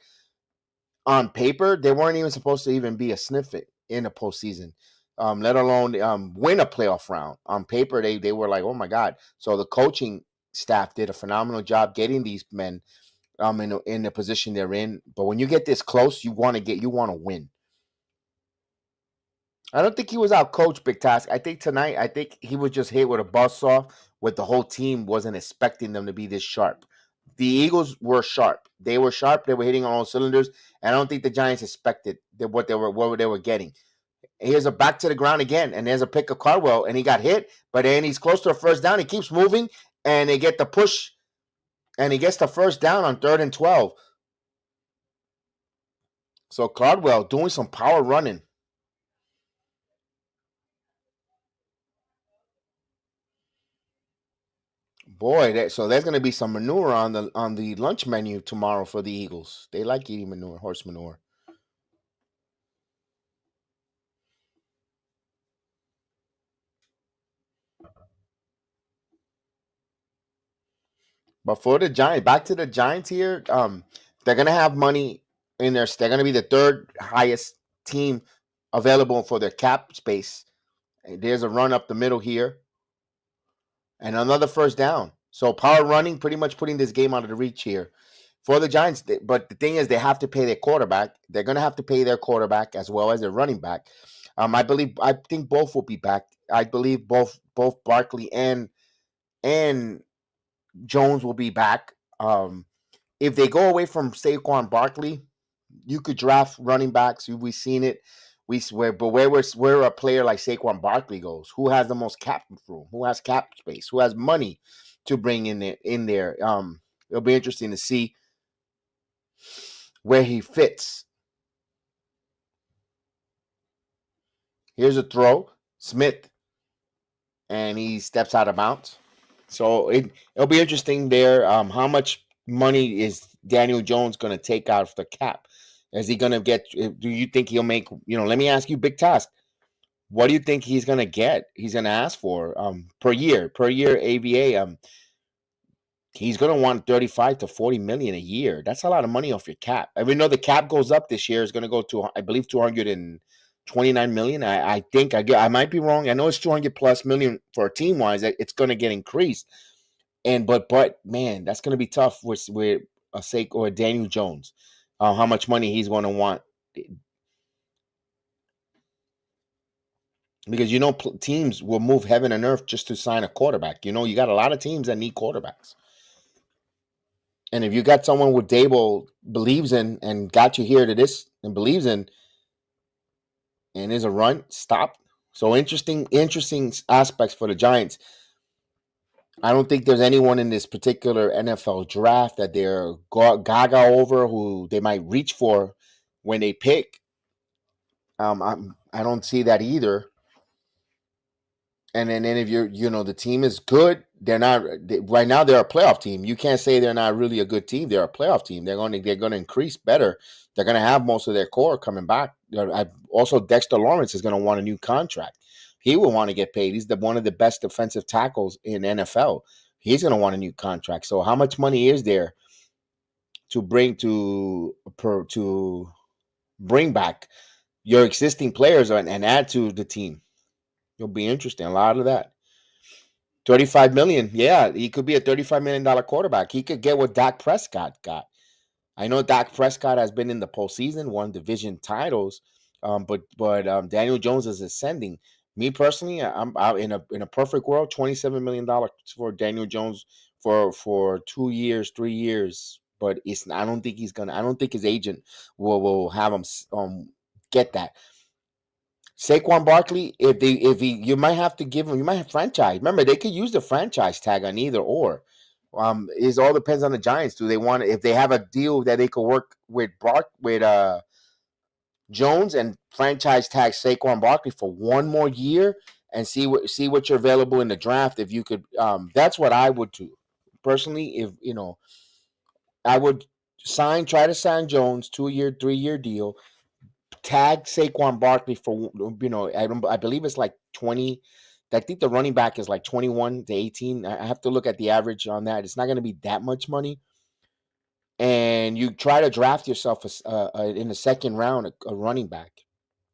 on paper, they weren't even supposed to even be a sniff it in the postseason, let alone win a playoff round. On paper, they were like, oh my god. So the coaching staff did a phenomenal job getting these men in the position they're in. But when you get this close, you want to win. I don't think he was out coached, Big Task. I think he was just hit with a buzzsaw with the whole team wasn't expecting them to be this sharp. The Eagles were sharp. They were sharp. They were hitting on all cylinders. And I don't think the Giants expected what they were getting. Here's a back to the ground again, and there's a pick of Cardwell, and he got hit, but then he's close to a first down. He keeps moving, and they get the push, and he gets the first down on 3rd and 12. So Cardwell doing some power running. Boy, so there's going to be some manure on the lunch menu tomorrow for the Eagles. They like eating manure, horse manure. But for the Giants, back to the Giants here, they're going to have money in there. They're going to be the 3rd highest team available for their cap space. There's a run up the middle here, and another first down. So power running, pretty much putting this game out of the reach here for the Giants. But the thing is, they have to pay their quarterback. They're going to have to pay their quarterback as well as their running back. I think both will be back. I believe both Barkley and Jones will be back. If they go away from Saquon Barkley, you could draft running backs. We've seen it. We swear, but where a player like Saquon Barkley goes, who has the most cap room, who has cap space, who has money to bring in there. It'll be interesting to see where he fits. Here's a throw, Smith, and he steps out of bounds. So it'll be interesting there. How much money is Daniel Jones going to take out of the cap? Is he going to get? Do you think he'll make? Let me ask you, Big Task. What do you think he's going to get? He's going to ask for per year AVA. He's going to want 35 to 40 million a year. That's a lot of money off your cap. Even though the cap goes up this year, it's going to go to, I believe, 229 million. I think I might be wrong. I know it's 200 plus million for a team wise. It's going to get increased. But man, that's going to be tough with a Sake or a Daniel Jones. How much money he's going to want, because teams will move heaven and earth just to sign a quarterback. You got a lot of teams that need quarterbacks. And if you got someone with Daboll believes in and got you here to this and believes in, and there's a run, stop. So interesting aspects for the Giants. I don't think there's anyone in this particular NFL draft that they're gaga over who they might reach for when they pick. I don't see that either. And then if the team is good, right now they're a playoff team. You can't say they're not really a good team. They're a playoff team. They're going to increase better. They're going to have most of their core coming back. Also, Dexter Lawrence is going to want a new contract. He will want to get paid. He's one of the best defensive tackles in NFL. He's going to want a new contract. So how much money is there to bring back your existing players and add to the team? It'll be interesting. A lot of that. 35 million. Yeah, he could be a $35 million quarterback. He could get what Dak Prescott got. I know Dak Prescott has been in the postseason, won division titles, but Daniel Jones is ascending. Me personally, I'm out in a perfect world, $27 million for Daniel Jones for 2 years, 3 years. But I don't think I don't think his agent will have him get that. Saquon Barkley, you might have to give him, you might have franchise. Remember, they could use the franchise tag on either or. It all depends on the Giants. Do they want, if they have a deal that they could work with Jones and franchise tag Saquon Barkley for one more year and see what you're available in the draft. If you could, that's what I would do personally. If I would try to sign Jones 2-year, 3-year deal. Tag Saquon Barkley for I believe it's like 20. I think the running back is like 21 to 18. I have to look at the average on that. It's not going to be that much money. And you try to draft yourself in the second round a running back.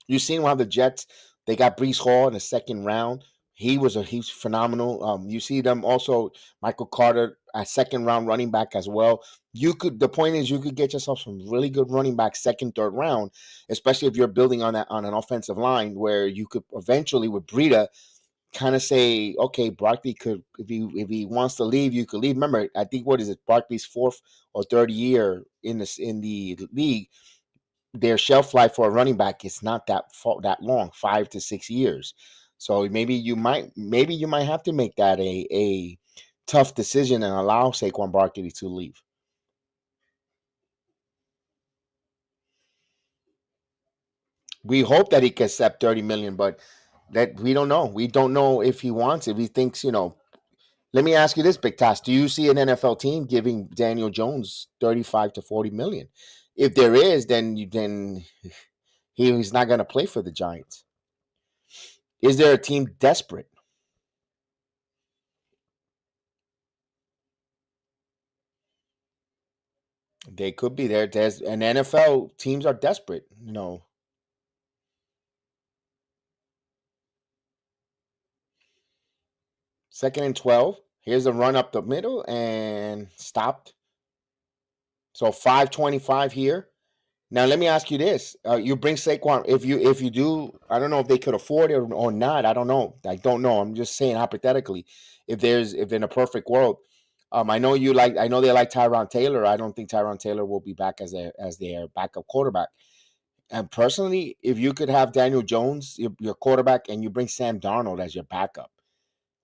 You've seen how the Jets, they got Breece Hall in the second round. He's phenomenal. You see them also, Michael Carter, a second round running back as well. The point is you could get yourself some really good running back second, third round, especially if you're building on an offensive line where you could eventually with Breida kind of say, okay, Barkley could, if he wants to leave, you could leave. Remember, I think Barkley's fourth or third year in the league. Their shelf life for a running back is not that long, 5 to 6 years. So maybe you might have to make that a tough decision and allow Saquon Barkley to leave. We hope that he can accept 30 million, but that we don't know. We don't know if he wants, if he thinks, Let me ask you this, Big Toss. Do you see an NFL team giving Daniel Jones 35 to 40 million? If there is, then he's not going to play for the Giants. Is there a team desperate? They could be there. There's an NFL teams are desperate. Second and 12. Here's a run up the middle and stopped. So 5:25 here. Now let me ask you this: you bring Saquon. If you do, I don't know if they could afford it or not. I don't know. I'm just saying hypothetically, if in a perfect world, I know they like Tyrod Taylor. I don't think Tyrod Taylor will be back as their backup quarterback. And personally, if you could have Daniel Jones, your quarterback, and you bring Sam Darnold as your backup,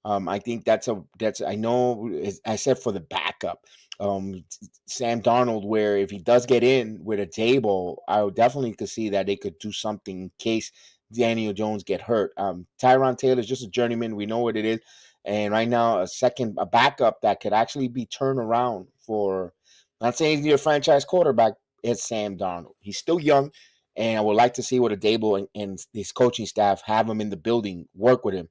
I think I know I said for the backup. Sam Darnold, where if he does get in with a Daboll, I would definitely could see that they could do something in case Daniel Jones get hurt. Tyron Taylor is just a journeyman. We know what it is. And right now, a backup that could actually be turned around for, not saying he's your franchise quarterback, is Sam Darnold. He's still young, and I would like to see what a Daboll and his coaching staff have him in the building, work with him,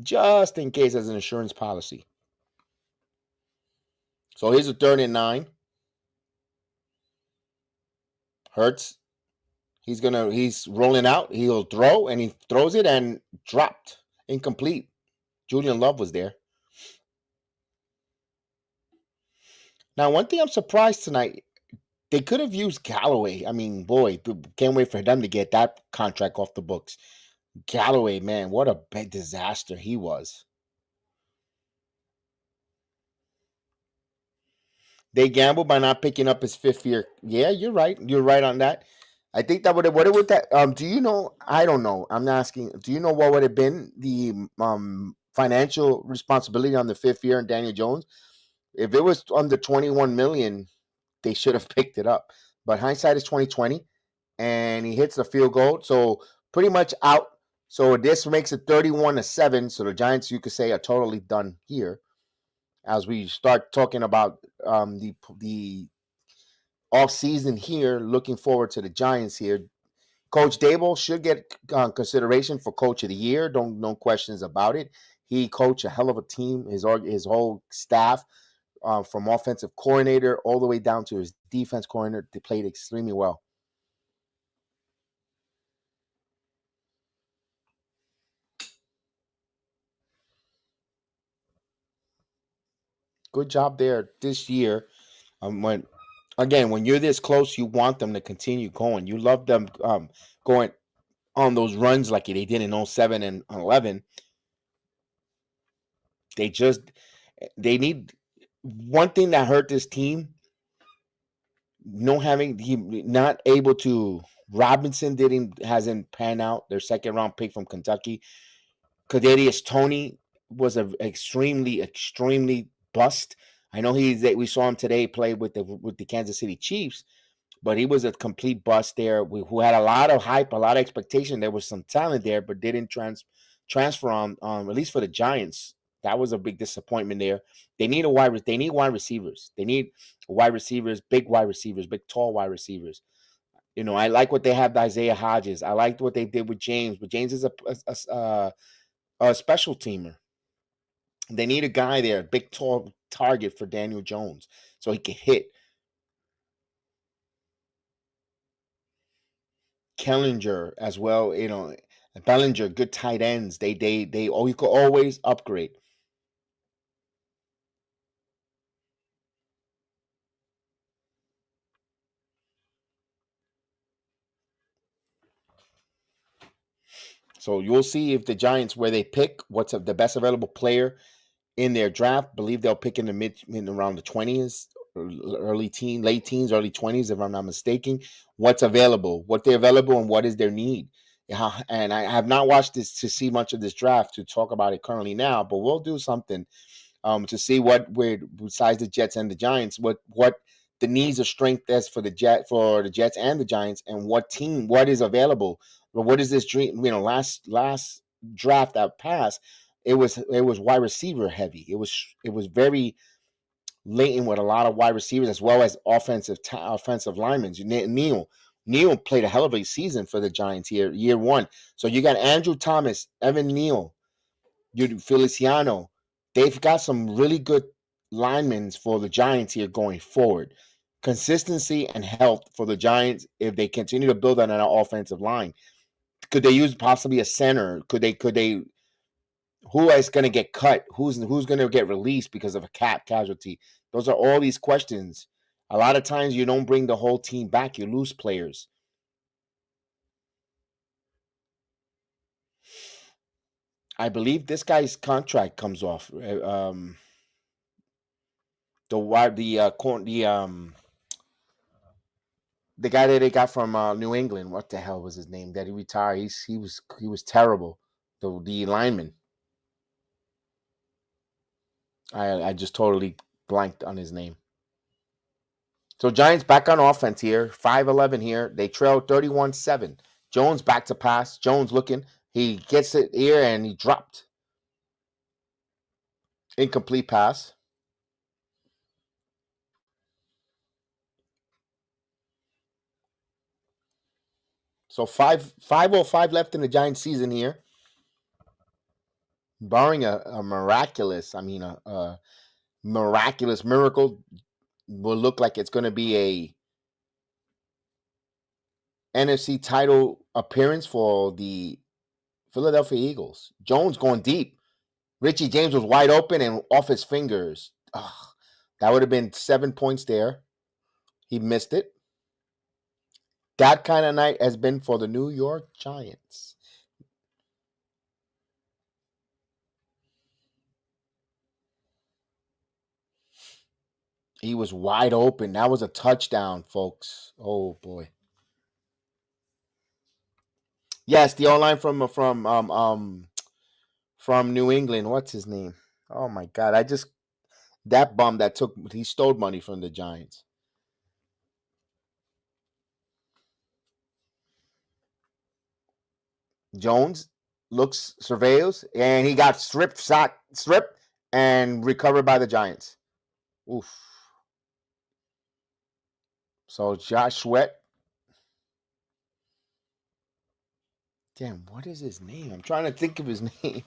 just in case as an insurance policy. So here's a 3rd and 9. Hurts. He's rolling out. He'll throw, and he throws it and dropped. Incomplete. Julian Love was there. Now, one thing I'm surprised tonight, they could have used Galloway. I mean, boy, can't wait for them to get that contract off the books. Galloway, man, what a big disaster he was. They gambled by not picking up his 5th year. Yeah, you're right. You're right on that. I think that what it would that do you know? I don't know. I'm asking. Do you know what would have been the financial responsibility on the 5th year in Daniel Jones? If it was under 21 million, they should have picked it up. But hindsight is 2020, and he hits the field goal, so pretty much out. So this makes it 31-7. So the Giants, you could say, are totally done here. As we start talking about the off season here, looking forward to the Giants here. Coach Daboll should get consideration for Coach of the Year. No questions about it. He coached a hell of a team. His whole staff, from offensive coordinator all the way down to his defense coordinator, they played extremely well. Good job there this year. When you're this close, you want them to continue going. You love them going on those runs like they did in 07 and 11. They need one thing that hurt this team. Not able to. Robinson hasn't panned out. Their second round pick from Kentucky. Kadarius Toney was a extremely bust. I know we saw him today play with the Kansas City Chiefs, but he was a complete bust there. Who had a lot of hype, a lot of expectation. There was some talent there, but didn't transfer on. At least for the Giants, that was a big disappointment there. They need They need wide receivers. They need wide receivers, big tall wide receivers. I like what they have to Isaiah Hodges. I liked what they did with James, but James is a special teamer. They need a guy there, a big tall target for Daniel Jones, so he can hit. Kellinger as well, Bellinger, good tight ends. You could always upgrade. So you'll see if the Giants, where they pick what's the best available player in their draft. Believe they'll pick in around the 20s, late teens, early 20s, if I'm not mistaken. What's available, what they're available, and what is their need. And I have not watched this to see much of this draft to talk about it currently now, but we'll do something to see besides the Jets and the Giants, what the needs of strength is for the Jets and the Giants, and what is available. But what is this dream? Last draft that passed, it was wide receiver heavy. It was very latent with a lot of wide receivers as well as offensive linemen. Neal played a hell of a season for the Giants here, year one. So you got Andrew Thomas, Evan Neal, Feliciano. They've got some really good linemen for the Giants here going forward. Consistency and health for the Giants if they continue to build on an offensive line. Could they use possibly a center? Could they? Who is going to get cut? Who's going to get released because of a cap casualty? Those are all these questions. A lot of times you don't bring the whole team back. You lose players. I believe this guy's contract comes off. The guy that they got from New England. What the hell was his name? That he retired. He was terrible. The lineman. I just totally blanked on his name. So Giants back on offense here. 5-11 here. They trail 31-7. Jones back to pass. Jones looking. He gets it here and he dropped. Incomplete pass. So 5:05 left in the Giants season here. Barring a miraculous, a miraculous miracle, will look like it's going to be a NFC title appearance for the Philadelphia Eagles. Jones going deep. Richie James was wide open and off his fingers. Ugh, that would have been 7 points there. He missed it. That kind of night has been for the New York Giants. He was wide open. That was a touchdown, folks. Oh boy. Yes, the O-line from New England. What's his name? Oh my God! That bum he stole money from the Giants. Jones looks, surveils, and he got stripped, and recovered by the Giants. Oof. So Josh Sweat. Damn, what is his name? I'm trying to think of his name.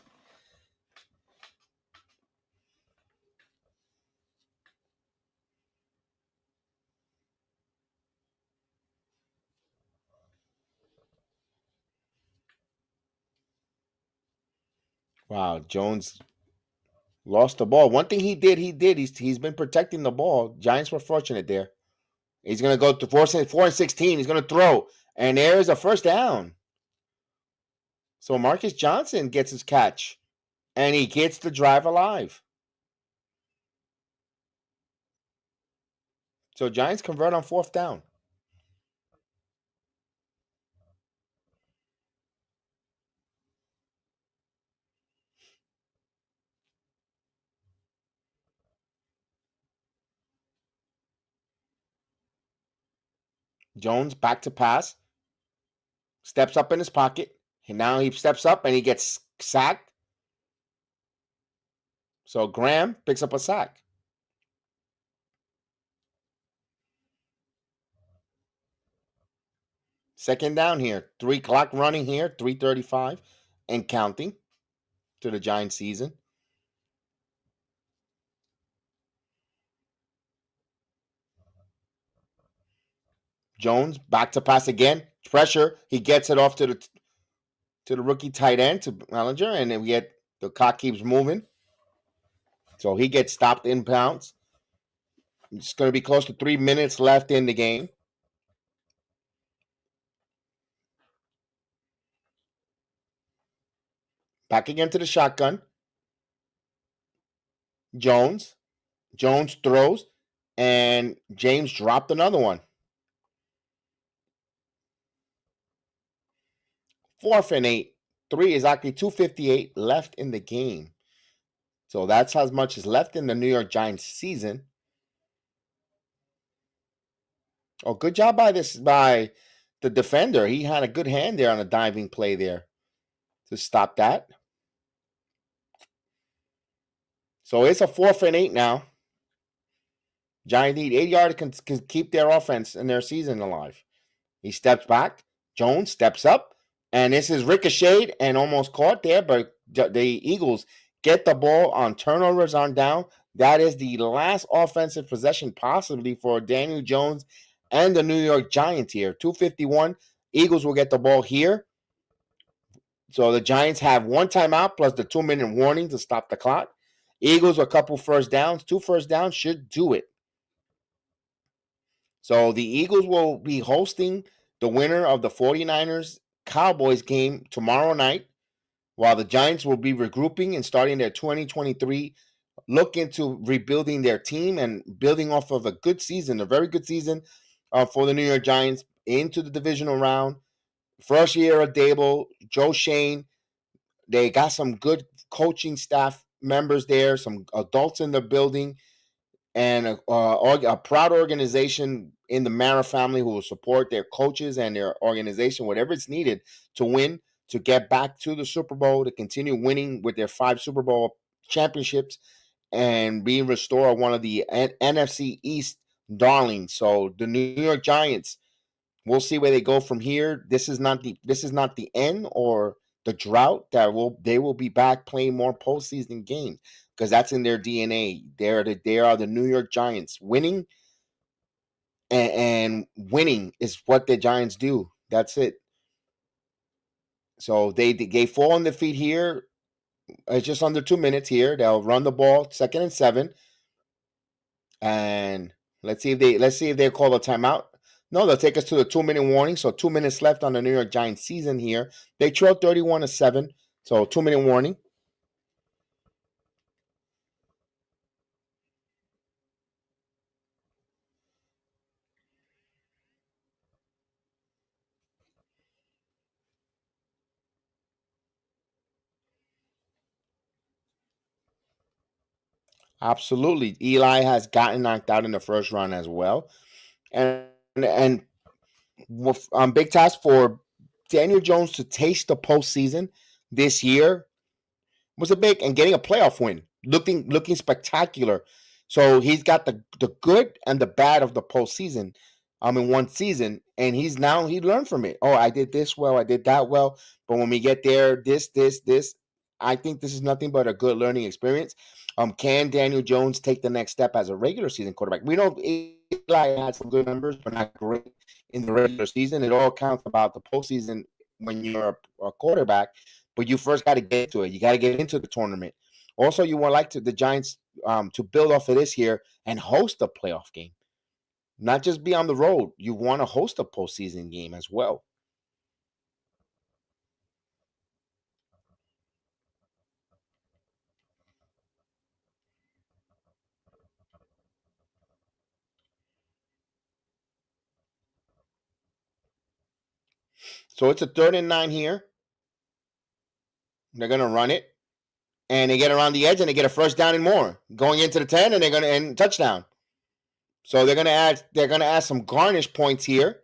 Wow, Jones lost the ball. One thing he did. He's been protecting the ball. Giants were fortunate there. He's gonna go to 4-16. He's gonna throw, and there's a first down. So Marcus Johnson gets his catch, and he gets the drive alive. So Giants convert on 4th down. Jones back to pass, steps up in his pocket, and now he steps up and he gets sacked. So Graham picks up a sack. Second down here. 3 clock running here, 3:35 and counting to the Giants season. Jones back to pass again. Pressure. He gets it off to the rookie tight end, to Bellinger, and then we get the clock keeps moving. So he gets stopped in bounds. It's going to be close to 3 minutes left in the game. Back again to the shotgun. Jones throws, and James dropped another one. 4th and 8. 3 is actually 2:58 left in the game. So that's as much as left in the New York Giants season. Oh, good job by the defender. He had a good hand there on a diving play there to stop that. So it's a 4th and 8 now. Giants need 8 yards to keep their offense and their season alive. He steps back. Jones steps up. And this is ricocheted and almost caught there, but the Eagles get the ball on turnovers on down. That is the last offensive possession possibly for Daniel Jones and the New York Giants here. 2:51. Eagles will get the ball here. So the Giants have 1 timeout plus the 2-minute warning to stop the clock. Eagles a couple first downs. 2 first downs should do it. So the Eagles will be hosting the winner of the 49ers Cowboys game tomorrow night, while the Giants will be regrouping and starting their 2023 look into rebuilding their team and building off of a good season, a very good season for the New York Giants into the divisional round. First year of Daboll, Joe Shane. They got some good coaching staff members there, some adults in the building, and a proud organization in the Mara family who will support their coaches and their organization, whatever it's needed to win, to get back to the Super Bowl, to continue winning with their 5 Super Bowl championships and being restored one of the NFC East darlings. So the New York Giants, we'll see where they go from here. This is not the end or the drought. They will be back playing more postseason games because that's in their DNA. They are the New York Giants. Winning and winning is what the Giants do. That's it. So they fall on their feet here. It's just under 2 minutes here. They'll run the ball, 2nd and 7, and let's see if they call a timeout. No, they'll take us to the 2-minute warning. So 2 minutes left on the New York Giants season here. They trail 31-7. So 2-minute warning. Absolutely. Eli has gotten knocked out in the first round as well. And big task for Daniel Jones to taste the postseason. this year was a big, and getting a playoff win, looking spectacular. So he's got the good and the bad of the postseason, in one season, and he learned from it. Oh, I did this well, I did that well, but when we get there, this, I think this is nothing but a good learning experience. Can Daniel Jones take the next step as a regular season quarterback? We know Eli had some good numbers, but not great in the regular season. It all counts about the postseason when you're a quarterback, but you first got to get to it. You got to get into the tournament. Also, you would like the Giants to build off of this here and host a playoff game, not just be on the road. You want to host a postseason game as well. So it's a 3rd and 9 here. They're gonna run it, and they get around the edge, and they get a first down and more, going into the 10, and they're gonna end touchdown. So they're gonna add some garnish points here.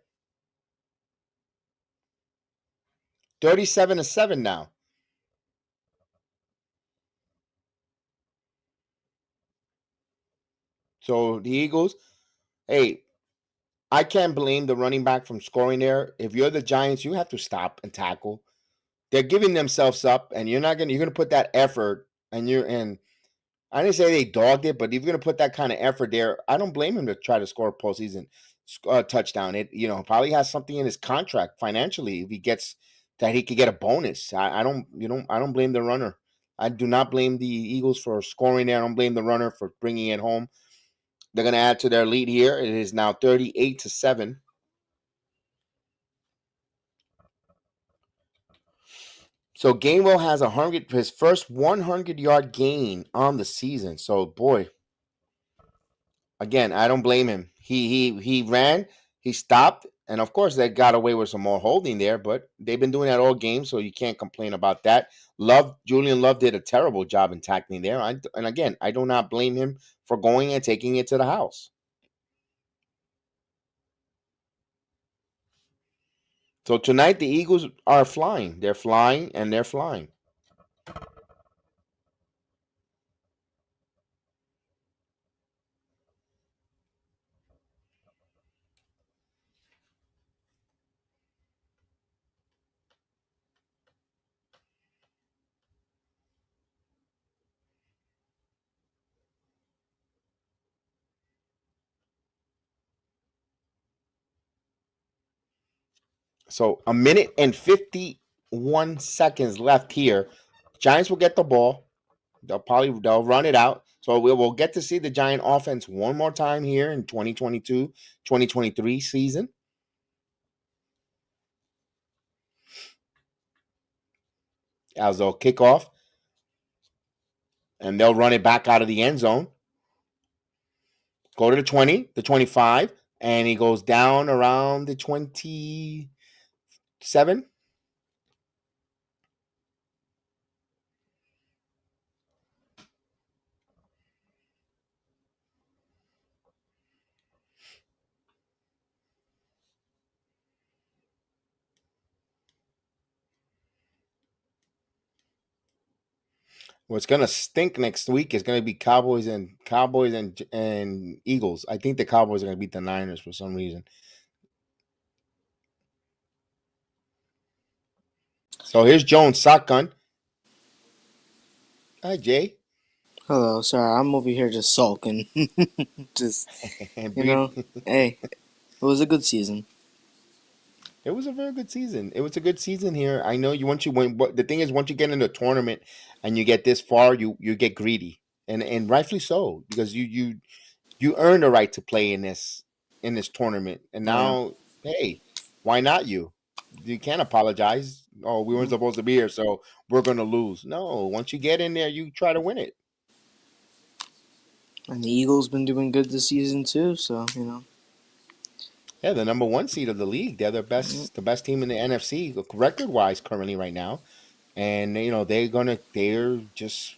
37-7 now. So the Eagles, hey, I can't blame the running back from scoring there. If you're the Giants, you have to stop and tackle. They're giving themselves up, and you're gonna put that effort, and I didn't say they dogged it, but if you're gonna put that kind of effort there, I don't blame him to try to score a postseason touchdown. It probably has something in his contract financially if he gets that he could get a bonus. I don't blame the runner. I do not blame the Eagles for scoring there. I don't blame the runner for bringing it home. They're gonna add to their lead here. It is now 38-7. So Gainwell has his first 100-yard gain on the season. So boy, again, I don't blame him. He ran, he stopped, and of course they got away with some more holding there, but they've been doing that all game, so you can't complain about that. Julian Love did a terrible job in tackling there. And again, I do not blame him for going and taking it to the house. So tonight the Eagles are flying. They're flying and they're flying. So a minute and 51 seconds left here. Giants will get the ball. They'll run it out. So we'll get to see the Giant offense one more time here in 2022-2023 season. As they'll kick off, and they'll run it back out of the end zone. Go to the 20, the 25, and he goes down around the 27. What's gonna stink next week is gonna be Cowboys and Eagles. I think the Cowboys are gonna beat the Niners for some reason. So here's Jones shotgun. Hi Jay. Hello, sorry, I'm over here just sulking. Just, And you know, hey, it was a good season. it was a very good season. It was a good season here. I know once you win, but the thing is, once you get in the tournament and you get this far, you get greedy, and rightfully so, because you earn the right to play in this tournament, and Yeah. now, hey, why not you? You can't apologize. Oh, we weren't supposed to be here, so we're gonna lose. No, once you get in there, you try to win it. And the Eagles been doing good this season too, so, Yeah, the number one seed of the league. They're the best team in the NFC record wise currently right now, and they're just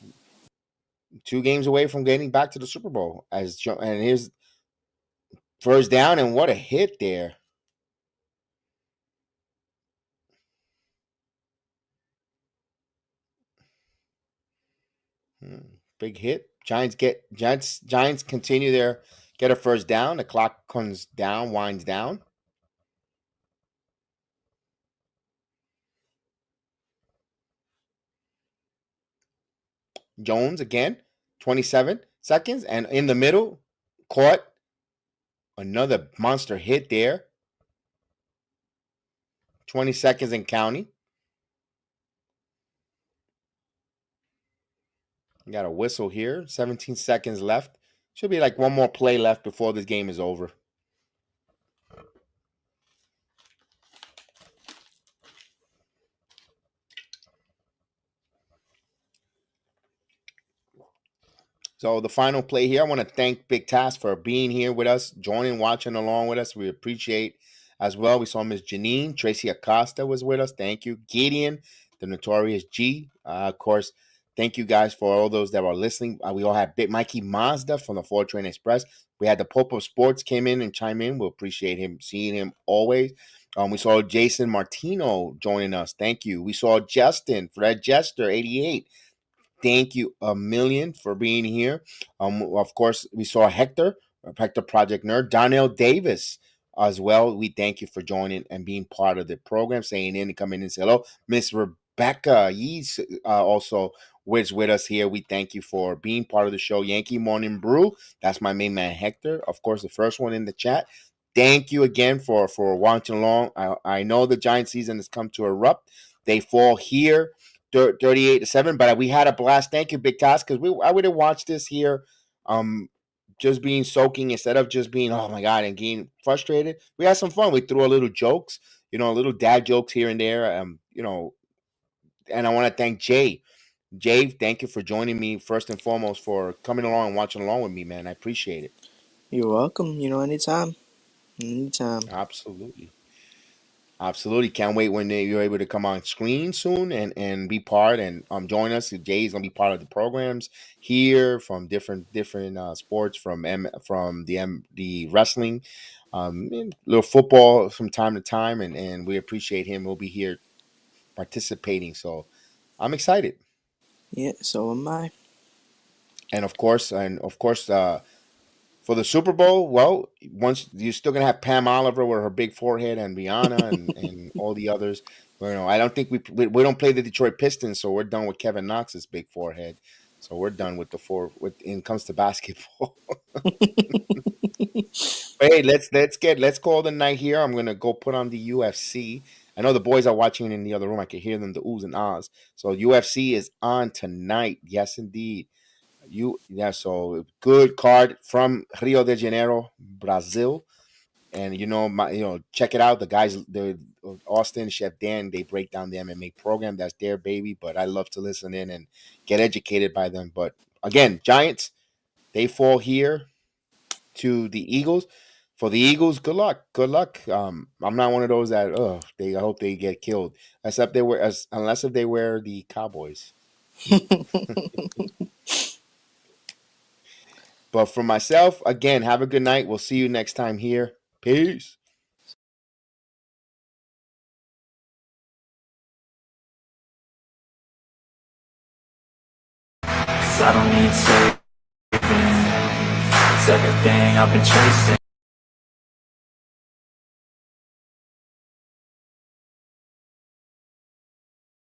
2 games away from getting back to the Super Bowl. And here's first down, and what a hit there. Big hit. Giants continue get a first down. The clock comes down, winds down. Jones again, 27 seconds, and in the middle, caught another monster hit there. 20 seconds and counting. Got a whistle here. 17 seconds left. Should be like one more play left before this game is over. So the final play here, I want to thank Big Task for being here with us, joining, watching along with us. We appreciate as well. We saw Miss Janine, Tracy Acosta was with us. Thank you. Gideon, the Notorious G. Of course, thank you guys for all those that are listening. We all had Big Mikey Mazda from the Ford Train Express. We had the Pope of Sports came in and chime in. We'll appreciate him, seeing him always. We saw Jason Martino joining us. Thank you. We saw Justin, Fred Jester, 88. Thank you a million for being here. Of course, we saw Hector Project Nerd, Donnell Davis as well. We thank you for joining and being part of the program, saying in and coming in and say hello. Miss Rebecca Yees also was with us here. We thank you for being part of the show. Yankee Morning Brew, that's my main man Hector. Of course, the first one in the chat. Thank you again for watching along. I know the Giant season has come to erupt. They fall here 38-7, but we had a blast. Thank you, Big Task, because I would have watched this here just being soaking instead of just being, oh my God, and getting frustrated. We had some fun. We threw a little jokes, little dad jokes here and there, and I want to thank Jay. Jay, thank you for joining me first and foremost, for coming along and watching along with me, man. I appreciate it. You're welcome. Anytime. Anytime. Absolutely. Can't wait when you're able to come on screen soon and be part and join us. Jay's gonna be part of the programs here from different sports, from the wrestling, little football from time to time, and we appreciate him. We'll be here participating. So I'm excited. Yeah, so am I. And of course, for the Super Bowl, well, once you're still gonna have Pam Oliver with her big forehead, and Rihanna and all the others. I don't think we don't play the Detroit Pistons, so we're done with Kevin Knox's big forehead. So we're done with when it comes to basketball. Hey, let's call the night here. I'm gonna go put on the UFC. I know the boys are watching in the other room. I can hear them, the oohs and ahs. So UFC is on tonight. Yes, indeed. So good card from Rio de Janeiro, Brazil, and check it out. The guys, the Austin, Chef Dan, they break down the MMA program. That's their baby, but I love to listen in and get educated by them. But again, Giants, they fall here to the Eagles. For the Eagles, good luck. Good luck. I'm not one of those that I hope they get killed, unless if they wear the Cowboys. But for myself, again, have a good night. We'll see you next time here. Peace. I don't need saving. It's everything I've been chasing.